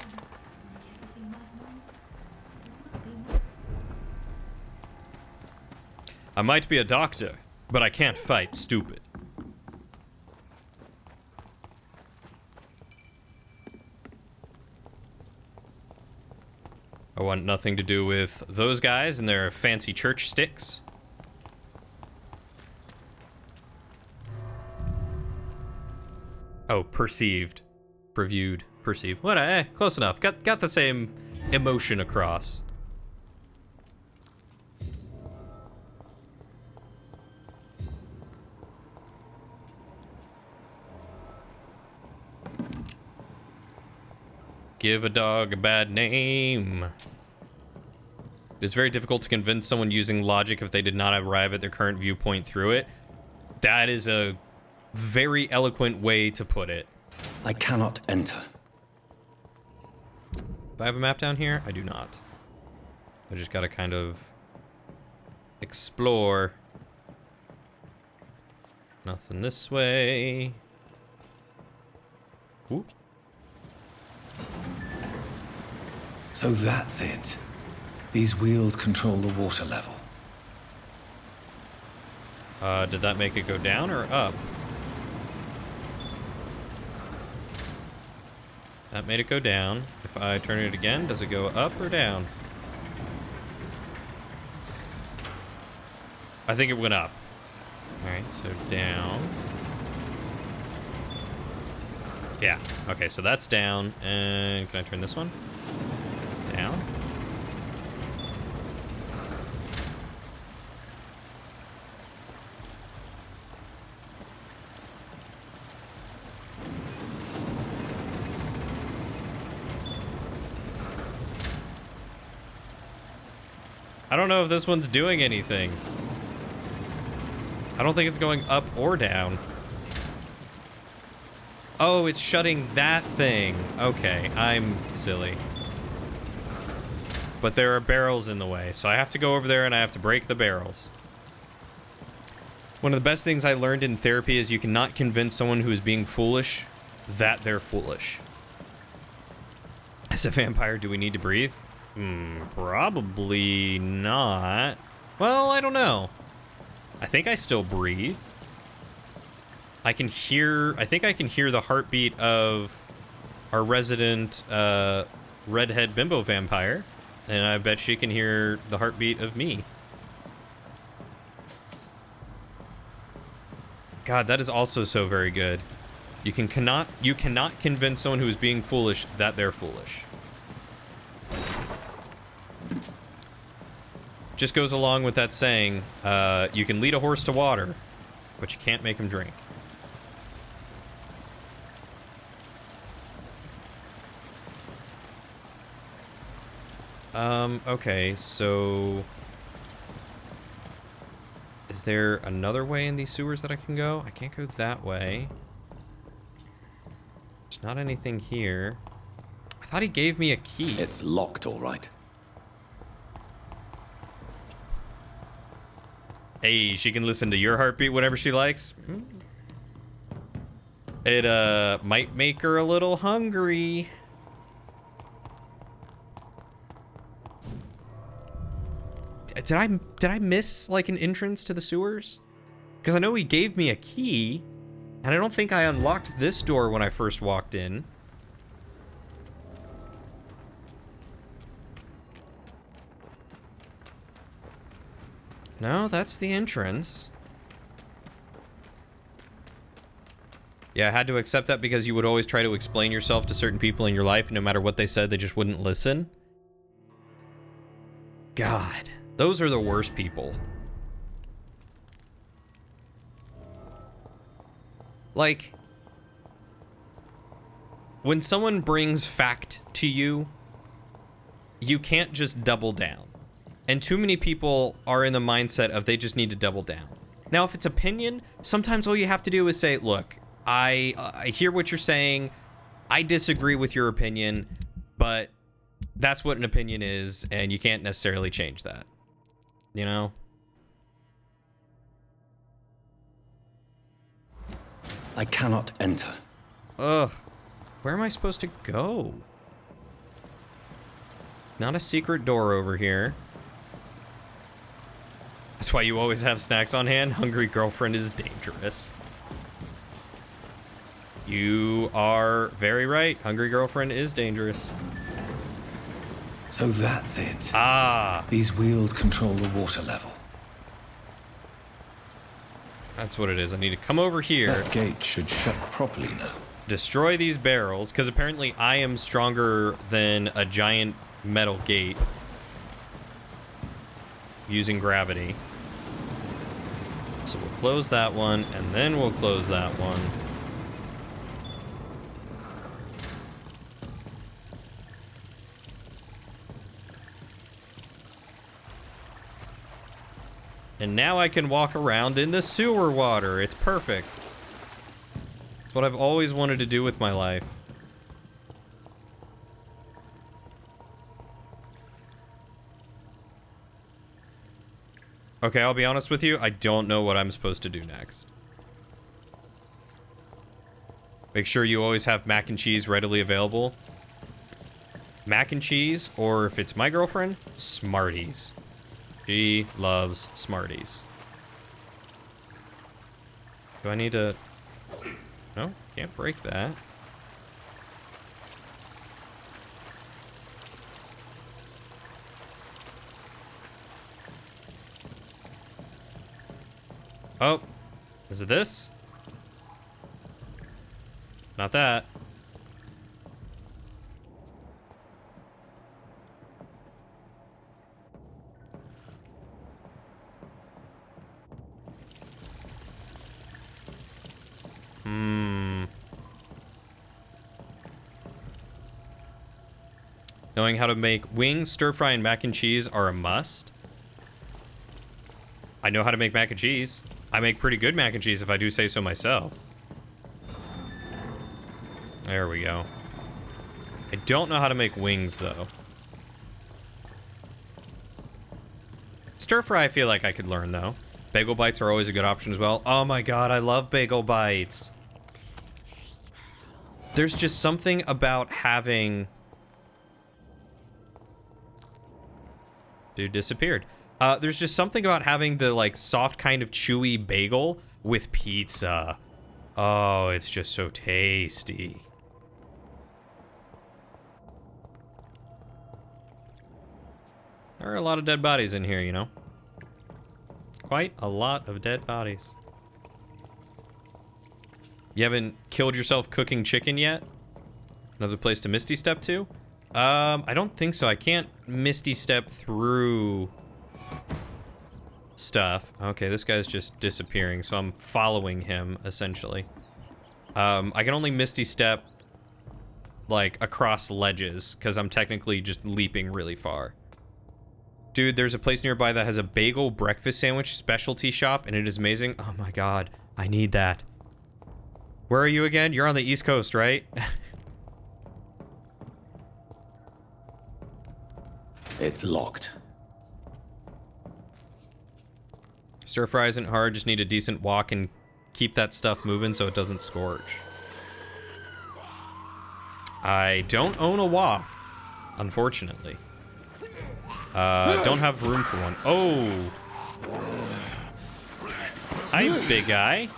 I might be a doctor, but I can't fight stupid. I want nothing to do with those guys and their fancy church sticks. Oh, perceived. Previewed. Perceived. What? Close enough. Got the same emotion across. Give a dog a bad name. It is very difficult to convince someone using logic if they did not arrive at their current viewpoint through it. That is a very eloquent way to put it. I cannot enter. Do I have a map down here? I do not. I just gotta kind of explore. Nothing this way. Ooh. So that's it. These wheels control the water level. Did that make it go down or up? That made it go down. If I turn it again, does it go up or down? I think it went up. Alright, so down. Yeah, okay, so that's down. And can I turn this one? Down. I don't know if this one's doing anything. I don't think it's going up or down. Oh, it's shutting that thing. Okay, I'm silly. But there are barrels in the way, so I have to go over there and I have to break the barrels. One of the best things I learned in therapy is you cannot convince someone who is being foolish that they're foolish. As a vampire, do we need to breathe? Probably not. Well, I don't know. I think I still breathe. I think I can hear the heartbeat of our resident redhead bimbo vampire. And I bet she can hear the heartbeat of me. God, that is also so very good. You cannot convince someone who is being foolish that they're foolish. Just goes along with that saying, you can lead a horse to water, but you can't make him drink. Okay, so... Is there another way in these sewers that I can go? I can't go that way. There's not anything here. I thought he gave me a key. It's locked, all right. Hey, she can listen to your heartbeat whenever she likes. It, might make her a little hungry. Did I miss, like, an entrance to the sewers? Because I know he gave me a key, and I don't think I unlocked this door when I first walked in. No, that's the entrance. Yeah, I had to accept that because you would always try to explain yourself to certain people in your life, and no matter what they said, they just wouldn't listen. God, those are the worst people. Like, when someone brings fact to you, you can't just double down. And too many people are in the mindset of they just need to double down. Now, if it's opinion, sometimes all you have to do is say, look, I hear what you're saying. I disagree with your opinion, but that's what an opinion is, and you can't necessarily change that. You know? I cannot enter. Ugh. Where am I supposed to go? Not a secret door over here. That's why you always have snacks on hand. Hungry girlfriend is dangerous. You are very right. Hungry girlfriend is dangerous. So that's it. Ah. These wheels control the water level. That's what it is. I need to come over here. That gate should shut properly now. Destroy these barrels, because apparently I am stronger than a giant metal gate using gravity. So we'll close that one, and then we'll close that one. And now I can walk around in the sewer water. It's perfect. It's what I've always wanted to do with my life. Okay, I'll be honest with you. I don't know what I'm supposed to do next. Make sure you always have mac and cheese readily available. Mac and cheese, or if it's my girlfriend, Smarties. She loves Smarties. Do I need to... No, can't break that. Oh, is it this? Not that. Knowing how to make wings, stir fry, and mac and cheese are a must. I know how to make mac and cheese. I make pretty good mac and cheese if I do say so myself. There we go. I don't know how to make wings, though. Stir fry, I feel like I could learn, though. Bagel bites are always a good option as well. Oh my god, I love bagel bites. There's just something about having... Dude disappeared. There's just something about having the, like, soft kind of chewy bagel with pizza. Oh, it's just so tasty. There are a lot of dead bodies in here, you know. Quite a lot of dead bodies. You haven't killed yourself cooking chicken yet? Another place to Misty Step to? I don't think so. I can't Misty Step through stuff. Okay, this guy's just disappearing, so I'm following him, essentially. I can only Misty Step, like, across ledges, because I'm technically just leaping really far. Dude, there's a place nearby that has a bagel breakfast sandwich specialty shop, and it is amazing. Oh my god, I need that. Where are you again? You're on the East Coast, right? It's locked. Stir fry isn't hard, just need a decent wok and keep that stuff moving so it doesn't scorch. I don't own a wok, unfortunately. Don't have room for one. Oh! Hi, big guy.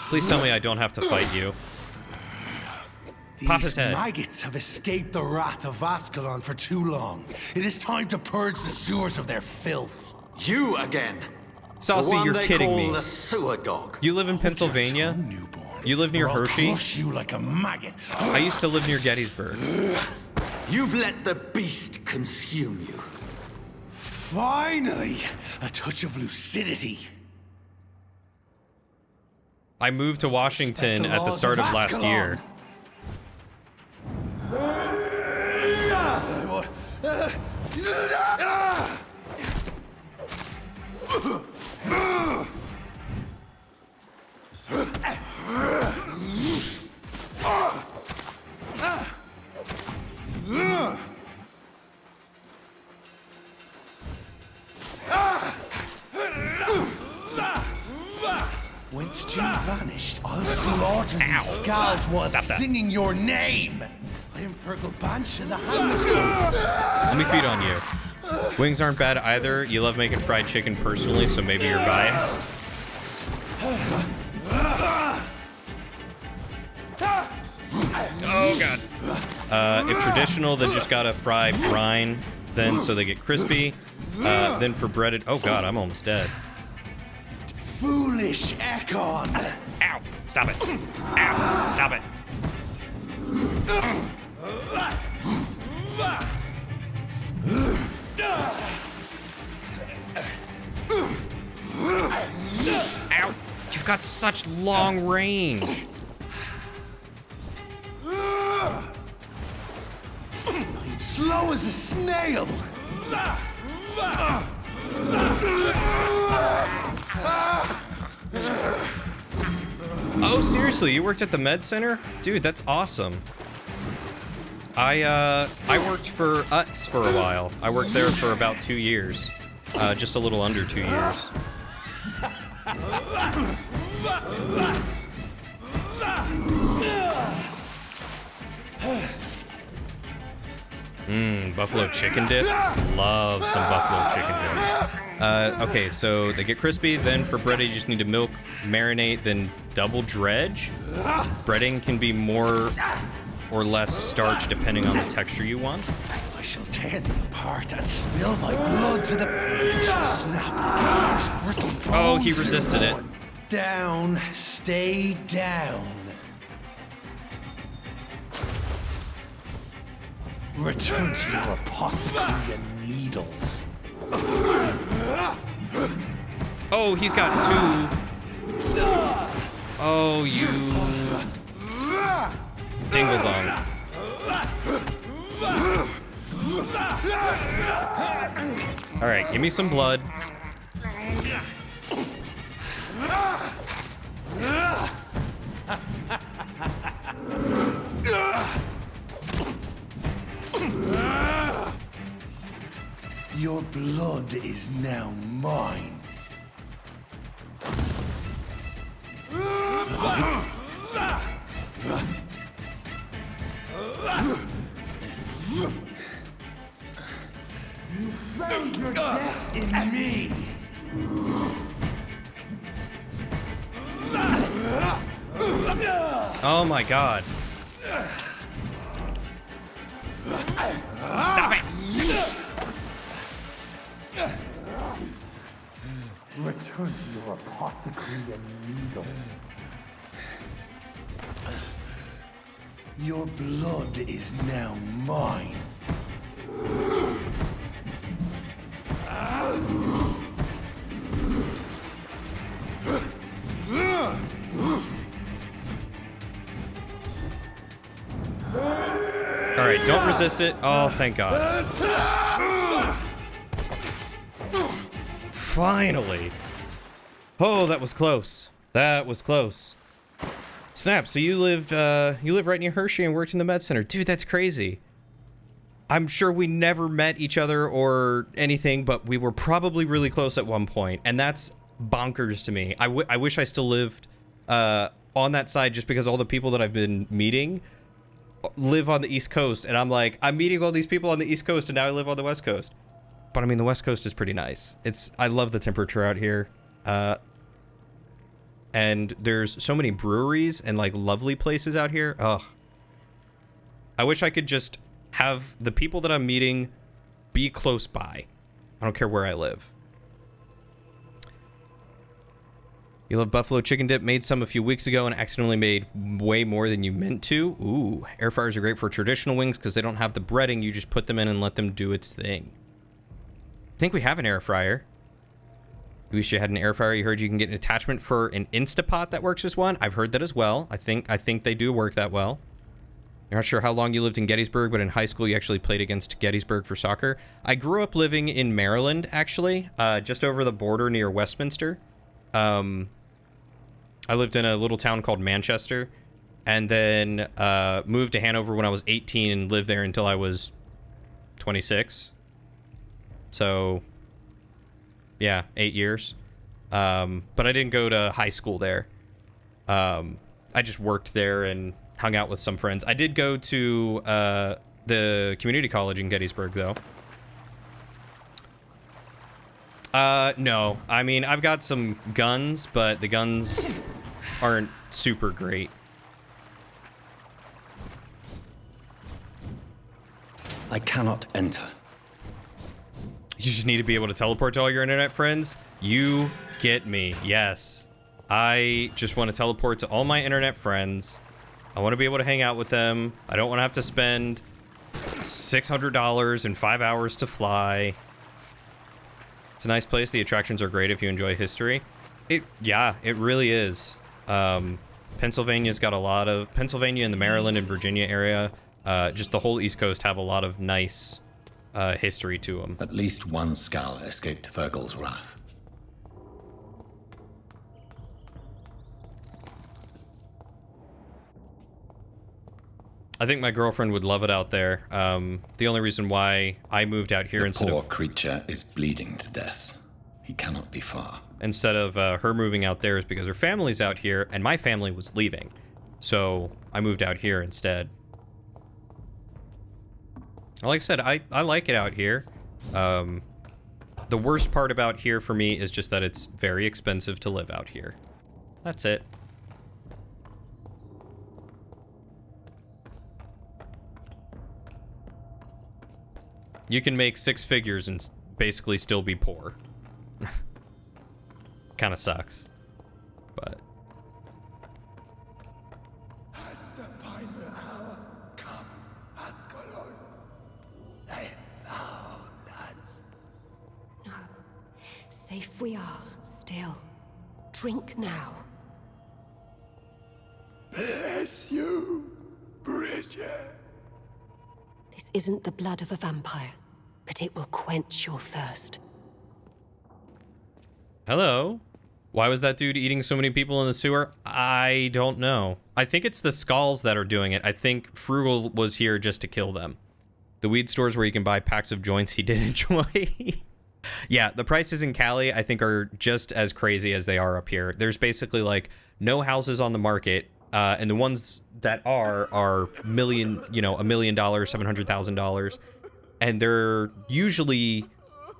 Please tell me I don't have to fight you. Pop his head. These maggots have escaped the wrath of Ascalon for too long. It is time to purge the sewers of their filth. You again? Saucy, you're kidding me. The sewer dog. You live in Pennsylvania? You live near Hershey? I'll crush you like a maggot. I used to live near Gettysburg. You've let the beast consume you. Finally, a touch of lucidity. I moved to Washington at the start of last year. Whence you vanished, I'll slaughter these skulls while singing your name. I am Fergal Banch of the Hamilton. Let me feed on you. Wings aren't bad either. You love making fried chicken personally, so maybe you're biased. Oh god. If traditional, then just gotta fry brine, then so they get crispy. Then for breaded. Oh god, I'm almost dead. Foolish Ekon! Ow! Stop it! Ow! Stop it! Ow! You've got such long range! Slow as a snail! Oh, seriously, you worked at the med center? Dude, that's awesome. I worked for Utz for a while. I worked there for about 2 years. Just a little under 2 years. Buffalo chicken dip? Love some buffalo chicken dip. Okay, so they get crispy, then for breading you just need to milk, marinate, then double dredge. Breading can be more or less starch depending on the texture you want. I shall tear thee apart and spill thy blood to the and shall snap like brittle bones. Oh, he resisted it. Down, stay down. Return to your apothecary and needles. Oh, he's got two. Oh, you dingle dong. All right, give me some blood. Your blood is now mine. You found your death in me. Oh my god. Stop it! Return to your apothecary and needle. Your blood is now mine. All right, don't resist it. Oh, thank God. Finally. Oh, that was close. That was close. Snap, so you live right near Hershey and worked in the med center. Dude, that's crazy. I'm sure we never met each other or anything, but we were probably really close at one point, and that's bonkers to me. I wish I still lived on that side, just because all the people that I've been meeting live on the East Coast, and I'm like, I'm meeting all these people on the East Coast, and now I live on the West Coast. But I mean, the West Coast is pretty nice. I love the temperature out here. And there's so many breweries and like lovely places out here. Ugh. I wish I could just have the people that I'm meeting be close by. I don't care where I live. You love buffalo chicken dip. Made some a few weeks ago and accidentally made way more than you meant to. Ooh, air fryers are great for traditional wings because they don't have the breading. You just put them in and let them do its thing. I think we have an air fryer. You wish you had an air fryer. You heard you can get an attachment for an Instapot that works as one. I've heard that as well. I think they do work that well. You're not sure how long you lived in Gettysburg, but in high school you actually played against Gettysburg for soccer. I grew up living in Maryland, actually, just over the border near Westminster. I lived in a little town called Manchester, and then moved to Hanover when I was 18 and lived there until I was 26. So, yeah, 8 years. But I didn't go to high school there. I just worked there and hung out with some friends. I did go to the community college in Gettysburg, though. No. I mean, I've got some guns, but the guns aren't super great. I cannot enter. You just need to be able to teleport to all your internet friends. You get me. Yes. I just want to teleport to all my internet friends. I want to be able to hang out with them. I don't want to have to spend $600 and 5 hours to fly. It's a nice place. The attractions are great if you enjoy history. Yeah, it really is. Pennsylvania's got a lot of... Pennsylvania and the Maryland and Virginia area, just the whole East Coast have a lot of nice history to them. At least one skull escaped Fergal's wrath. I think my girlfriend would love it out there. The only reason why I moved out here The poor creature is bleeding to death. He cannot be far. Instead of her moving out there is because her family's out here and my family was leaving. So I moved out here instead. Like I said, I like it out here. The worst part about here for me is just that it's very expensive to live out here. That's it. You can make 6 figures and basically still be poor. Kind of sucks. But... No. Safe we are, still. Drink now. Bless you, Bridget. This isn't the blood of a vampire, but it will quench your thirst. Hello? Why was that dude eating so many people in the sewer? I don't know. I think it's the skulls that are doing it. I think Frugal was here just to kill them. The weed stores where you can buy packs of joints he did enjoy. Yeah, the prices in Cali, I think, are just as crazy as they are up here. There's basically, like, no houses on the market, and the ones that are $1 million, $700,000. And they're usually...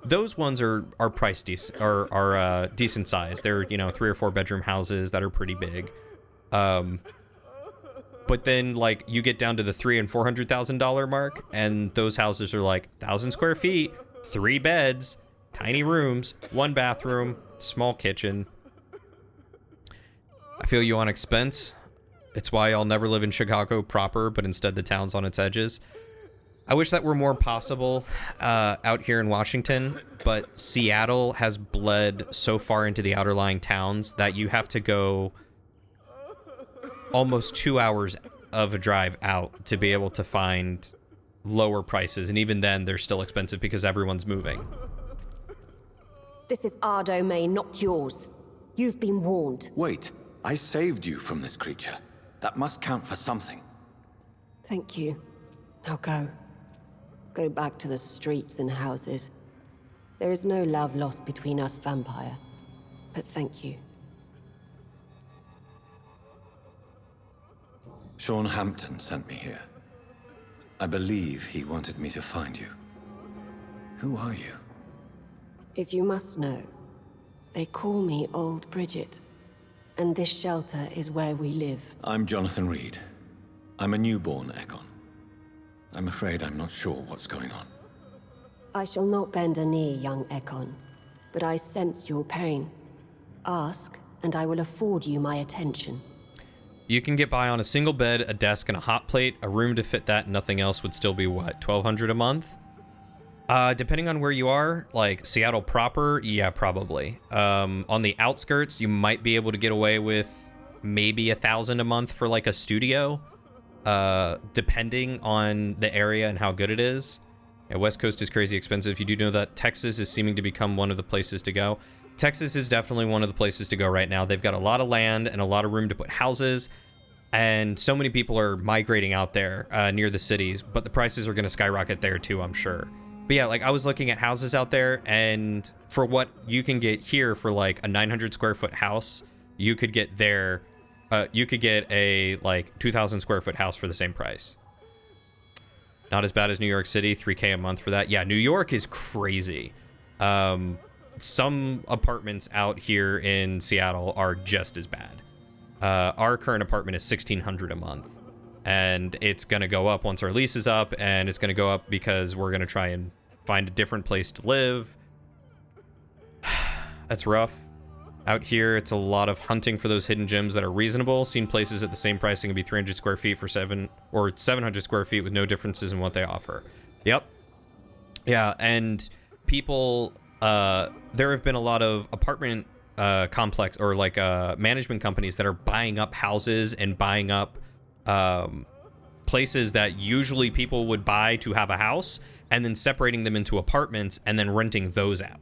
Those ones are priced decent size. They're 3 or 4 bedroom houses that are pretty big. But then like you get down to the $300,000 and $400,000 mark, and those houses are like 1,000 square feet, 3 beds, Tiny rooms, 1 bathroom, small kitchen. I feel you on expense. It's why I'll never live in Chicago proper, but instead the town's on its edges. I wish that were more possible out here in Washington, but Seattle has bled so far into the outer-lying towns that you have to go almost 2 hours of a drive out to be able to find lower prices, and even then they're still expensive because everyone's moving. This is our domain, not yours. You've been warned. Wait, I saved you from this creature. That must count for something. Thank you. Now go. Go back to the streets and houses. There is no love lost between us, Vampyre. But thank you. Sean Hampton sent me here. I believe he wanted me to find you. Who are you? If you must know, they call me Old Bridget. And this shelter is where we live. I'm Jonathan Reed. I'm a newborn Ekon. I'm afraid I'm not sure what's going on. I shall not bend a knee, young Ekon, but I sense your pain. Ask, and I will afford you my attention. You can get by on a single bed, a desk, and a hot plate. A room to fit that, and nothing else would still be what, $1,200 a month? Depending on where you are, like Seattle proper, yeah, probably. On the outskirts, you might be able to get away with maybe $1,000 a month for like a studio, depending on the area and how good it is. Yeah, West Coast is crazy expensive. You do know that Texas is seeming to become one of the places to go. Texas is definitely one of the places to go right now. They've got a lot of land and a lot of room to put houses, and so many people are migrating out there near the cities, but the prices are going to skyrocket there too, I'm sure. But yeah, like I was looking at houses out there, and for what you can get here for like a 900 square foot house, you could get there, you could get a like 2,000 square foot house for the same price. Not as bad as New York City, $3K a month for that. Yeah, New York is crazy. Some apartments out here in Seattle are just as bad. Our current apartment is $1,600 a month. And it's going to go up once our lease is up, and it's going to go up because we're going to try and find a different place to live. That's rough. Out here, it's a lot of hunting for those hidden gems that are reasonable. Seen places at the same pricing can be 300 square feet for 700 square feet with no differences in what they offer. Yep. Yeah, and people, there have been a lot of apartment complex or like management companies that are buying up houses and buying up places that usually people would buy to have a house, and then separating them into apartments and then renting those out.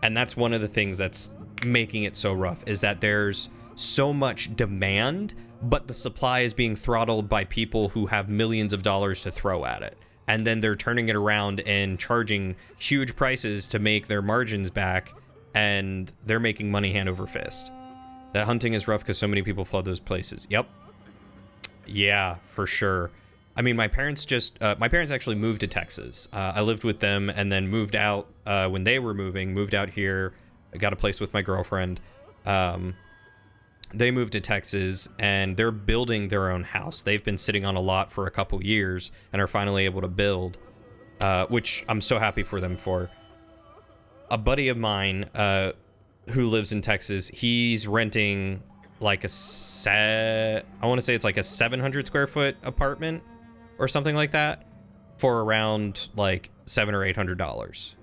And that's one of the things that's making it so rough, is that there's so much demand, but the supply is being throttled by people who have millions of dollars to throw at it. And then they're turning it around and charging huge prices to make their margins back, and they're making money hand over fist. That hunting is rough because so many people flood those places. Yep. Yeah, for sure. I mean, my parents actually moved to Texas. I lived with them and then moved out when they were moved out here. I got a place with my girlfriend. They moved to Texas, and they're building their own house. They've been sitting on a lot for a couple years and are finally able to build, which I'm so happy for them for. A buddy of mine who lives in Texas, he's renting like I want to say it's like a 700 square foot apartment or something like that for around like $700 or $800.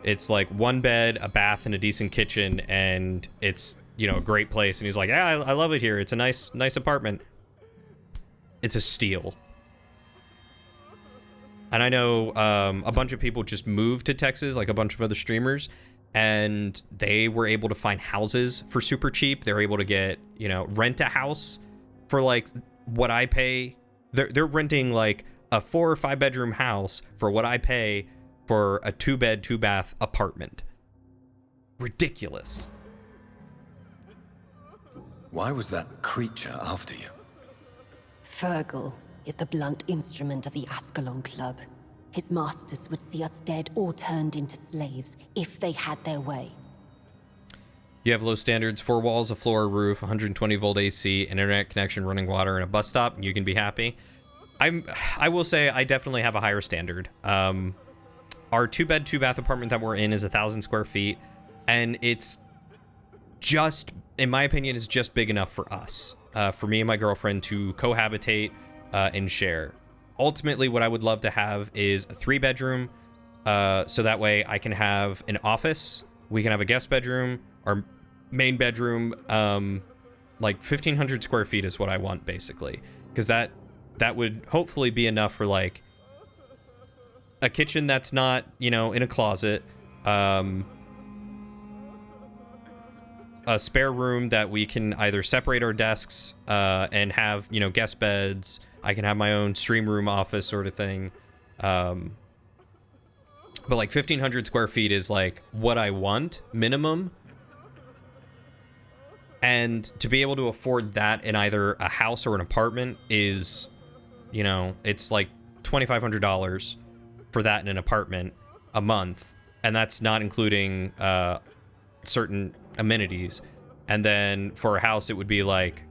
It's like one bed, a bath, and a decent kitchen, and it's, you know, a great place. And he's like, yeah, I love it here. It's a nice apartment. It's a steal. And I know a bunch of people just moved to Texas, like a bunch of other streamers, and they were able to find houses for super cheap. They're able to get, you know, rent a house for like what I pay. They're renting like a 4 or 5 bedroom house for what I pay for a 2-bed, 2-bath apartment. Ridiculous. Why was that creature after you? Fergal is the blunt instrument of the Ascalon Club. His masters would see us dead or turned into slaves if they had their way. You have low standards, 4 walls, a floor, a roof, 120 volt AC, an internet connection, running water, and a bus stop, and you can be happy. I will say I definitely have a higher standard. our 2-bed, 2-bath apartment that we're in is 1,000 square feet, and it's just, in my opinion, is just big enough for us, for me and my girlfriend to cohabitate and share. Ultimately, what I would love to have is a 3-bedroom, so that way I can have an office, we can have a guest bedroom, our main bedroom, like 1,500 square feet is what I want, basically, because that would hopefully be enough for like a kitchen that's not, you know, in a closet, a spare room that we can either separate our desks and have, you know, guest beds. I can have my own stream room office sort of thing. But like 1,500 square feet is like what I want minimum. And to be able to afford that in either a house or an apartment is, you know, it's like $2,500 for that in an apartment a month. And that's not including certain amenities. And then for a house, it would be like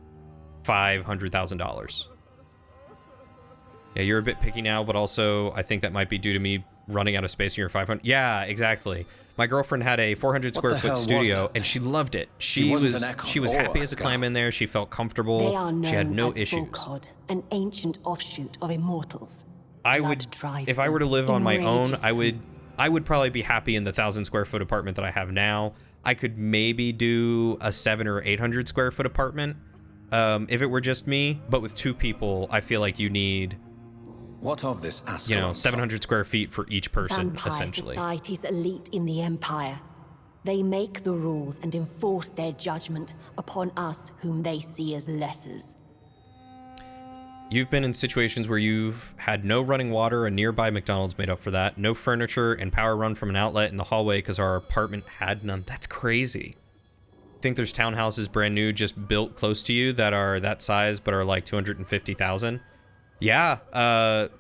$500,000. Yeah, you're a bit picky now, but also I think that might be due to me running out of space in your 500. Yeah, exactly. My girlfriend had a 400 square foot studio and she loved it. She was happy as a clam in there. She felt comfortable. They are known she had no as issues. Volcod, an ancient offshoot of immortals. I would, if I were to live on my own, I would probably be happy in the 1,000 square foot apartment that I have now. I could maybe do a 700 or 800 square foot apartment if it were just me, but with 2 people, I feel like you need, what of this Ascalon? You know, 700 square feet for each person, Vampire essentially. Society's elite in the Empire. They make the rules and enforce their judgment upon us whom they see as lessers. You've been in situations where you've had no running water, a nearby McDonald's made up for that, no furniture, and power run from an outlet in the hallway because our apartment had none. That's crazy. Think there's townhouses brand new just built close to you that are that size but are like 250,000? Yeah, the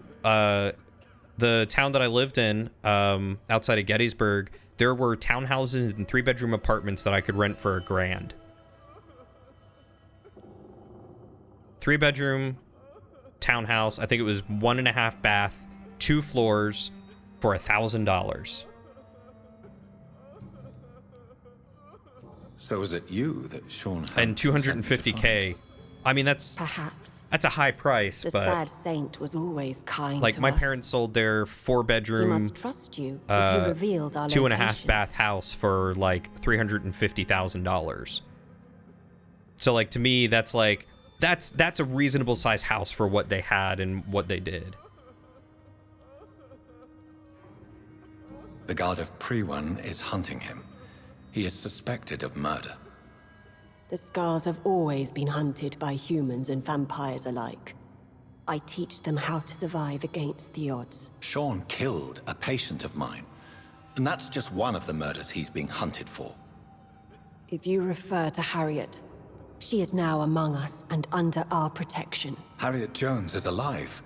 town that I lived in, outside of Gettysburg, there were townhouses and 3-bedroom apartments that I could rent for $1,000. 3-bedroom townhouse, I think it was 1.5 bath, 2 floors for $1,000. So is it you that Sean had And $250K. I mean, that's perhaps a high price, the but sad saint was always kind like to my us. parents sold their 4-bedroom, He must trust you if you revealed our 2.5 location. bath house for like $350,000. So like to me, that's like that's a reasonable size house for what they had and what they did. The god of Priwan is hunting him. He is suspected of murder. The Scars have always been hunted by humans and vampires alike. I teach them how to survive against the odds. Sean killed a patient of mine, and that's just one of the murders he's being hunted for. If you refer to Harriet, she is now among us and under our protection. Harriet Jones is alive.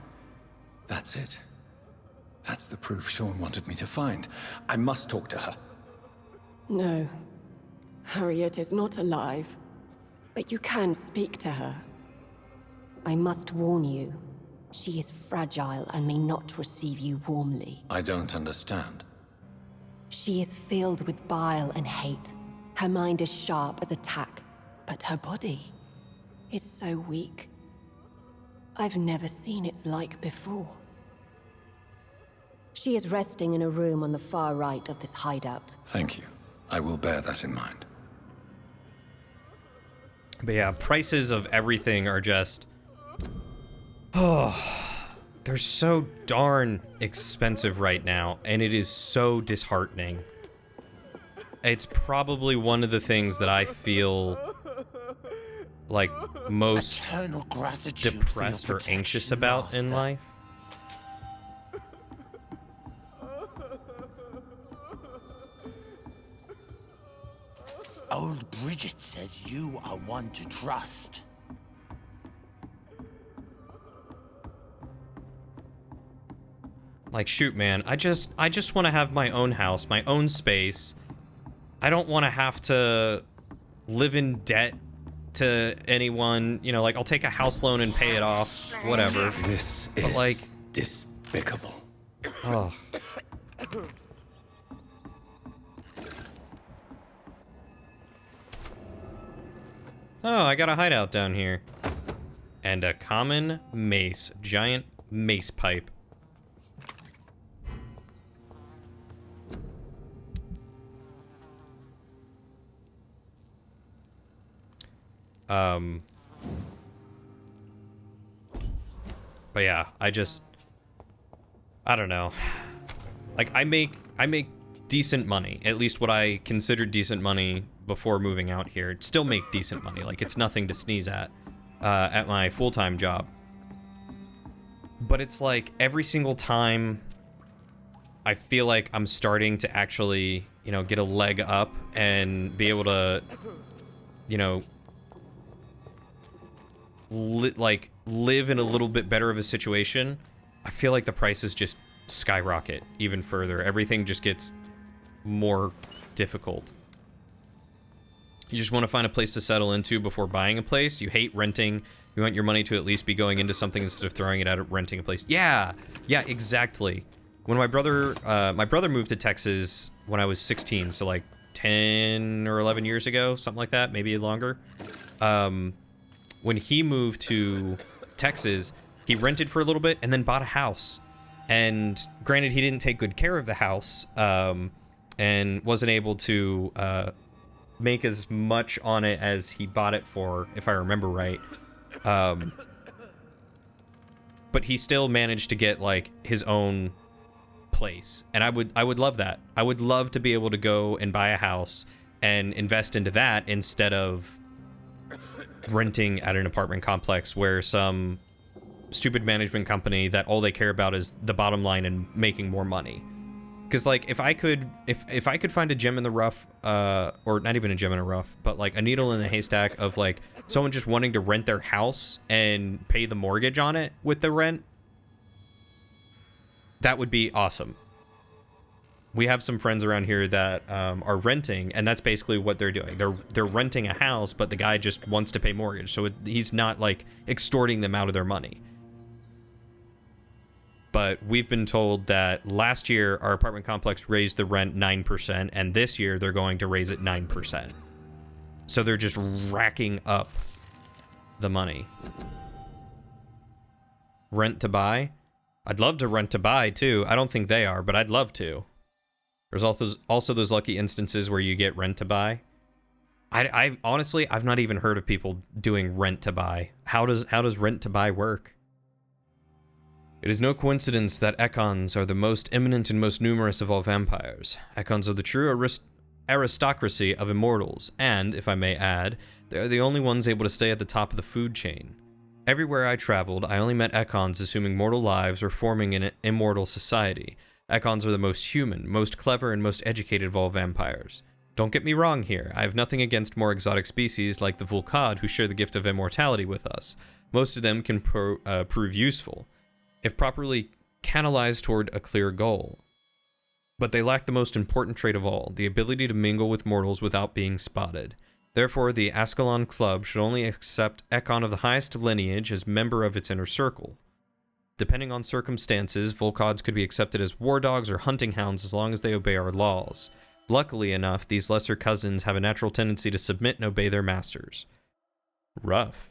That's it. That's the proof Sean wanted me to find. I must talk to her. No, Harriet is not alive, but you can speak to her. I must warn you, she is fragile and may not receive you warmly. I don't understand. She is filled with bile and hate. Her mind is sharp as a tack, but her body is so weak. I've never seen its like before. She is resting in a room on the far right of this hideout. Thank you. I will bear that in mind. But yeah, prices of everything are just, oh, they're so darn expensive right now, and it is so disheartening. It's probably one of the things that I feel like most depressed or anxious about in life. Old Bridget says you are one to trust. Like, shoot, man, I just want to have my own house, my own space. I don't want to have to live in debt to anyone. You know, like, I'll take a house loan and pay it off, whatever. This but, like, despicable. Oh. Oh, I got a hideout down here. And a common mace. Giant mace pipe. But yeah, I don't know. Like, I make decent money. At least what I considered decent money before moving out here. Still make decent money. Like, it's nothing to sneeze at my full-time job. But it's like, every single time I feel like I'm starting to actually, you know, get a leg up and be able to, you know, live in a little bit better of a situation, I feel like the prices just skyrocket even further. Everything just gets more difficult. You just want to find a place to settle into before buying a place. You hate renting. You want your money to at least be going into something instead of throwing it out at renting a place. Yeah, exactly. When my brother moved to Texas when I was 16, so like 10 or 11 years ago, something like that, maybe longer. When he moved to Texas, he rented for a little bit and then bought a house. And granted, he didn't take good care of the house, and wasn't able to make as much on it as he bought it for, if I remember right. But he still managed to get like his own place, and I would love that. I would love to be able to go and buy a house and invest into that instead of renting at an apartment complex where some stupid management company that all they care about is the bottom line and making more money. Because like if I could find a gem in the rough, or not even a gem in the rough, but like a needle in the haystack of like someone just wanting to rent their house and pay the mortgage on it with the rent, that would be awesome. We have some friends around here that are renting, and that's basically what they're doing. They're renting a house, but the guy just wants to pay mortgage, so he's not like extorting them out of their money. But we've been told that last year our apartment complex raised the rent 9%, and this year they're going to raise it 9%. So they're just racking up the money. Rent to buy? I'd love to rent to buy too. I don't think they are, but I'd love to. There's also those lucky instances where you get rent to buy. I honestly, I've not even heard of people doing rent to buy. How does rent to buy work? It is no coincidence that Ekons are the most eminent and most numerous of all vampires. Ekons are the true aristocracy of immortals, and, if I may add, they are the only ones able to stay at the top of the food chain. Everywhere I traveled, I only met Ekons assuming mortal lives or forming an immortal society. Ekons are the most human, most clever, and most educated of all vampires. Don't get me wrong here, I have nothing against more exotic species like the Vulkad who share the gift of immortality with us. Most of them can prove useful, if properly canalized toward a clear goal. But they lack the most important trait of all, the ability to mingle with mortals without being spotted. Therefore, the Ascalon Club should only accept Ekon of the highest lineage as member of its inner circle. Depending on circumstances, Vulkads could be accepted as war dogs or hunting hounds as long as they obey our laws. Luckily enough, these lesser cousins have a natural tendency to submit and obey their masters. Rough.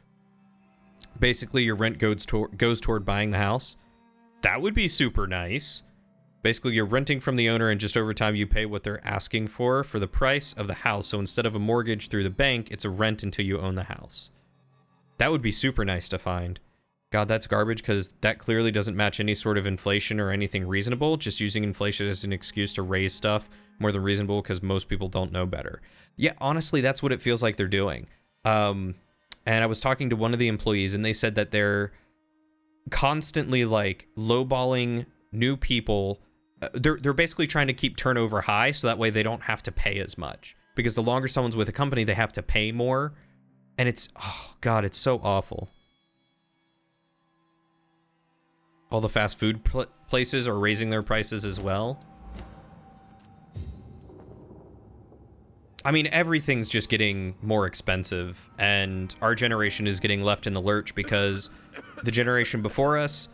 Basically, your rent goes toward buying the house. That would be super nice. Basically, you're renting from the owner, and just over time you pay what they're asking for the price of the house. So instead of a mortgage through the bank, it's a rent until you own the house. That would be super nice to find. God, that's garbage, because that clearly doesn't match any sort of inflation or anything reasonable. Just using inflation as an excuse to raise stuff more than reasonable because most people don't know better. Yeah, honestly, that's what it feels like they're doing. And I was talking to one of the employees, and they said that they're constantly like lowballing new people. They're basically trying to keep turnover high so that way they don't have to pay as much, because the longer someone's with a company, they have to pay more. And it's, oh God, it's so awful. All the fast food places are raising their prices as well. I mean, everything's just getting more expensive, and our generation is getting left in the lurch because the generation before us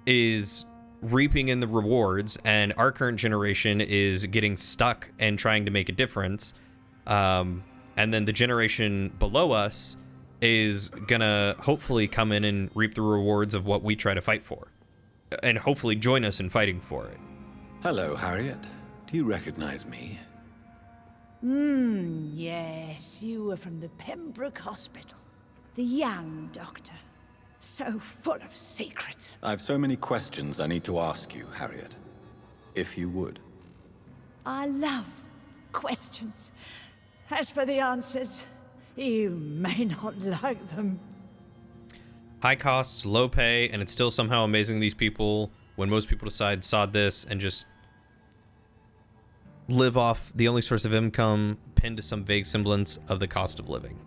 is reaping in the rewards, and our current generation is getting stuck and trying to make a difference. And and then the generation below us is gonna hopefully come in and reap the rewards of what we try to fight for, and hopefully join us in fighting for it. Hello, Harriet. Do you recognize me? Yes, you were from the Pembroke Hospital. The young doctor. So full of secrets. I've so many questions I need to ask you, Harriet. If you would. I love questions. As for the answers, you may not like them. High costs, low pay, and it's still somehow amazing these people, when most people decide sod this and just live off the only source of income pinned to some vague semblance of the cost of living.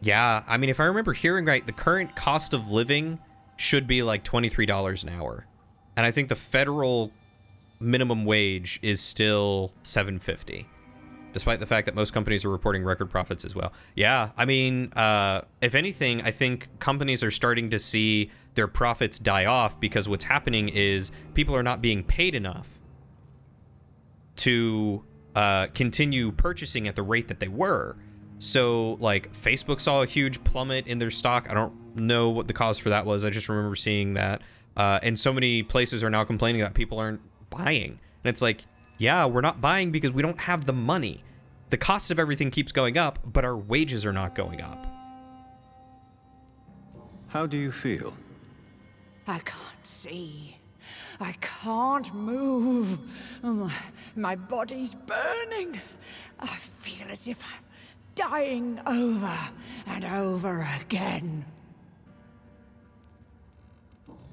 Yeah, I mean, if I remember hearing right, the current cost of living should be like $23 an hour. And I think the federal minimum wage is still $7.50, despite the fact that most companies are reporting record profits as well. Yeah, I mean, if anything, I think companies are starting to see their profits die off because what's happening is people are not being paid enough to continue purchasing at the rate that they were. So, like, Facebook saw a huge plummet in their stock. I don't know what the cause for that was. I just remember seeing that. And so many places are now complaining that people aren't buying. And it's like, yeah, we're not buying because we don't have the money. The cost of everything keeps going up, but our wages are not going up. How do you feel? I can't see. I can't move. My body's burning. I feel as if I'm dying over and over again.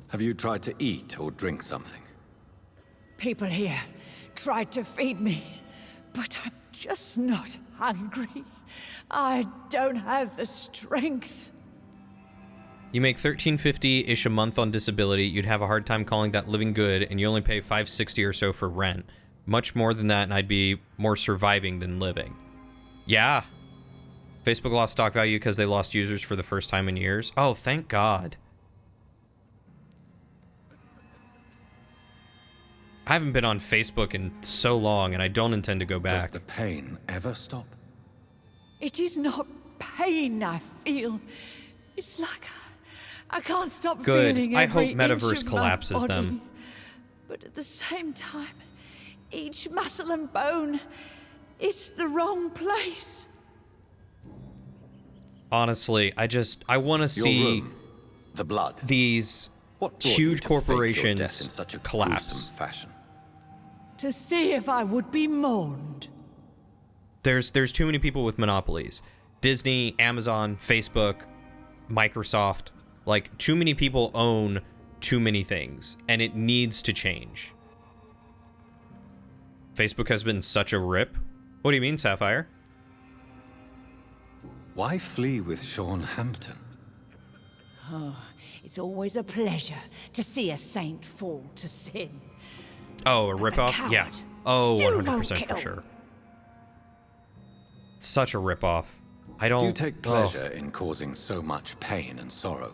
Have you tried to eat or drink something? People here tried to feed me, but I'm just not hungry. I don't have the strength. You make $13.50-ish a month on disability. You'd have a hard time calling that living good, and you only pay $5.60 or so for rent. Much more than that, and I'd be more surviving than living. Yeah. Facebook lost stock value because they lost users for the first time in years. Oh, thank God. I haven't been on Facebook in so long, and I don't intend to go back. Does the pain ever stop? It is not pain I feel. It's like I can't stop feeling every I hope inch Metaverse of my collapses body. them. But at the same time, each muscle and bone is the wrong place. Honestly, I want to see the blood. These What brought you huge to fake your corporations death in such a collapse. gruesome fashion? To see if I would be mourned. There's too many people with monopolies. Disney, Amazon, Facebook, Microsoft. Like, too many people own too many things, and it needs to change. Facebook has been such a rip. What do you mean, Sapphire? Why flee with Sean Hampton? Oh, it's always a pleasure to see a saint fall to sin. Oh, a ripoff? Yeah. Oh, 100% for kill. sure. Such a ripoff. I don't... Do you take pleasure in causing so much pain and sorrow?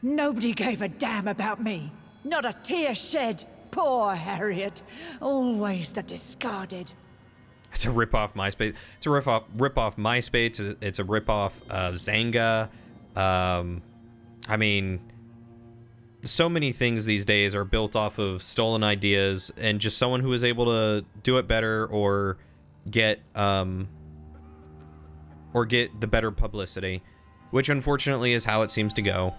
Nobody gave a damn about me. Not a tear shed. Poor Harriet. Always the discarded. It's a rip-off MySpace. It's a rip-off MySpace. It's a rip-off Zanga. I mean, so many things these days are built off of stolen ideas and just someone who is able to do it better or get the better publicity, which unfortunately is how it seems to go.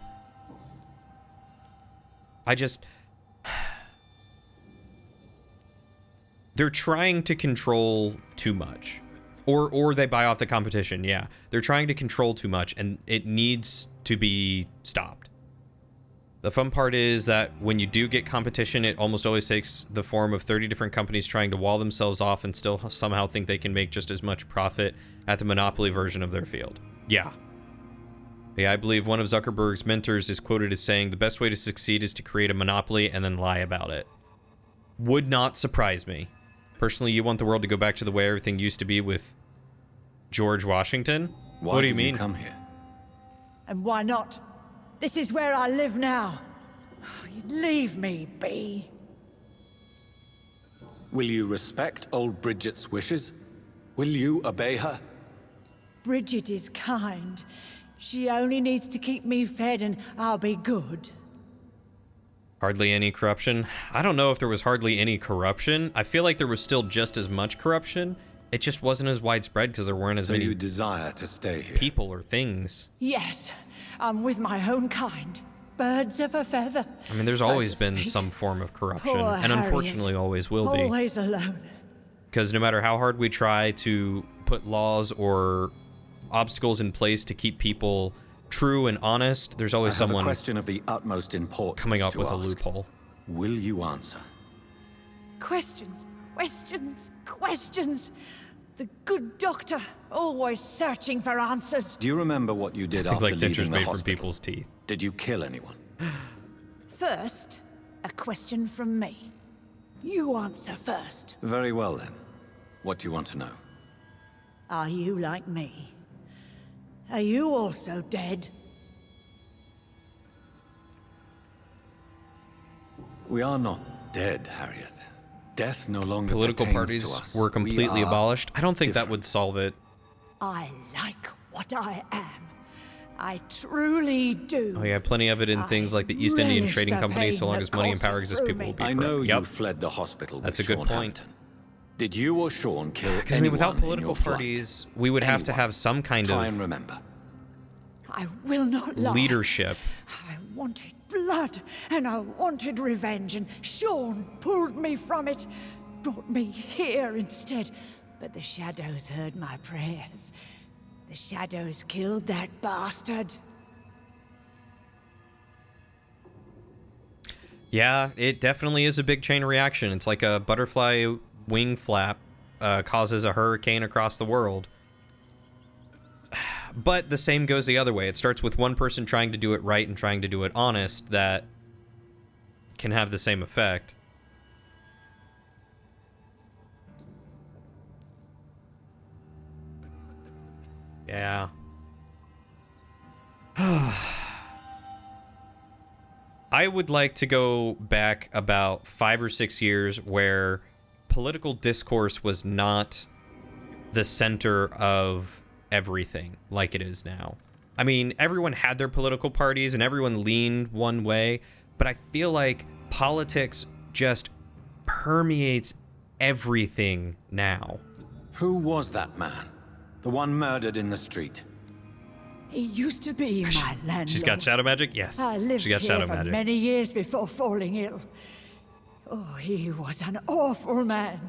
They're trying to control too much. Or they buy off the competition, yeah. They're trying to control too much, and it needs to be stopped. The fun part is that when you do get competition, it almost always takes the form of 30 different companies trying to wall themselves off and still somehow think they can make just as much profit at the monopoly version of their field. Yeah. Yeah, I believe one of Zuckerberg's mentors is quoted as saying, the best way to succeed is to create a monopoly and then lie about it. Would not surprise me. Personally, you want the world to go back to the way everything used to be with George Washington? What do you mean? Why did you come here? And why not? This is where I live now. Leave me be. Will you respect old Bridget's wishes? Will you obey her? Bridget is kind. She only needs to keep me fed and I'll be good. Hardly any corruption. I don't know if there was hardly any corruption. I feel like there was still just as much corruption. It just wasn't as widespread because there weren't as many you desire to stay here? People or things. Yes, I'm with my own kind. Birds of a feather. I mean, there's always been some form of corruption, Poor and unfortunately always will be. Always alone. Because no matter how hard we try to put laws or obstacles in place to keep people true and honest, there's always someone a question of the utmost importance coming up with ask. a loophole. Will you answer? Questions, questions. The good doctor, always searching for answers. Do you remember what you did I think after like leaving dentures the made hospital? from people's teeth. Did you kill anyone? First, a question from me. You answer first. Very well then. What do you want to know? Are you like me? Are you also dead? We are not dead, Harriet. Death no longer Political pertains parties to us. were completely We are abolished. I don't think that different. would solve it. I like what I am. I truly do. Oh yeah, plenty of it in things like the East Indian relish Trading the Company. So pain long that as money and power courses exist, through people will me. be I corrupt. know Yep. you fled the hospital That's a with good Sean point. Hampton. Did you or Sean kill anyone Because I mean, without in political your flight? parties, we would have to have some kind Try of and remember. I will not lie. leadership. I wanted blood, and I wanted revenge, and Sean pulled me from it, brought me here instead. But the shadows heard my prayers. The shadows killed that bastard. Yeah, it definitely is a big chain reaction. It's like a butterfly wing flap causes a hurricane across the world. But the same goes the other way. It starts with one person trying to do it right and trying to do it honest that can have the same effect. Yeah. I would like to go back about 5 or 6 years where political discourse was not the center of everything like it is now. I mean, everyone had their political parties and everyone leaned one way, but I feel like politics just permeates everything now. Who was that man? The one murdered in the street? He used to be my landlord. She's got shadow magic? Yes. I lived She got here shadow for magic. many years before falling ill. Oh, he was an awful man.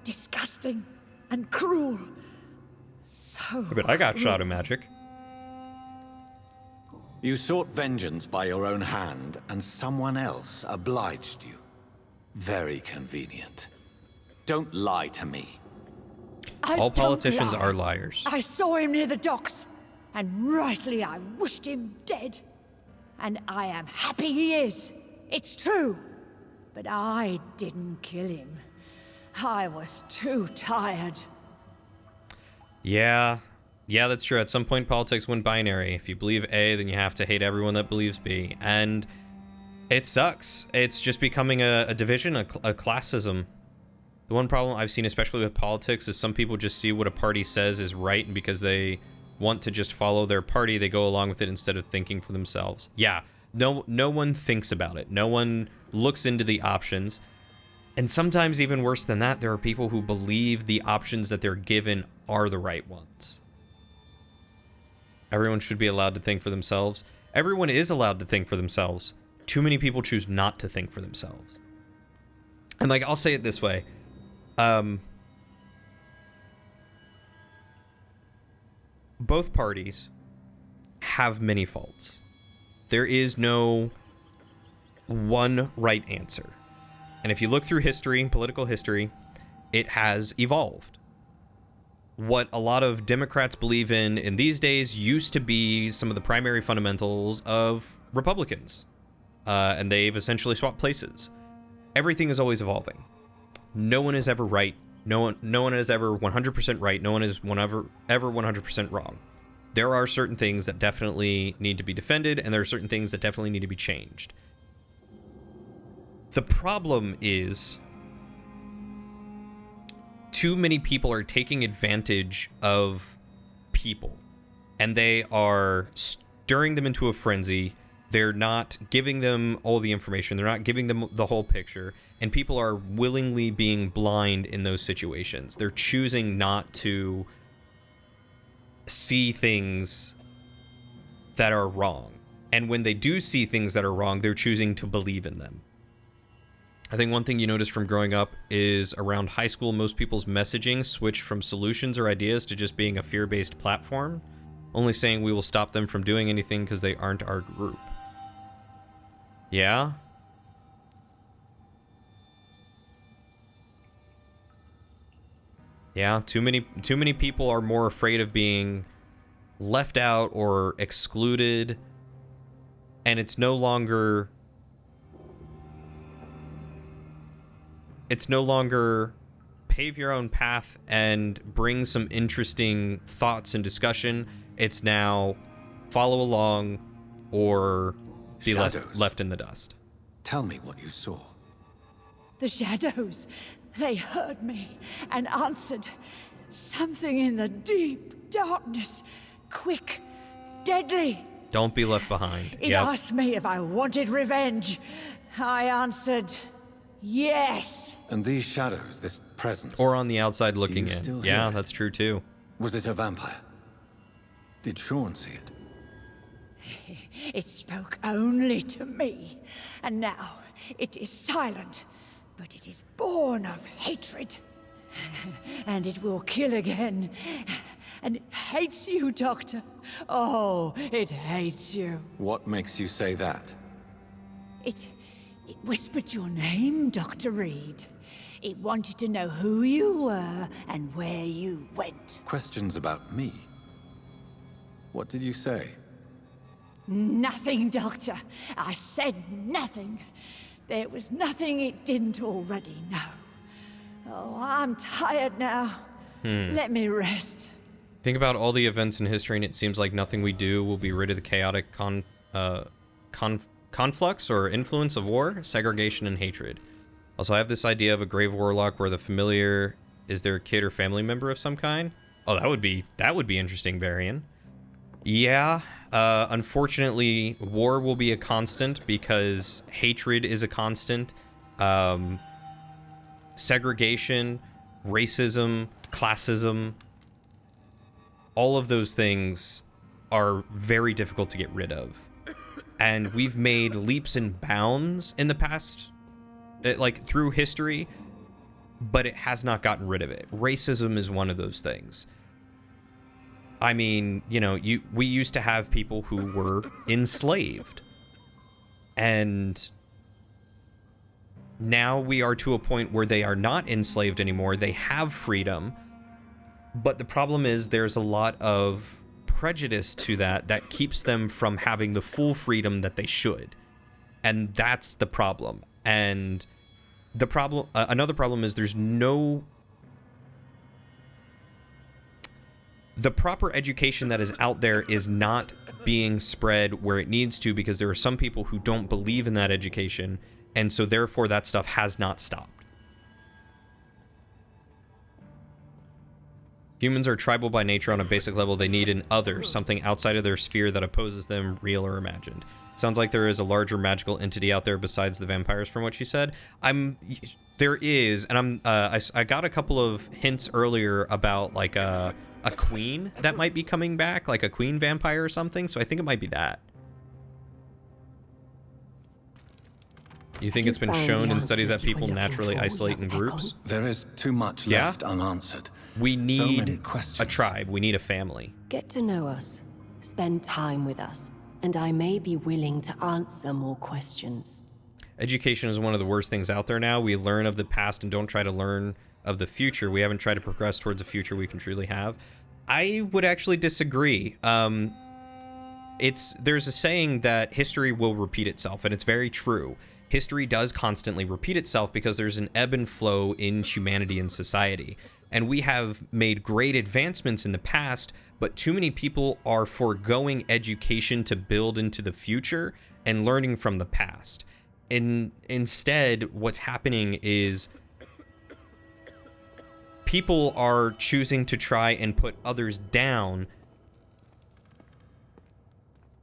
Disgusting and cruel. So But I got cruel. shadow magic. You sought vengeance by your own hand, and someone else obliged you. Very convenient. Don't lie to me. I All don't politicians lie. are liars. I saw him near the docks, and rightly I wished him dead. And I am happy he is. It's true. But I didn't kill him. I was too tired. Yeah, that's true. At some point, politics went binary. If you believe A, then you have to hate everyone that believes B. And it sucks. It's just becoming a division, a classism. The one problem I've seen, especially with politics, is some people just see what a party says is right, and because they want to just follow their party, they go along with it instead of thinking for themselves. Yeah, no one thinks about it. No one looks into the options. And sometimes even worse than that, there are people who believe the options that they're given are the right ones. Everyone should be allowed to think for themselves. Everyone is allowed to think for themselves. Too many people choose not to think for themselves. And like, I'll say it this way. Both parties have many faults. There is no one right answer. And if you look through history, political history, it has evolved. What a lot of Democrats believe in these days used to be some of the primary fundamentals of Republicans. And they've essentially swapped places. Everything is always evolving. No one is ever right. No one is ever 100% right. No one is ever 100% wrong. There are certain things that definitely need to be defended, and there are certain things that definitely need to be changed. The problem is too many people are taking advantage of people, and they are stirring them into a frenzy. They're not giving them all the information. They're not giving them the whole picture. And people are willingly being blind in those situations. They're choosing not to see things that are wrong. And when they do see things that are wrong, they're choosing to believe in them. I think one thing you notice from growing up is around high school, most people's messaging switched from solutions or ideas to just being a fear-based platform, only saying we will stop them from doing anything because they aren't our group. Yeah? Yeah, too many people are more afraid of being left out or excluded, and it's no longer pave your own path and bring some interesting thoughts and discussion. It's now follow along or be left in the dust. Tell me what you saw. The shadows, they heard me and answered. Something in the deep darkness, quick, deadly. Don't be left behind. It asked me if I wanted revenge. I answered, yes. And these shadows, this presence... Or on the outside looking in. Yeah, that's true too. Was it a vampire? Did Sean see it? It spoke only to me, and now it is silent, but it is born of hatred. And it will kill again. And it hates you, Doctor. Oh, it hates you. What makes you say that? It whispered your name, Dr. Reed. It wanted to know who you were and where you went. Questions about me? What did you say? Nothing, Doctor. I said nothing. There was nothing it didn't already know. Oh, I'm tired now. Let me rest. Think about all the events in history, and it seems like nothing we do will be rid of the chaotic conflux or influence of war, segregation, and hatred. Also, I have this idea of a grave warlock where the familiar is their kid or family member of some kind. Oh, that would be interesting, Varian. Yeah, unfortunately, war will be a constant because hatred is a constant. Segregation, racism, classism, all of those things are very difficult to get rid of. And we've made leaps and bounds in the past, like through history, but it has not gotten rid of it. Racism is one of those things. I mean, you know, we used to have people who were enslaved. And now we are to a point where they are not enslaved anymore. They have freedom. But the problem is there's a lot of prejudice to that keeps them from having the full freedom that they should. And that's the problem. And the problem, another problem is the proper education that is out there is not being spread where it needs to, because there are some people who don't believe in that education, and so therefore that stuff has not stopped. Humans are tribal by nature on a basic level. They need an other, something outside of their sphere that opposes them, real or imagined. Sounds like there is a larger magical entity out there besides the vampires, from what she said. There is, and I got a couple of hints earlier about like a queen that might be coming back, like a queen vampire or something, so I think it might be that. You think it's been shown in studies that people naturally isolate in groups? There is too much left unanswered. We need a tribe. We need a family. Get to know us. Spend time with us. And I may be willing to answer more questions. Education is one of the worst things out there now. We learn of the past and don't try to learn of the future. We haven't tried to progress towards a future we can truly have. I would actually disagree. There's a saying that history will repeat itself, and it's very true. History does constantly repeat itself because there's an ebb and flow in humanity and society. And we have made great advancements in the past, but too many people are foregoing education to build into the future and learning from the past. And instead, what's happening is people are choosing to try and put others down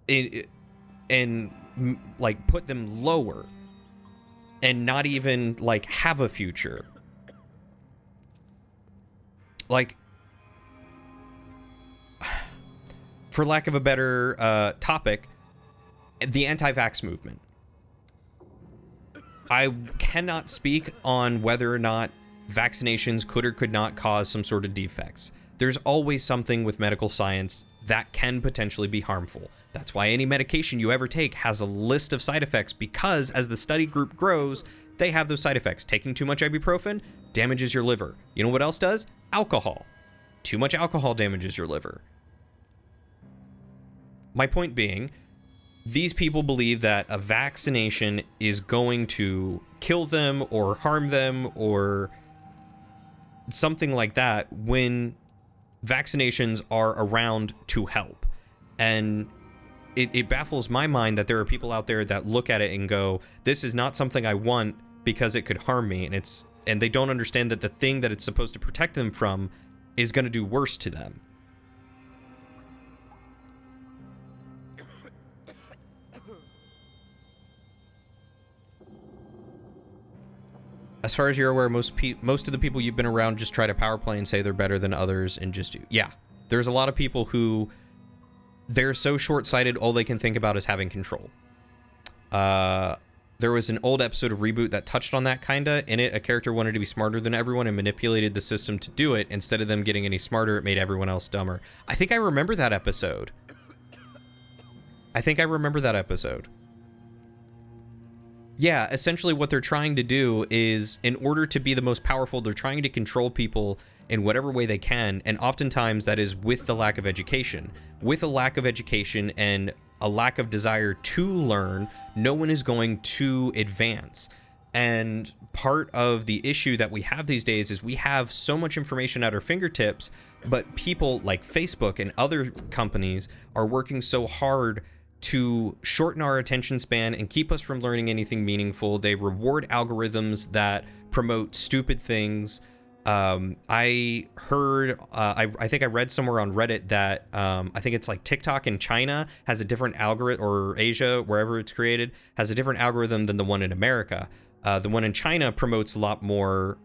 and like put them lower and not even like have a future. Like, for lack of a better topic, the anti-vax movement. I cannot speak on whether or not vaccinations could or could not cause some sort of defects. There's always something with medical science that can potentially be harmful. That's why any medication you ever take has a list of side effects, because as the study group grows, they have those side effects. Taking too much ibuprofen damages your liver. You know what else does? Alcohol. Too much alcohol damages your liver. My point being, these people believe that a vaccination is going to kill them or harm them or something like that, when vaccinations are around to help. And it baffles my mind that there are people out there that look at it and go, this is not something I want because it could harm me, and they don't understand that the thing that it's supposed to protect them from is going to do worse to them. As far as you're aware, most of the people you've been around just try to power play and say they're better than others and just do. Yeah, there's a lot of people who, they're so short-sighted, all they can think about is having control. There was an old episode of Reboot that touched on that, kinda. In it, a character wanted to be smarter than everyone and manipulated the system to do it. Instead of them getting any smarter, it made everyone else dumber. I think I remember that episode. Yeah, essentially what they're trying to do is, in order to be the most powerful, they're trying to control people in whatever way they can, and oftentimes that is with the lack of education. With a lack of education and a lack of desire to learn, no one is going to advance. And part of the issue that we have these days is we have so much information at our fingertips, but people like Facebook and other companies are working so hard to shorten our attention span and keep us from learning anything meaningful. They reward algorithms that promote stupid things. I heard, I think I read somewhere on Reddit that I think it's like TikTok in China has a different algorithm, or Asia, wherever it's created, has a different algorithm than the one in America. The one in China promotes a lot more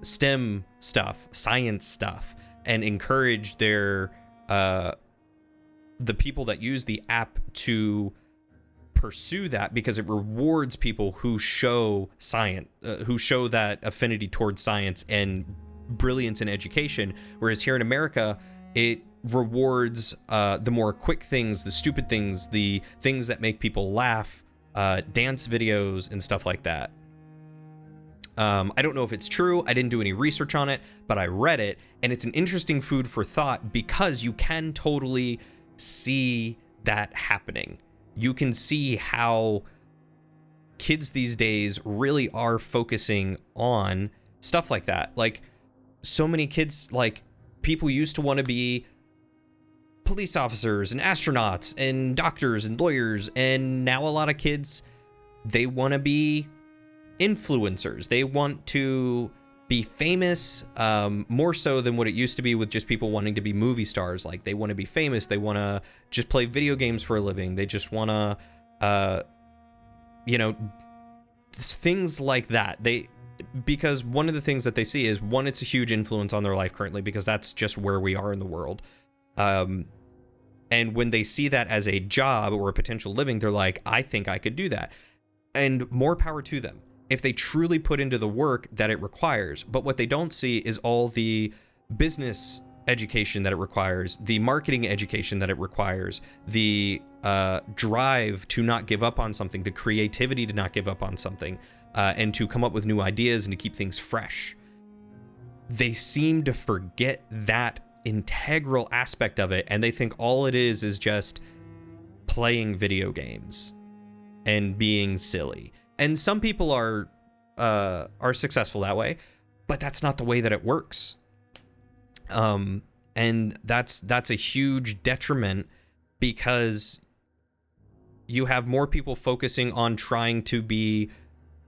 STEM stuff, science stuff, and encourage their the people that use the app to pursue that, because it rewards people who show science, who show that affinity towards science and brilliance in education. Whereas here in America, it rewards the more quick things, the stupid things, the things that make people laugh, dance videos and stuff like that. I don't know if it's true. I didn't do any research on it, but I read it, and it's an interesting food for thought, because you can totally see that happening. You can see how kids these days really are focusing on stuff like that. Like, so many kids, like, people used to want to be police officers and astronauts and doctors and lawyers, and now a lot of kids, they want to be influencers. They want to be famous, more so than what it used to be with just people wanting to be movie stars. Like, they want to be famous. They want to just play video games for a living. They just want to, you know, things like that. Because one of the things that they see is, one, it's a huge influence on their life currently, because that's just where we are in the world. And when they see that as a job or a potential living, they're like, I think I could do that. And more power to them, if they truly put into the work that it requires. But what they don't see is all the business education that it requires, the marketing education that it requires, the drive to not give up on something, the creativity to not give up on something, and to come up with new ideas and to keep things fresh. They seem to forget that integral aspect of it, and they think all it is just playing video games and being silly. And some people are successful that way, but that's not the way that it works. And that's a huge detriment, because you have more people focusing on trying to be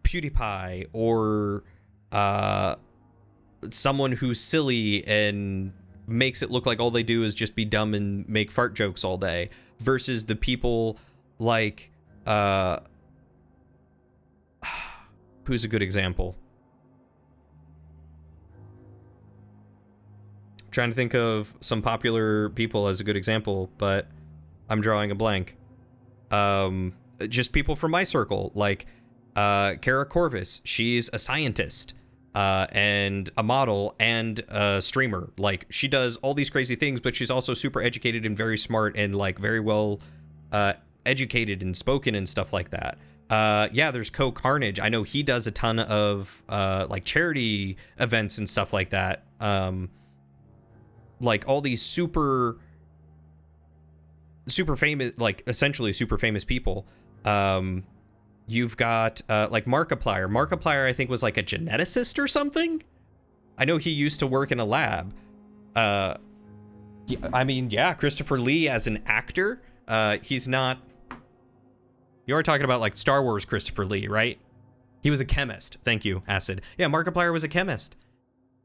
PewDiePie or someone who's silly and makes it look like all they do is just be dumb and make fart jokes all day, versus the people like, who's a good example? Trying to think of some popular people as a good example, but I'm drawing a blank. Just people from my circle, like Kara Corvus. She's a scientist and a model and a streamer. Like, she does all these crazy things, but she's also super educated and very smart and like very well educated and spoken and stuff like that. Yeah, there's Carnage. I know he does a ton of like charity events and stuff like that. Like all these super famous, like essentially super famous people. You've got like Markiplier. Markiplier, I think, was like a geneticist or something. I know he used to work in a lab. Yeah, I mean, yeah, Christopher Lee as an actor. He's not. You are talking about like Star Wars Christopher Lee, right? He was a chemist. Thank you, Acid. Yeah, Markiplier was a chemist.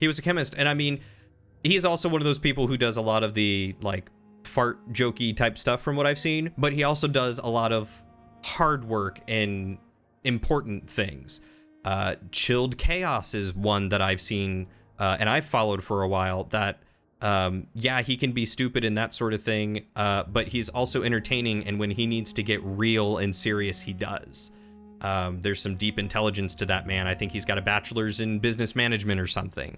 He was a chemist, and I mean, he's also one of those people who does a lot of the like fart jokey type stuff from what I've seen, but he also does a lot of hard work and important things. Chilled Chaos is one that I've seen and I've followed for a while that yeah, he can be stupid and that sort of thing, but he's also entertaining, and when he needs to get real and serious, he does. There's some deep intelligence to that man. I think he's got a bachelor's in business management or something.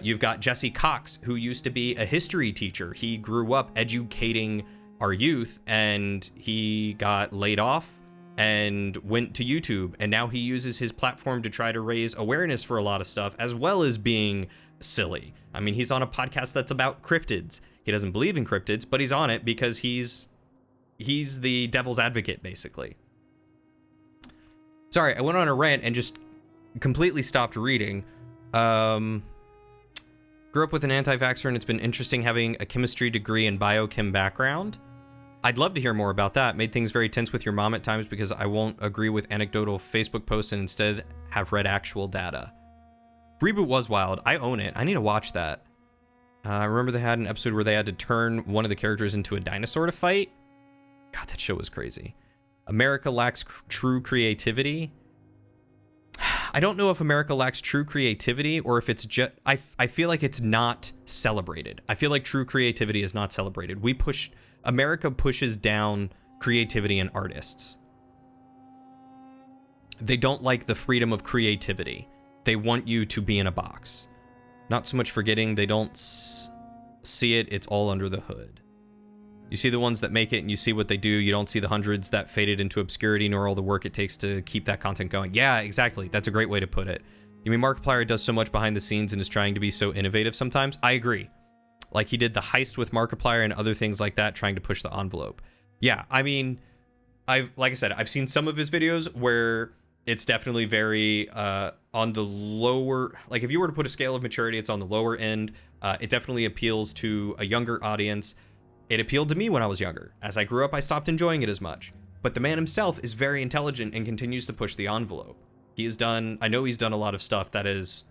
You've got Jesse Cox, who used to be a history teacher. He grew up educating our youth, and he got laid off and went to YouTube, and now he uses his platform to try to raise awareness for a lot of stuff, as well as being silly. I mean, he's on a podcast that's about cryptids. He doesn't believe in cryptids, but he's on it because he's the devil's advocate, basically. Sorry, I went on a rant and just completely stopped reading. Grew up with an anti-vaxxer, and it's been interesting having a chemistry degree and biochem background. I'd love to hear more about that. Made things very tense with your mom at times because I won't agree with anecdotal Facebook posts and instead have read actual data. Reboot was wild. I own it. I need to watch that. I remember they had an episode where they had to turn one of the characters into a dinosaur to fight. God, that show was crazy. America lacks true creativity. I don't know if America lacks true creativity or if it's just... I feel like it's not celebrated. I feel like true creativity is not celebrated. America pushes down creativity and artists. They don't like the freedom of creativity. They want you to be in a box. Not so much forgetting they don't see it. It's all under the hood. You see the ones that make it and you see what they do. You don't see the hundreds that faded into obscurity, nor all the work it takes to keep that content going. Yeah, exactly. That's a great way to put it. You mean Markiplier does so much behind the scenes and is trying to be so innovative sometimes? I agree. Like, he did the heist with Markiplier and other things like that, trying to push the envelope. Yeah, I mean, like I said, I've seen some of his videos where it's definitely very on the lower... Like, if you were to put a scale of maturity, it's on the lower end. It definitely appeals to a younger audience. It appealed to me when I was younger. As I grew up, I stopped enjoying it as much. But the man himself is very intelligent and continues to push the envelope. He has done... I know he's done a lot of stuff that has,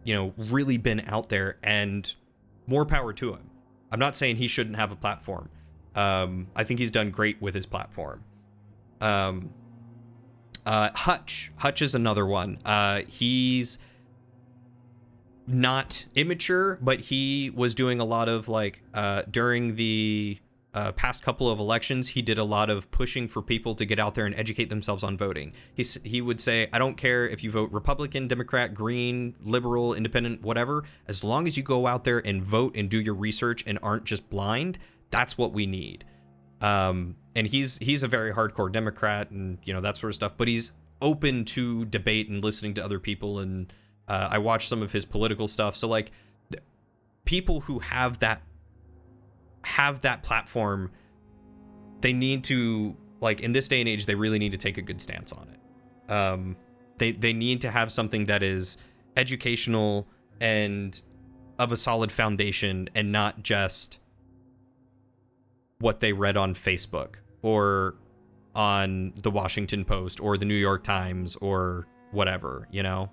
you know, really been out there, and more power to him. I'm not saying he shouldn't have a platform. I think he's done great with his platform. Hutch. Hutch is another one. He's not immature, but he was doing a lot of like during the past couple of elections, he did a lot of pushing for people to get out there and educate themselves on voting. He would say, I don't care if you vote Republican, Democrat, Green, Liberal, Independent, whatever, as long as you go out there and vote and do your research and aren't just blind, that's what we need. And he's a very hardcore Democrat and, you know, that sort of stuff, but he's open to debate and listening to other people, and I watch some of his political stuff. So like people who have that platform, they need to, like, in this day and age, they really need to take a good stance on it. They need to have something that is educational and of a solid foundation, and not just what they read on Facebook or on the Washington Post or the New York Times or whatever, you know?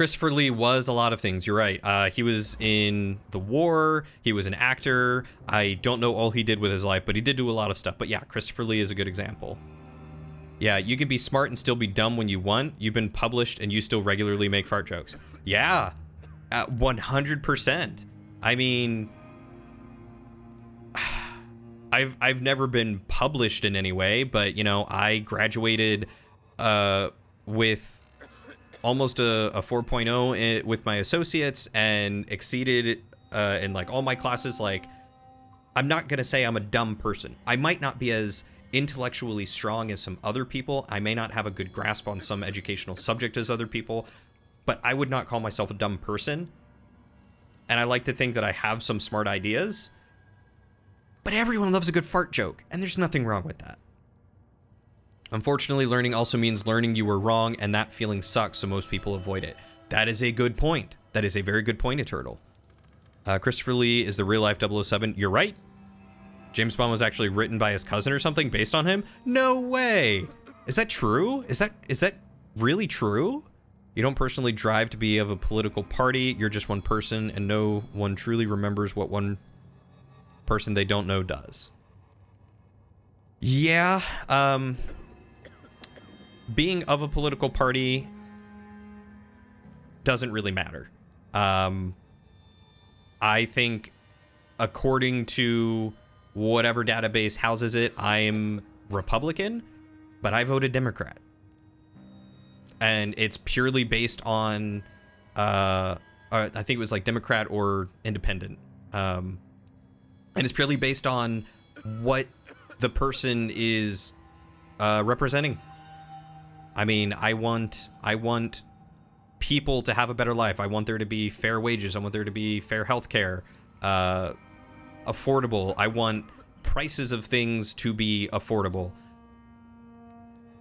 Christopher Lee was a lot of things. You're right. He was in the war. He was an actor. I don't know all he did with his life, but he did do a lot of stuff. But yeah, Christopher Lee is a good example. Yeah, you can be smart and still be dumb when you want. You've been published and you still regularly make fart jokes. Yeah, 100%. I mean, I've never been published in any way, but you know, I graduated with almost a 4.0 with my associates and exceeded in like all my classes. Like, I'm not gonna say I'm a dumb person. I might not be as intellectually strong as some other people. I may not have a good grasp on some educational subject as other people, but I would not call myself a dumb person. And I like to think that I have some smart ideas. But everyone loves a good fart joke, and there's nothing wrong with that. Unfortunately, learning also means learning you were wrong, and that feeling sucks, so most people avoid it. That is a good point. That is a very good point, Turtle. Christopher Lee is the real-life 007. You're right. James Bond was actually written by his cousin or something based on him? No way! Is that true? Is that really true? You don't personally drive to be of a political party. You're just one person, and no one truly remembers what one person they don't know does. Yeah, being of a political party doesn't really matter. I think according to whatever database houses it, I'm Republican, but I voted Democrat. And it's purely based on, I think it was like Democrat or Independent. And it's purely based on what the person is representing. I mean, I want people to have a better life. I want there to be fair wages. I want there to be fair healthcare, affordable. I want prices of things to be affordable.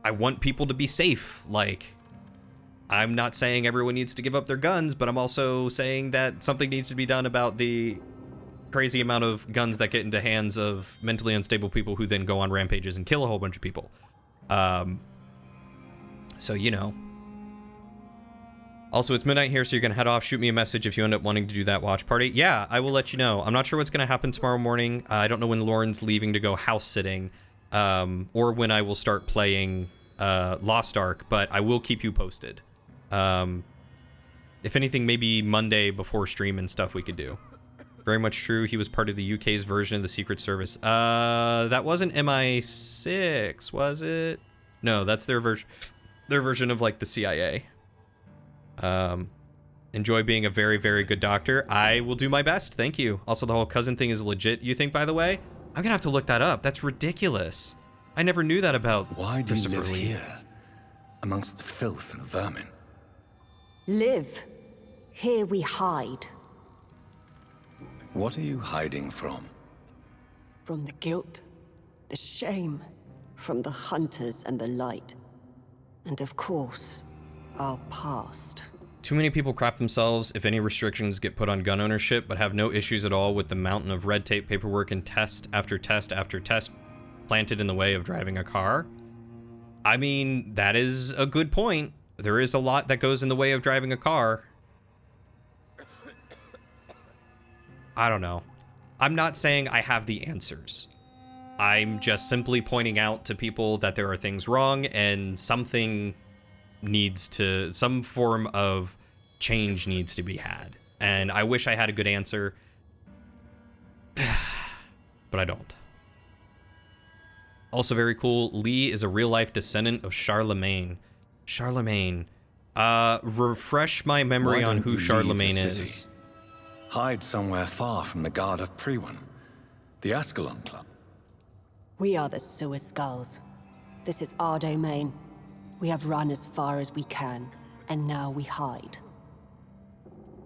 I want people to be safe. Like, I'm not saying everyone needs to give up their guns, but I'm also saying that something needs to be done about the crazy amount of guns that get into hands of mentally unstable people who then go on rampages and kill a whole bunch of people. So, you know. Also, it's midnight here, so you're going to head off. Shoot me a message if you end up wanting to do that watch party. Yeah, I will let you know. I'm not sure what's going to happen tomorrow morning. I don't know when Lauren's leaving to go house sitting, or when I will start playing Lost Ark, but I will keep you posted. If anything, maybe Monday before stream and stuff we could do. Very much true. He was part of the UK's version of the Secret Service. That wasn't MI6, was it? No, that's their version of like the CIA. Enjoy being a very, very good doctor. I will do my best. Thank you. Also, the whole cousin thing is legit, you think, by the way? I'm gonna have to look that up. That's ridiculous. I never knew that about Why do you live here, amongst the filth and vermin? Live. Here we hide. What are you hiding from? From the guilt, the shame, from the hunters and the light. And of course, our past. Too many people crap themselves if any restrictions get put on gun ownership, but have no issues at all with the mountain of red tape, paperwork, and test after test after test planted in the way of driving a car. I mean, that is a good point. There is a lot that goes in the way of driving a car. I don't know. I'm not saying I have the answers. I'm just simply pointing out to people that there are things wrong and some form of change needs to be had. And I wish I had a good answer, but I don't. Also very cool, Lee is a real-life descendant of Charlemagne. Charlemagne. Refresh my memory on who Charlemagne is. Hide somewhere far from the guard of Priwen, the Ascalon Club. We are the Sewer Skulls. This is our domain. We have run as far as we can, and now we hide.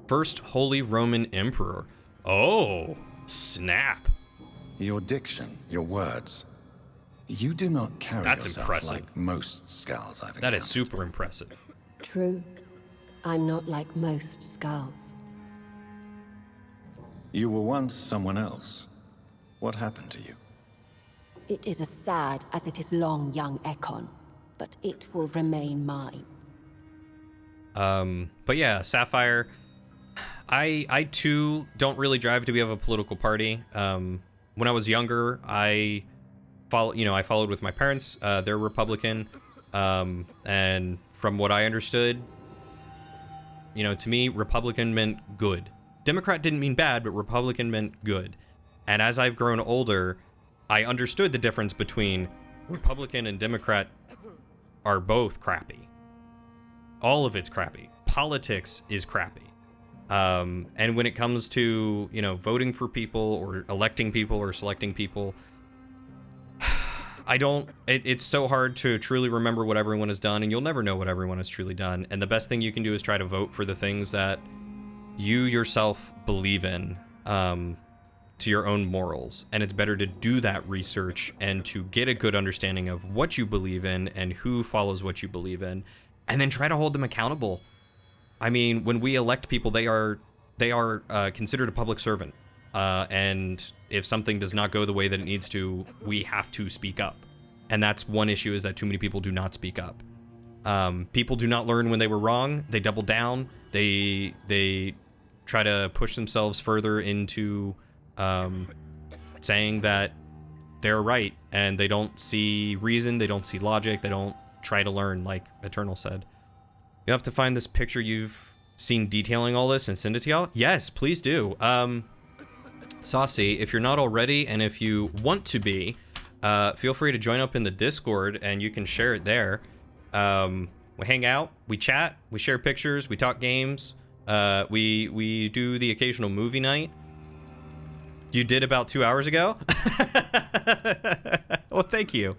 First Holy Roman Emperor. Oh, snap. Your diction, your words. You do not carry That's yourself impressive. like most Skulls I've encountered. That is super impressive. True. I'm not like most Skulls. You were once someone else. What happened to you? It is as sad as it is long, young Ekon, but it will remain mine. But yeah, Sapphire. I too don't really drive to be of a political party. When I was younger, I followed with my parents. They're Republican, and from what I understood, to me, Republican meant good. Democrat didn't mean bad, but Republican meant good. And as I've grown older, I understood the difference between Republican and Democrat are both crappy. All of it's crappy. Politics is crappy. And when it comes to, voting for people or electing people or selecting people, it's so hard to truly remember what everyone has done, and you'll never know what everyone has truly done. And the best thing you can do is try to vote for the things that you yourself believe in, to your own morals. And it's better to do that research and to get a good understanding of what you believe in and who follows what you believe in, and then try to hold them accountable. I mean, when we elect people, they are considered a public servant. And if something does not go the way that it needs to, we have to speak up. And that's one issue, is that too many people do not speak up. People do not learn when they were wrong. They double down. They try to push themselves further into saying that they're right, and they don't see reason, they don't see logic, they don't try to learn, like Eternal said. You have to find this picture you've seen detailing all this and send it to y'all? Yes, please do. Saucy, if you're not already, and if you want to be, feel free to join up in the Discord, and you can share it there. We hang out, we chat, we share pictures, we talk games, we do the occasional movie night. You did about 2 hours ago? Well, thank you.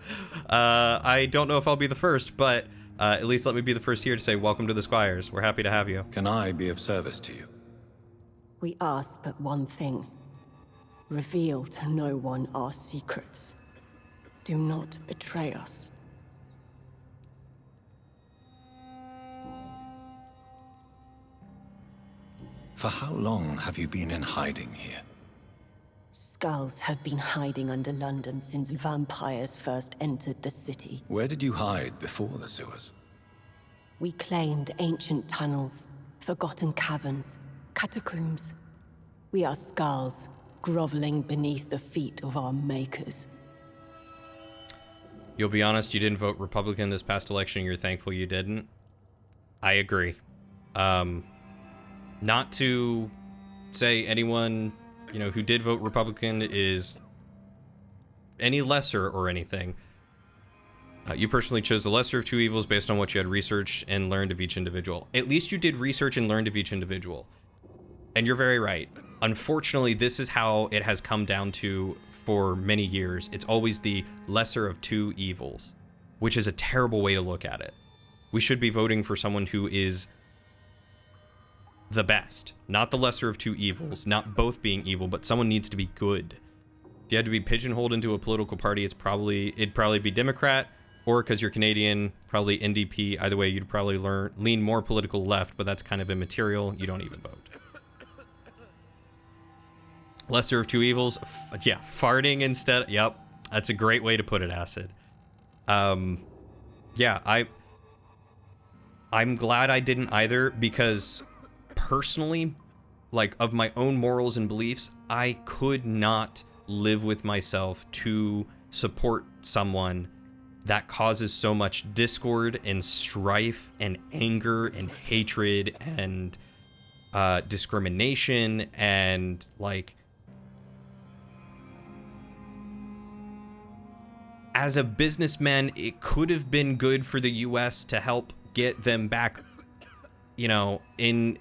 I don't know if I'll be the first, but at least let me be the first here to say welcome to the Squires. We're happy to have you. Can I be of service to you? We ask but one thing. Reveal to no one our secrets. Do not betray us. For how long have you been in hiding here? Skulls have been hiding under London since vampires first entered the city. Where did you hide before the sewers? We claimed ancient tunnels, forgotten caverns, catacombs. We are skulls, groveling beneath the feet of our makers. You'll be honest, you didn't vote Republican this past election, you're thankful you didn't? I agree. Not to say anyone, who did vote Republican is any lesser or anything. You personally chose the lesser of two evils based on what you had researched and learned of each individual. At least you did research and learned of each individual. And you're very right. Unfortunately, this is how it has come down to for many years. It's always the lesser of two evils, which is a terrible way to look at it. We should be voting for someone who is the best, not the lesser of two evils, not both being evil, but someone needs to be good. If you had to be pigeonholed into a political party, it'd probably be Democrat, or because you're Canadian, probably NDP. Either way, you'd probably lean more political left, but that's kind of immaterial. You don't even vote. Lesser of two evils, yeah, farting instead. Yep, that's a great way to put it, Acid. Yeah, I'm glad I didn't either, because personally, like, of my own morals and beliefs, I could not live with myself to support someone that causes so much discord and strife and anger and hatred and discrimination and, like, as a businessman, it could have been good for the US to help get them back, in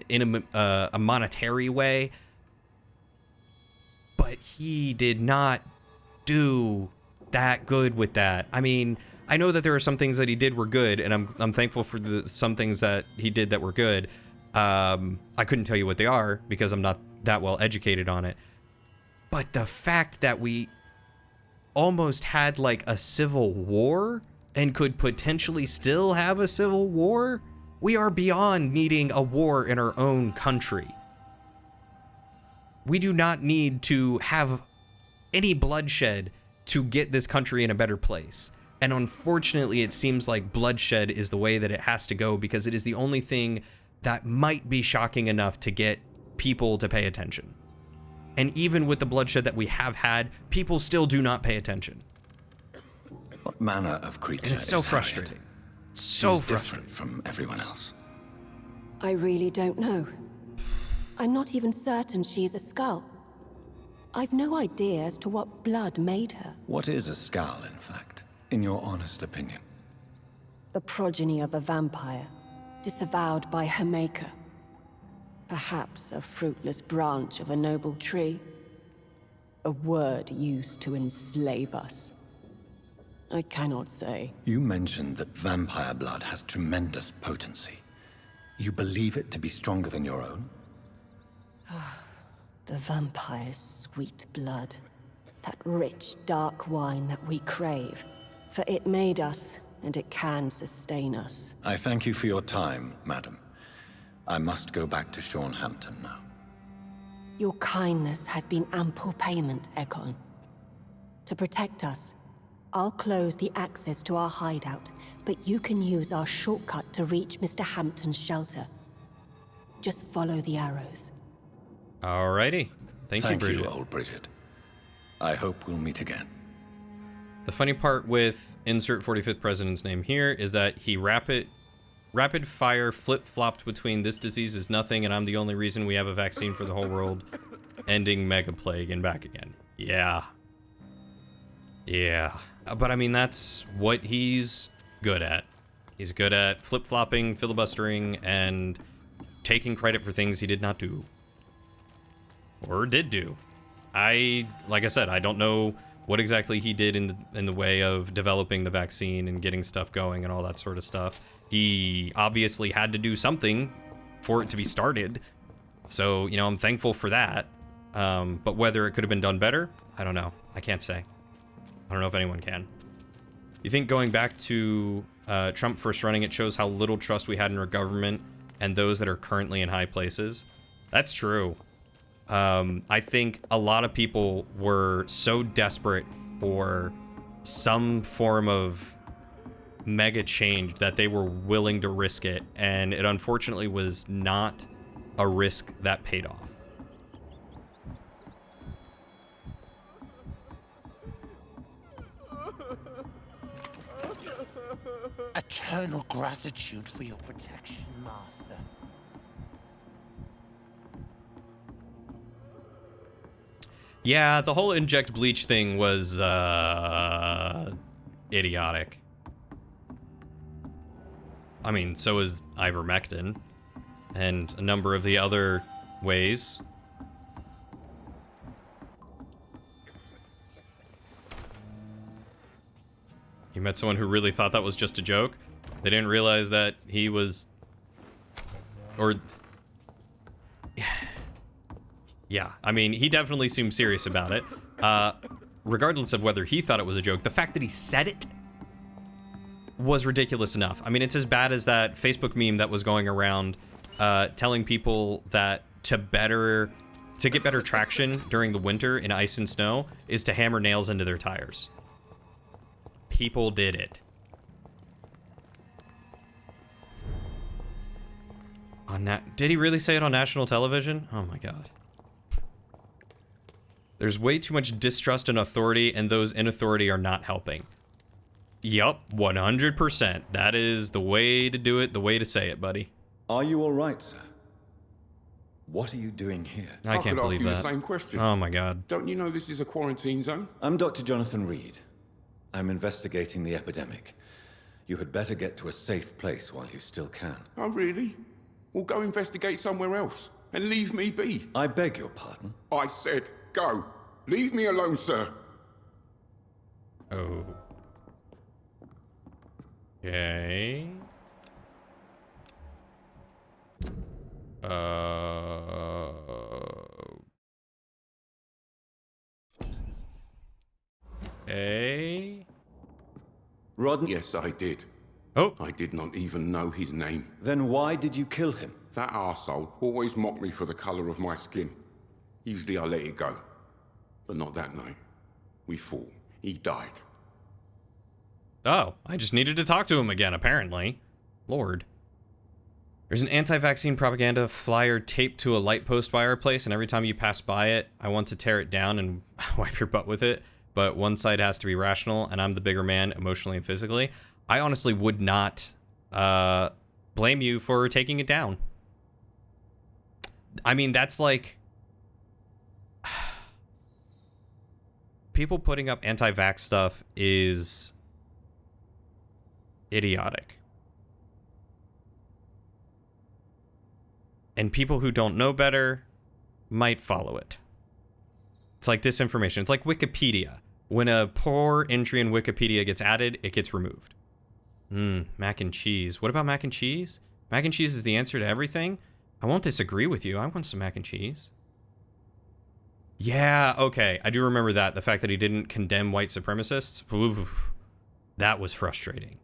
a monetary way, but he did not do that good with that. I mean, I know that there are some things that he did were good, and I'm thankful for some things that he did that were good. I couldn't tell you what they are because I'm not that well educated on it. But the fact that we almost had like a civil war and could potentially still have a civil war, we are beyond needing a war in our own country. We do not need to have any bloodshed to get this country in a better place. And unfortunately, it seems like bloodshed is the way that it has to go, because it is the only thing that might be shocking enough to get people to pay attention. And even with the bloodshed that we have had, people still do not pay attention. What manner of creature? And it's so is frustrating. Harriet? So She's frustrating. different from everyone else. I really don't know. I'm not even certain she is a skull. I've no idea as to what blood made her. What is a skull, in fact, in your honest opinion? The progeny of a vampire, disavowed by her maker. Perhaps a fruitless branch of a noble tree. A word used to enslave us. I cannot say. You mentioned that vampire blood has tremendous potency. You believe it to be stronger than your own? The vampire's sweet blood. That rich, dark wine that we crave. For it made us, and it can sustain us. I thank you for your time, madam. I must go back to Hampton now. Your kindness has been ample payment, Egon. To protect us, I'll close the access to our hideout, but you can use our shortcut to reach Mr. Hampton's shelter. Just follow the arrows. Alrighty. Thank you, Bridget. Thank you, old Bridget. I hope we'll meet again. The funny part with insert 45th president's name here is that he rapid fire flip-flopped between this disease is nothing and I'm the only reason we have a vaccine for the whole world, ending mega plague and back again. Yeah. But I mean, that's what he's good at. He's good at flip-flopping, filibustering, and taking credit for things he did not do. Or did do. Like I said, I don't know what exactly he did in the way of developing the vaccine and getting stuff going and all that sort of stuff. He obviously had to do something for it to be started. So, you know, I'm thankful for that. But whether it could have been done better, I don't know. I can't say. I don't know if anyone can. You think going back to Trump first running, it shows how little trust we had in our government and those that are currently in high places? That's true. I think a lot of people were so desperate for some form of mega change that they were willing to risk it, and it unfortunately was not a risk that paid off. Eternal gratitude for your protection, Master. Yeah, the whole inject bleach thing was idiotic. I mean, so is ivermectin and a number of the other ways. You met someone who really thought that was just a joke? They didn't realize that he was... Or... Yeah, I mean, he definitely seemed serious about it. Regardless of whether he thought it was a joke, the fact that he said it was ridiculous enough. I mean, it's as bad as that Facebook meme that was going around telling people that to get better traction during the winter in ice and snow is to hammer nails into their tires. People did it. Did he really say it on national television? Oh my god. There's way too much distrust in authority, and those in authority are not helping. Yup, 100%. That is the way to do it, the way to say it, buddy. Are you all right, sir? What are you doing here? I can't believe that. I could ask you the same question. Oh my god. Don't you know this is a quarantine zone? I'm Dr. Jonathan Reed. I'm investigating the epidemic. You had better get to a safe place while you still can. Oh, really? Well, go investigate somewhere else and leave me be. I beg your pardon? I said go. Leave me alone, sir. Oh. Okay. Okay. Rodney? Yes, I did. Oh. I did not even know his name. Then why did you kill him? That arsehole always mocked me for the colour of my skin. Usually I let it go. But not that night. We fought. He died. Oh, I just needed to talk to him again, apparently. Lord. There's an anti-vaccine propaganda flyer taped to a light post by our place, and every time you pass by it, I want to tear it down and wipe your butt with it, but one side has to be rational, and I'm the bigger man emotionally and physically. I honestly would not blame you for taking it down. I mean, that's like... people putting up anti-vax stuff is idiotic. And people who don't know better might follow it. It's like disinformation. It's like Wikipedia. When a poor entry in Wikipedia gets added, it gets removed. Mac and cheese. What about mac and cheese? Mac and cheese is the answer to everything? I won't disagree with you. I want some mac and cheese. Yeah, okay. I do remember that. The fact that he didn't condemn white supremacists. Oof, that was frustrating.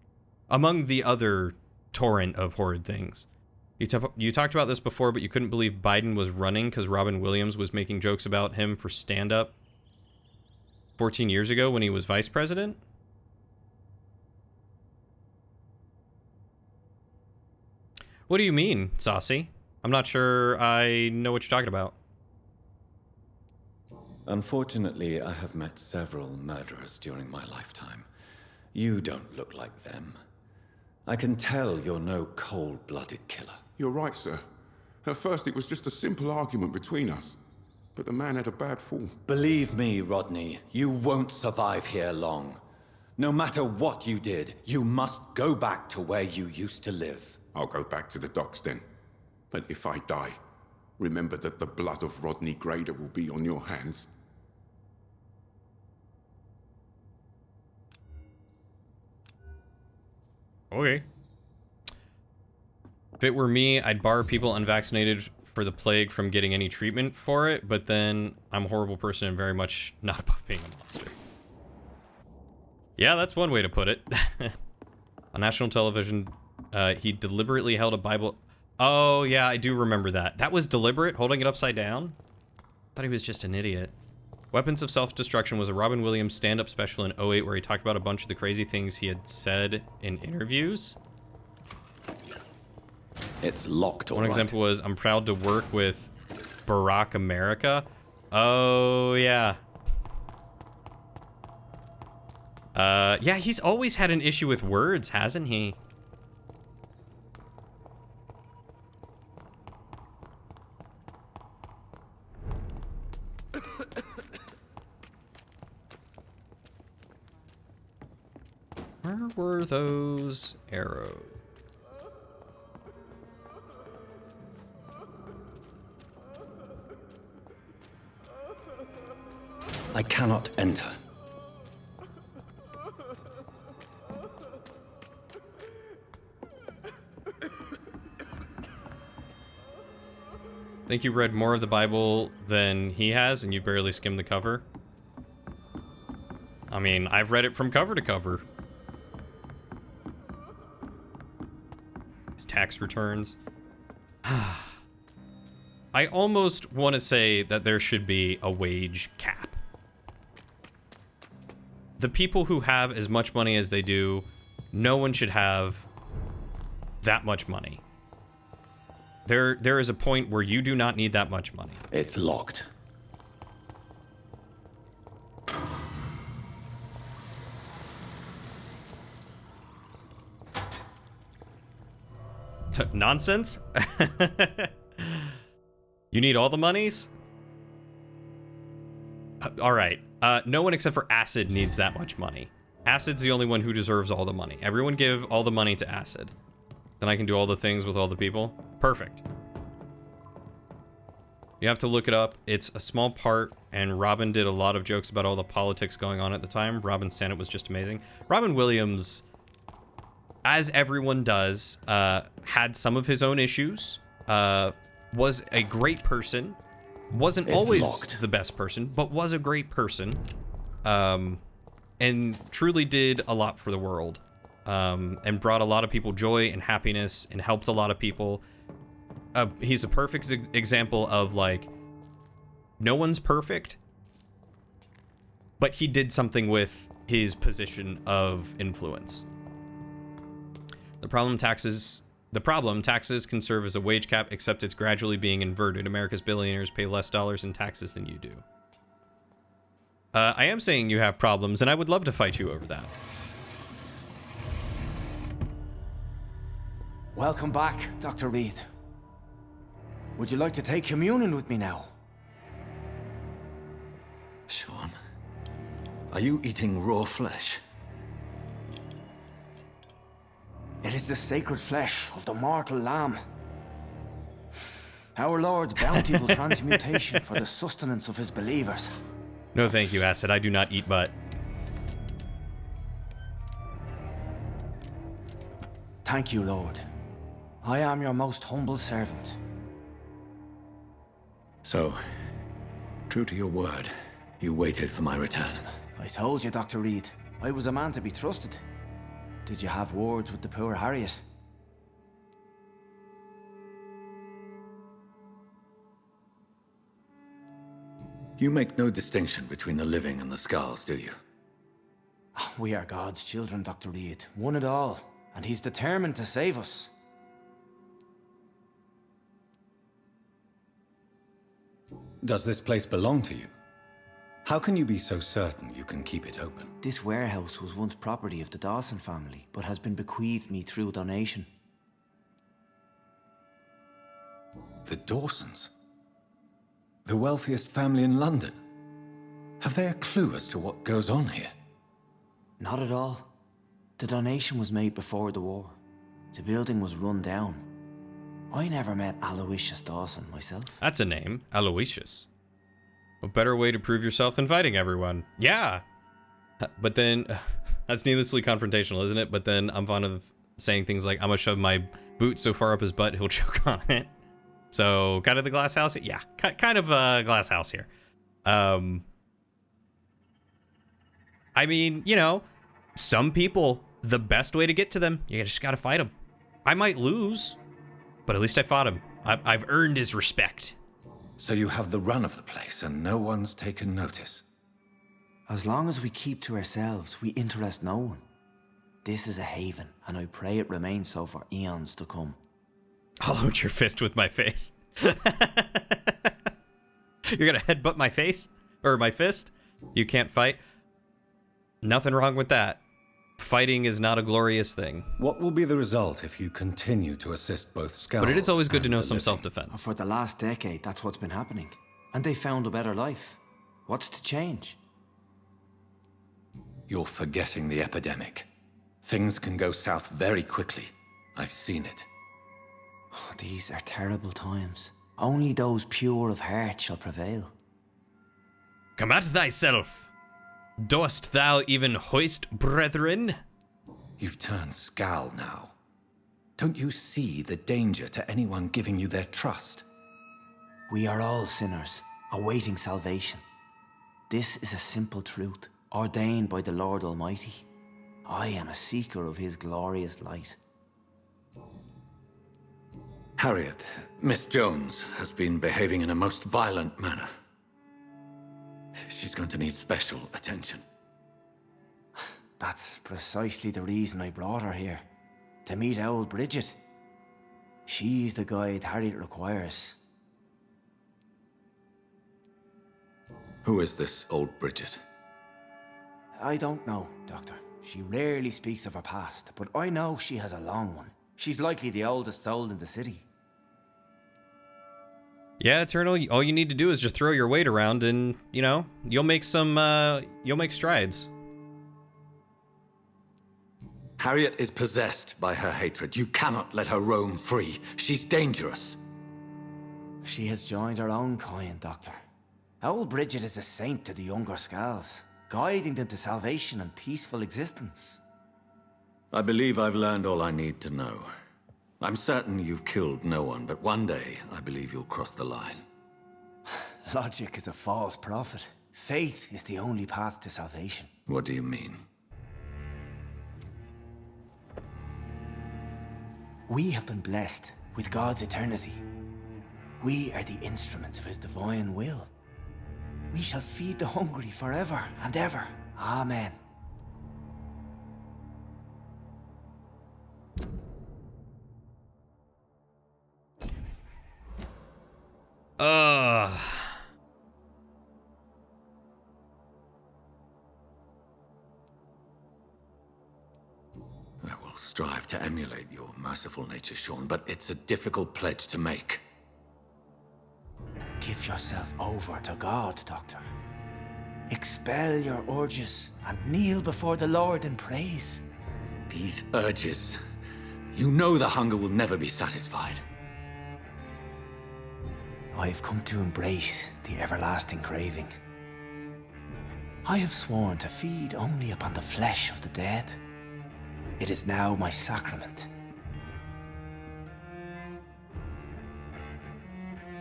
Among the other torrent of horrid things. You talked about this before, but you couldn't believe Biden was running because Robin Williams was making jokes about him for stand-up 14 years ago when he was vice president? What do you mean, Saucy? I'm not sure I know what you're talking about. Unfortunately, I have met several murderers during my lifetime. You don't look like them. I can tell you're no cold-blooded killer. You're right, sir. At first, it was just a simple argument between us. But the man had a bad fall. Believe me, Rodney, you won't survive here long. No matter what you did, you must go back to where you used to live. I'll go back to the docks then. But if I die, remember that the blood of Rodney Grader will be on your hands. Okay. If it were me, I'd bar people unvaccinated for the plague from getting any treatment for it, but then I'm a horrible person and very much not above being a monster. Yeah, that's one way to put it. On national television, he deliberately held a Bible... Oh, yeah, I do remember that. That was deliberate, holding it upside down? Thought he was just an idiot. Weapons of Self-Destruction was a Robin Williams stand-up special in 2008 where he talked about a bunch of the crazy things he had said in interviews. It's locked, all One example was, I'm proud to work with Barack America. Oh, yeah. Yeah, he's always had an issue with words, hasn't he? Where were those arrows? I cannot enter. Think you read more of the Bible than he has, and you barely skimmed the cover? I mean, I've read it from cover to cover. His tax returns. I almost want to say that there should be a wage cap. The people who have as much money as they do, no one should have that much money. There is a point where you do not need that much money. It's locked. Nonsense? You need all the monies? All right. No one except for Acid needs that much money. Acid's the only one who deserves all the money. Everyone give all the money to Acid. Then I can do all the things with all the people. Perfect. You have to look it up. It's a small part, and Robin did a lot of jokes about all the politics going on at the time. Robin's stand-up was just amazing. Robin Williams, as everyone does, had some of his own issues. Was a great person. Wasn't always the best person, but was a great person. And truly did a lot for the world. And brought a lot of people joy and happiness and helped a lot of people. He's a perfect example of, like, no one's perfect, but he did something with his position of influence. The problem taxes The problem, taxes can serve as a wage cap, except it's gradually being inverted. America's billionaires pay less dollars in taxes than you do. I am saying you have problems, and I would love to fight you over that. Welcome back, Dr. Reed. Would you like to take communion with me now? Sean, are you eating raw flesh? It is the sacred flesh of the mortal lamb. Our Lord's bountiful transmutation for the sustenance of his believers. No thank you, Acid. I do not eat butt. Thank you, Lord. I am your most humble servant. So, true to your word, you waited for my return. I told you, Dr. Reed, I was a man to be trusted. Did you have words with the poor Harriet? You make no distinction between the living and the Skulls, do you? We are God's children, Dr. Reed, one and all, and he's determined to save us. Does this place belong to you? How can you be so certain you can keep it open? This warehouse was once property of the Dawson family, but has been bequeathed me through donation. The Dawsons? The wealthiest family in London? Have they a clue as to what goes on here? Not at all. The donation was made before the war. The building was run down. I never met Aloysius Dawson myself. That's a name, Aloysius. A better way to prove yourself than fighting everyone. Yeah! But then, that's needlessly confrontational, isn't it? But then I'm fond of saying things like, I'm gonna shove my boot so far up his butt, he'll choke on it. So, kind of the glass house? Yeah, kind of a glass house here. I mean, you know, some people, the best way to get to them, you just gotta fight them. I might lose, but at least I fought him. I've earned his respect. So you have the run of the place and no one's taken notice? As long as we keep to ourselves, we interest no one. This is a haven, and I pray it remains so for eons to come. I'll hold your fist with my face. You're gonna headbutt my face? Or my fist? You can't fight? Nothing wrong with that. Fighting is not a glorious thing. What will be the result if you continue to assist both Skulls? But it is always good to know some self-defense. For the last decade, that's what's been happening. And they found a better life. What's to change? You're forgetting the epidemic. Things can go south very quickly. I've seen it. Oh, these are terrible times. Only those pure of heart shall prevail. Come at thyself. Dost thou even hoist, brethren? You've turned Skal now. Don't you see the danger to anyone giving you their trust? We are all sinners, awaiting salvation. This is a simple truth, ordained by the Lord Almighty. I am a seeker of his glorious light. Harriet, Miss Jones, has been behaving in a most violent manner. She's going to need special attention. That's precisely the reason I brought her here. To meet old Bridget. She's the guide Harriet requires. Who is this old Bridget? I don't know, Doctor. She rarely speaks of her past, but I know she has a long one. She's likely the oldest soul in the city. Yeah, Eternal, all you need to do is just throw your weight around and, you know, you'll make strides. Harriet is possessed by her hatred. You cannot let her roam free. She's dangerous. She has joined her own kind, Doctor. Old Bridget is a saint to the younger Skulls, guiding them to salvation and peaceful existence. I believe I've learned all I need to know. I'm certain you've killed no one, but one day I believe you'll cross the line. Logic is a false prophet. Faith is the only path to salvation. What do you mean? We have been blessed with God's eternity. We are the instruments of his divine will. We shall feed the hungry forever and ever. Amen. Ugh. I will strive to emulate your merciful nature, Sean, but it's a difficult pledge to make. Give yourself over to God, Doctor. Expel your urges and kneel before the Lord in praise. These urges. You know the hunger will never be satisfied. I've come to embrace the everlasting craving. I have sworn to feed only upon the flesh of the dead. It is now my sacrament.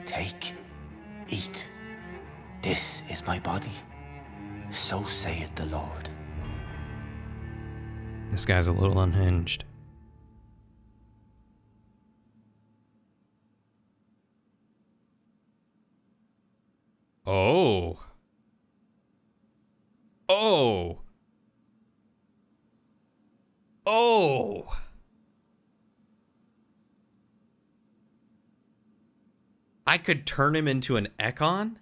Take, eat. This is my body. So saith the Lord. This guy's a little unhinged. Oh. Oh. Oh. I could turn him into an Ekon?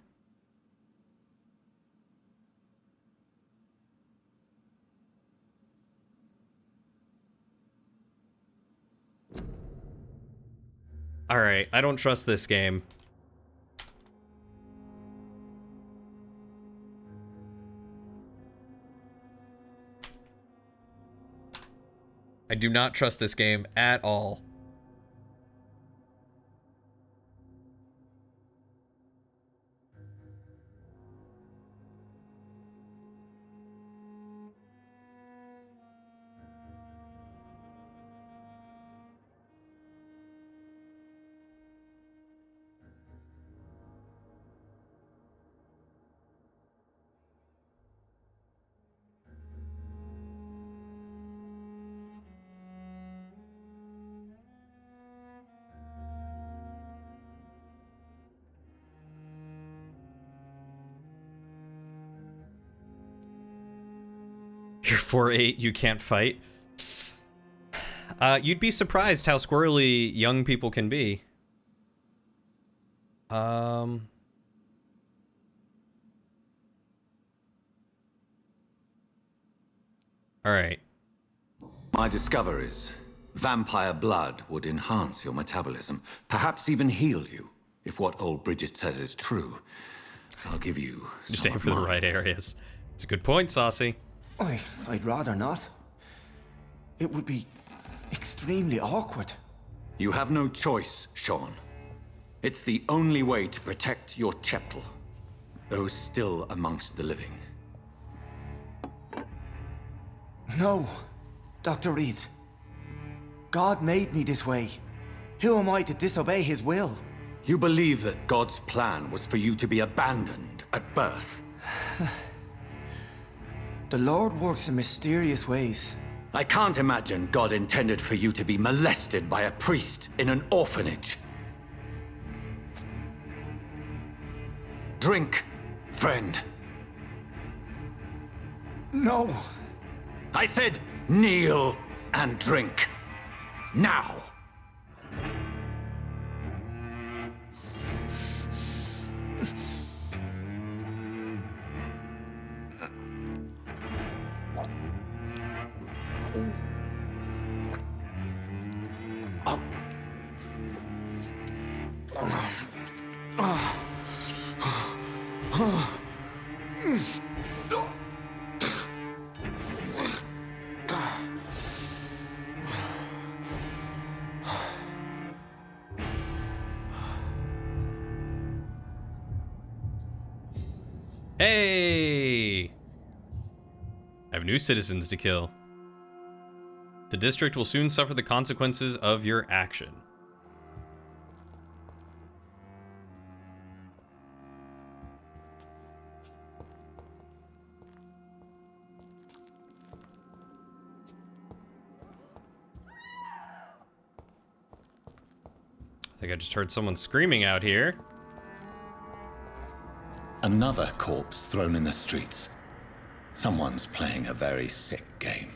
All right, I don't trust this game. I do not trust this game at all. You're 4'8", you can't fight. You'd be surprised how squirrely young people can be. All right. My discoveries. Vampire blood would enhance your metabolism, perhaps even heal you, if what old Bridget says is true. I'll give you Just some aim of for the mine. right areas. It's a good point, Saucy. I'd rather not. It would be extremely awkward. You have no choice, Sean. It's the only way to protect your Cheptel, those still amongst the living. No, Dr. Reed. God made me this way. Who am I to disobey his will? You believe that God's plan was for you to be abandoned at birth? The Lord works in mysterious ways. I can't imagine God intended for you to be molested by a priest in an orphanage. Drink, friend. No. I said kneel and drink. Now. Hey! I have new citizens to kill. The district will soon suffer the consequences of your action. I think I just heard someone screaming out here. Another corpse thrown in the streets. Someone's playing a very sick game.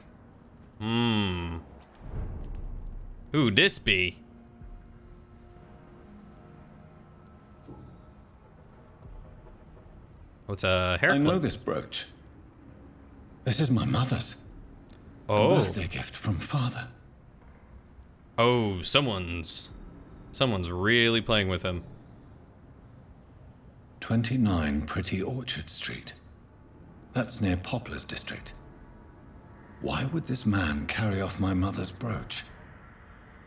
Who'd this be? Oh, it's a hair I know clip. this brooch. This is my mother's. Oh. A birthday gift from father. Oh, someone's really playing with him. 29 Pretty Orchard Street. That's near Poplar's district. Why would this man carry off my mother's brooch?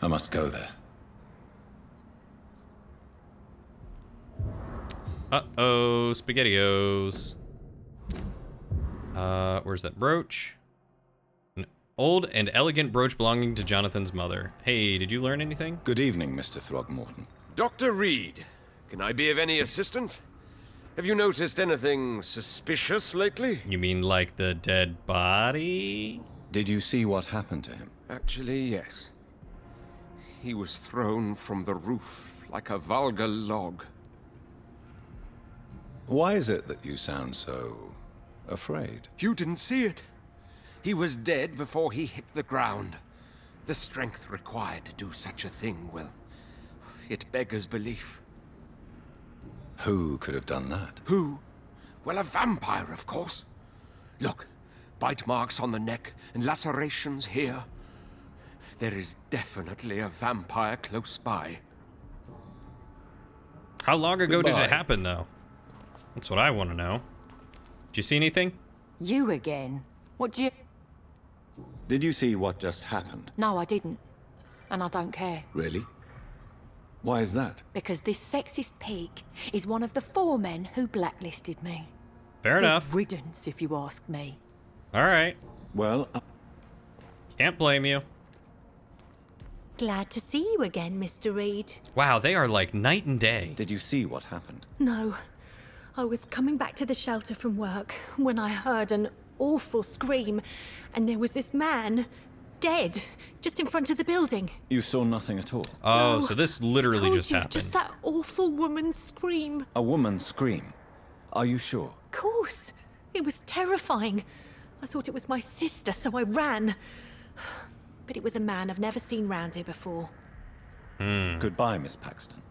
I must go there. Uh-oh, SpaghettiOs. Where's that brooch? An old and elegant brooch belonging to Jonathan's mother. Hey, did you learn anything? Good evening, Mr. Throgmorton. Dr. Reed, can I be of any assistance? Have you noticed anything suspicious lately? You mean like the dead body? Did you see what happened to him? Actually, yes. He was thrown from the roof like a vulgar log. Why is it that you sound so afraid? You didn't see it. He was dead before he hit the ground. The strength required to do such a thing, well, it beggars belief. Who could have done that? Who? Well, a vampire, of course. Look, bite marks on the neck and lacerations here. There is definitely a vampire close by. How long ago did Goodbye. it happen, though? That's what I want to know. Did you see anything? You again? What you... Did you see what just happened? No, I didn't. And I don't care. Really? Why is that? Because this sexist pig is one of the 4 men who blacklisted me. Fair enough. Good riddance, if you ask me. All right. Well, can't blame you. Glad to see you again, Mr. Reed. Wow, they are like night and day. Did you see what happened? No. I was coming back to the shelter from work when I heard an awful scream, and there was this man, dead, just in front of the building. You saw nothing at all? Oh, No, so this literally Told just you, happened. Just that awful woman's scream. A woman scream? Are you sure? Of course. It was terrifying. I thought it was my sister, so I ran. But it was a man I've never seen round here before. Goodbye, Miss Paxton.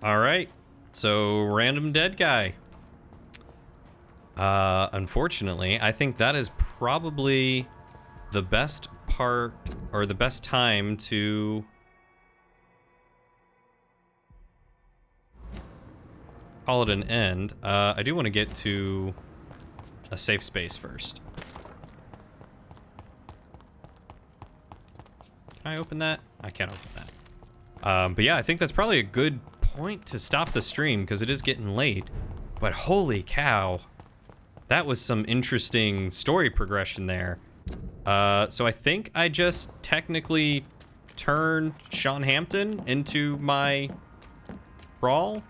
All right. So, random dead guy. Unfortunately, I think that is probably the best part, or the best time to call it an end. I do want to get to a safe space first. Can I open that? I can't open that. But yeah, I think that's probably a good point to stop the stream because it is getting late. But holy cow, that was some interesting story progression there. So I think I just technically turned Sean Hampton into my Brawl,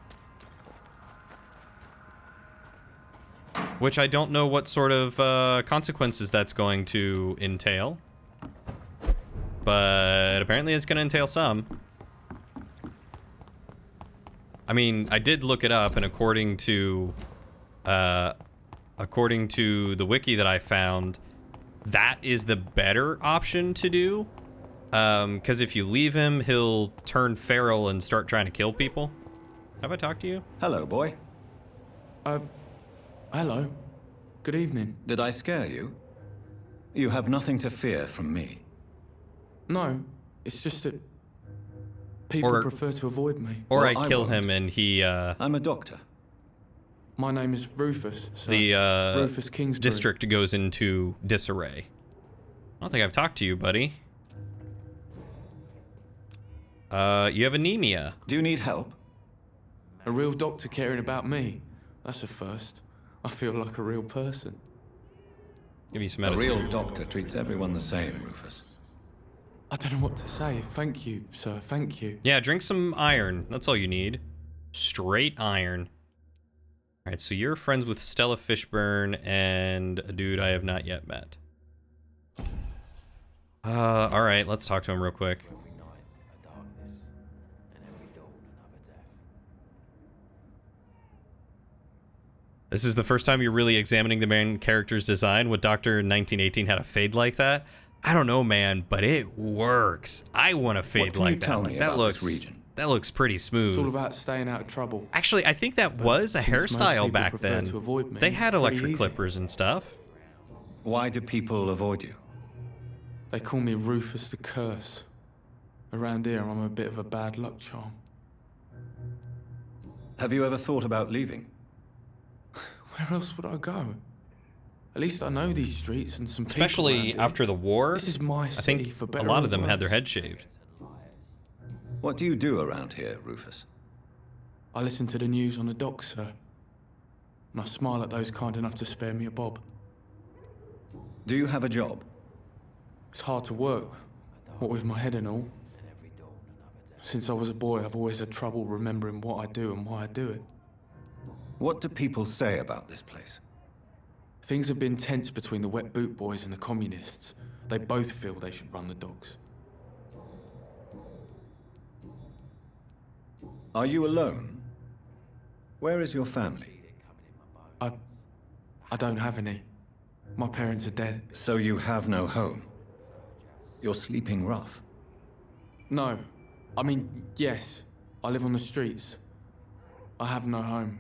which I don't know what sort of consequences that's going to entail. But apparently it's going to entail some. I mean, I did look it up, and according to the wiki that I found, that is the better option to do. Because if you leave him, he'll turn feral and start trying to kill people. Have I talked to you? Hello, boy. Hello. Good evening. Did I scare you? You have nothing to fear from me. No, it's just that people prefer to avoid me. Or I kill him and he, I'm a doctor. My name is Rufus, sir. The, Rufus Kingsbury. district goes into disarray. I don't think I've talked to you, buddy. You have anemia. Do you need help? A real doctor caring about me. That's a first. I feel like a real person. Give you some A medicine. real doctor treats everyone the same, Rufus. I don't know what to say. Thank you, sir. Thank you. Yeah, drink some iron. That's all you need. Straight iron. Alright, so you're friends with Stella Fishburne and a dude I have not yet met. Alright, let's talk to him real quick. This is the first time you're really examining the main character's design. Would Doctor 1918 had a fade like that? I don't know, man, but it works. I want a fade What can like you that. tell Like, me that about looks this region? That looks pretty smooth. It's all about staying out of trouble. Actually, I think that was a since most hairstyle people back prefer then. to avoid me, They had pretty electric easy. clippers and stuff. Why do people avoid you? They call me Rufus the Curse. Around here, I'm a bit of a bad luck charm. Have you ever thought about leaving? Where else would I go? At least I know these streets and some people Especially around here. after the war. This is my I city, think for a better lot or of them had their worse. heads shaved. What do you do around here, Rufus? I listen to the news on the dock, sir. And I smile at those kind enough to spare me a bob. Do you have a job? It's hard to work, what with my head and all. Since I was a boy, I've always had trouble remembering what I do and why I do it. What do people say about this place? Things have been tense between the wet boot boys and the communists. They both feel they should run the docks. Are you alone? Where is your family? I don't have any. My parents are dead. So you have no home? You're sleeping rough? No. I mean, yes. I live on the streets. I have no home.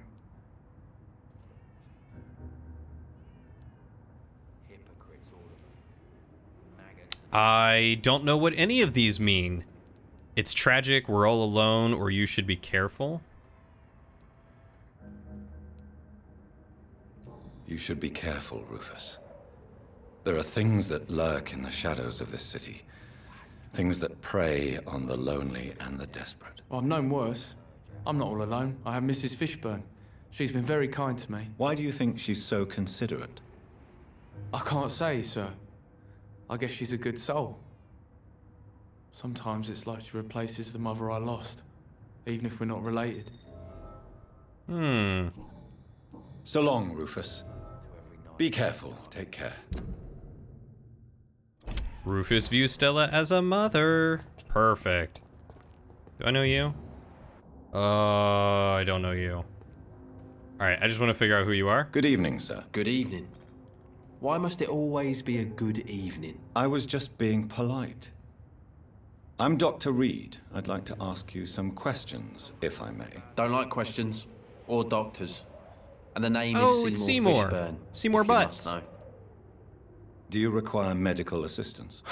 I don't know what any of these mean. It's tragic, we're all alone, or you should be careful. You should be careful, Rufus. There are things that lurk in the shadows of this city. Things that prey on the lonely and the desperate. Well, I've known worse. I'm not all alone. I have Mrs. Fishburne. She's been very kind to me. Why do you think she's so considerate? I can't say, sir. I guess she's a good soul. Sometimes it's like she replaces the mother I lost, even if we're not related. So long, Rufus. Be careful. Take care. Rufus views Stella as a mother. Perfect. Do I know you? I don't know you. Alright, I just want to figure out who you are. Good evening, sir. Good evening. Why must it always be a good evening? I was just being polite. I'm Dr. Reed. I'd like to ask you some questions, if I may. Don't like questions. Or doctors. And the name Oh, is it's Seymour Seymour. Fishburne. Seymour if you Butts. must know. Do you require medical assistance?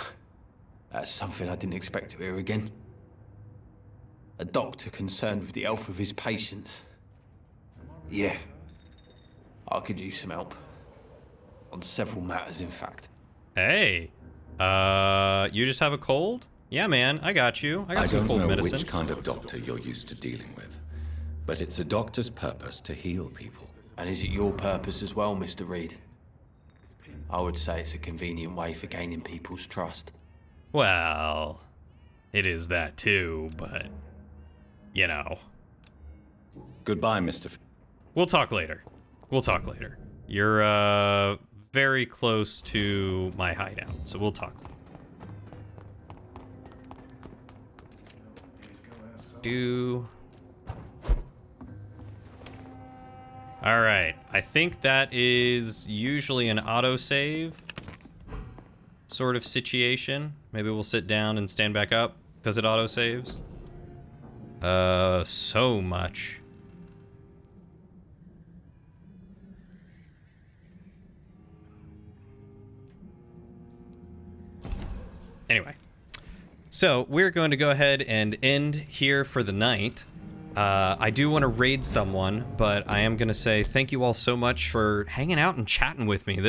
That's something I didn't expect to hear again. A doctor concerned with the health of his patients. Yeah. I could use some help. On several matters, in fact. Hey. You just have a cold? Yeah, man, I got you. I got some cold don't know medicine. which kind of doctor you're used to dealing with, but it's a doctor's purpose to heal people. And is it your purpose as well, Mr. Reed? I would say it's a convenient way for gaining people's trust. Well, it is that too, but, you know. Goodbye, Mr. We'll talk later. We'll talk later. You're, very close to my hideout, so we'll talk later. Alright, I think that is usually an autosave sort of situation. Maybe we'll sit down and stand back up because it autosaves. So much. Anyway, so we're going to go ahead and end here for the night. I do want to raid someone, but I am going to say thank you all so much for hanging out and chatting with me.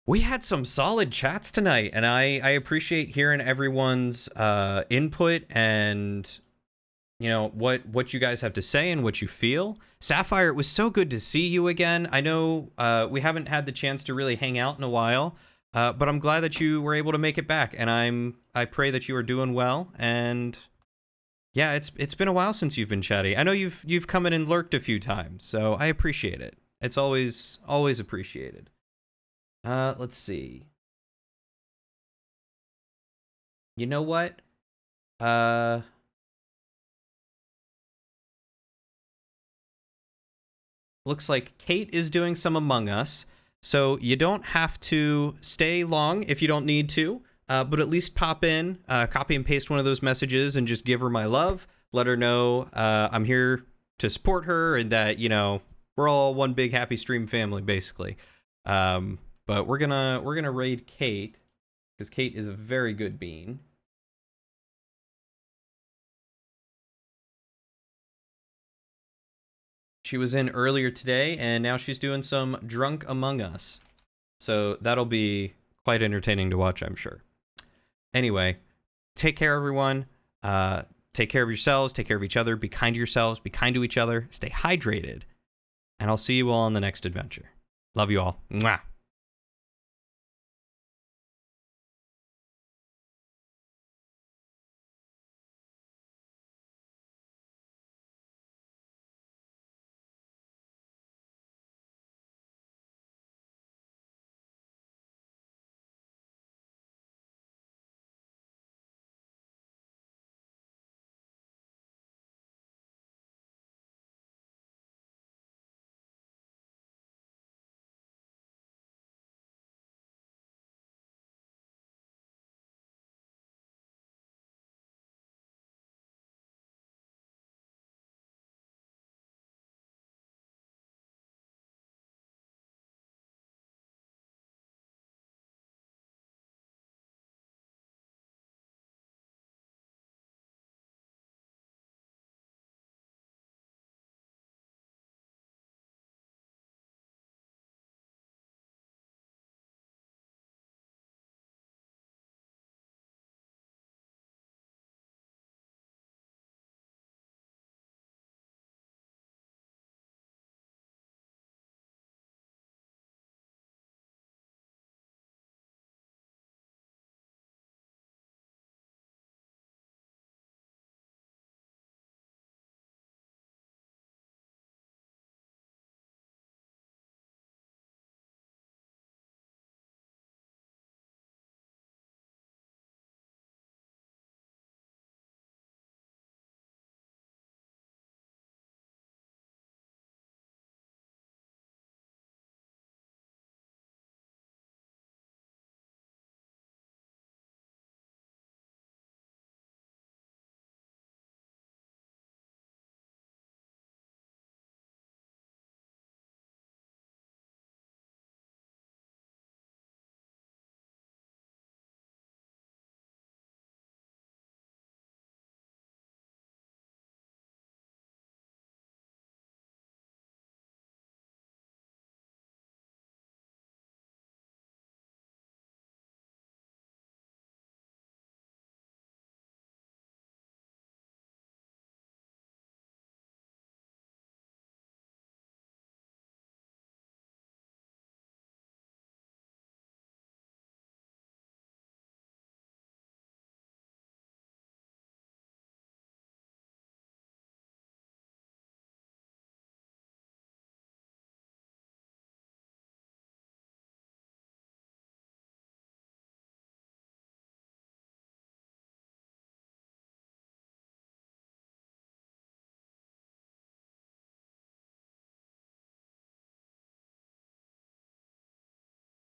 We had some solid chats tonight, and I appreciate hearing everyone's input and, you know, what you guys have to say and what you feel. Sapphire, it was so good to see you again. I know we haven't had the chance to really hang out in a while, but I'm glad that you were able to make it back, and I pray that you are doing well. And yeah, it's been a while since you've been chatty. I know you've come in and lurked a few times, so I appreciate it. It's always appreciated. Let's see. You know what? Looks like Kate is doing some Among Us, so you don't have to stay long if you don't need to. but at least pop in, copy and paste one of those messages and just give her my love. Let her know I'm here to support her and that, you know, we're all one big happy stream family, basically. But we're gonna raid Kate, because Kate is a very good bean. She was in earlier today, and now she's doing some Drunk Among Us. So that'll be quite entertaining to watch, I'm sure. Anyway, take care, everyone. Take care of yourselves. Take care of each other. Be kind to yourselves. Be kind to each other. Stay hydrated. And I'll see you all on the next adventure. Love you all. Mwah.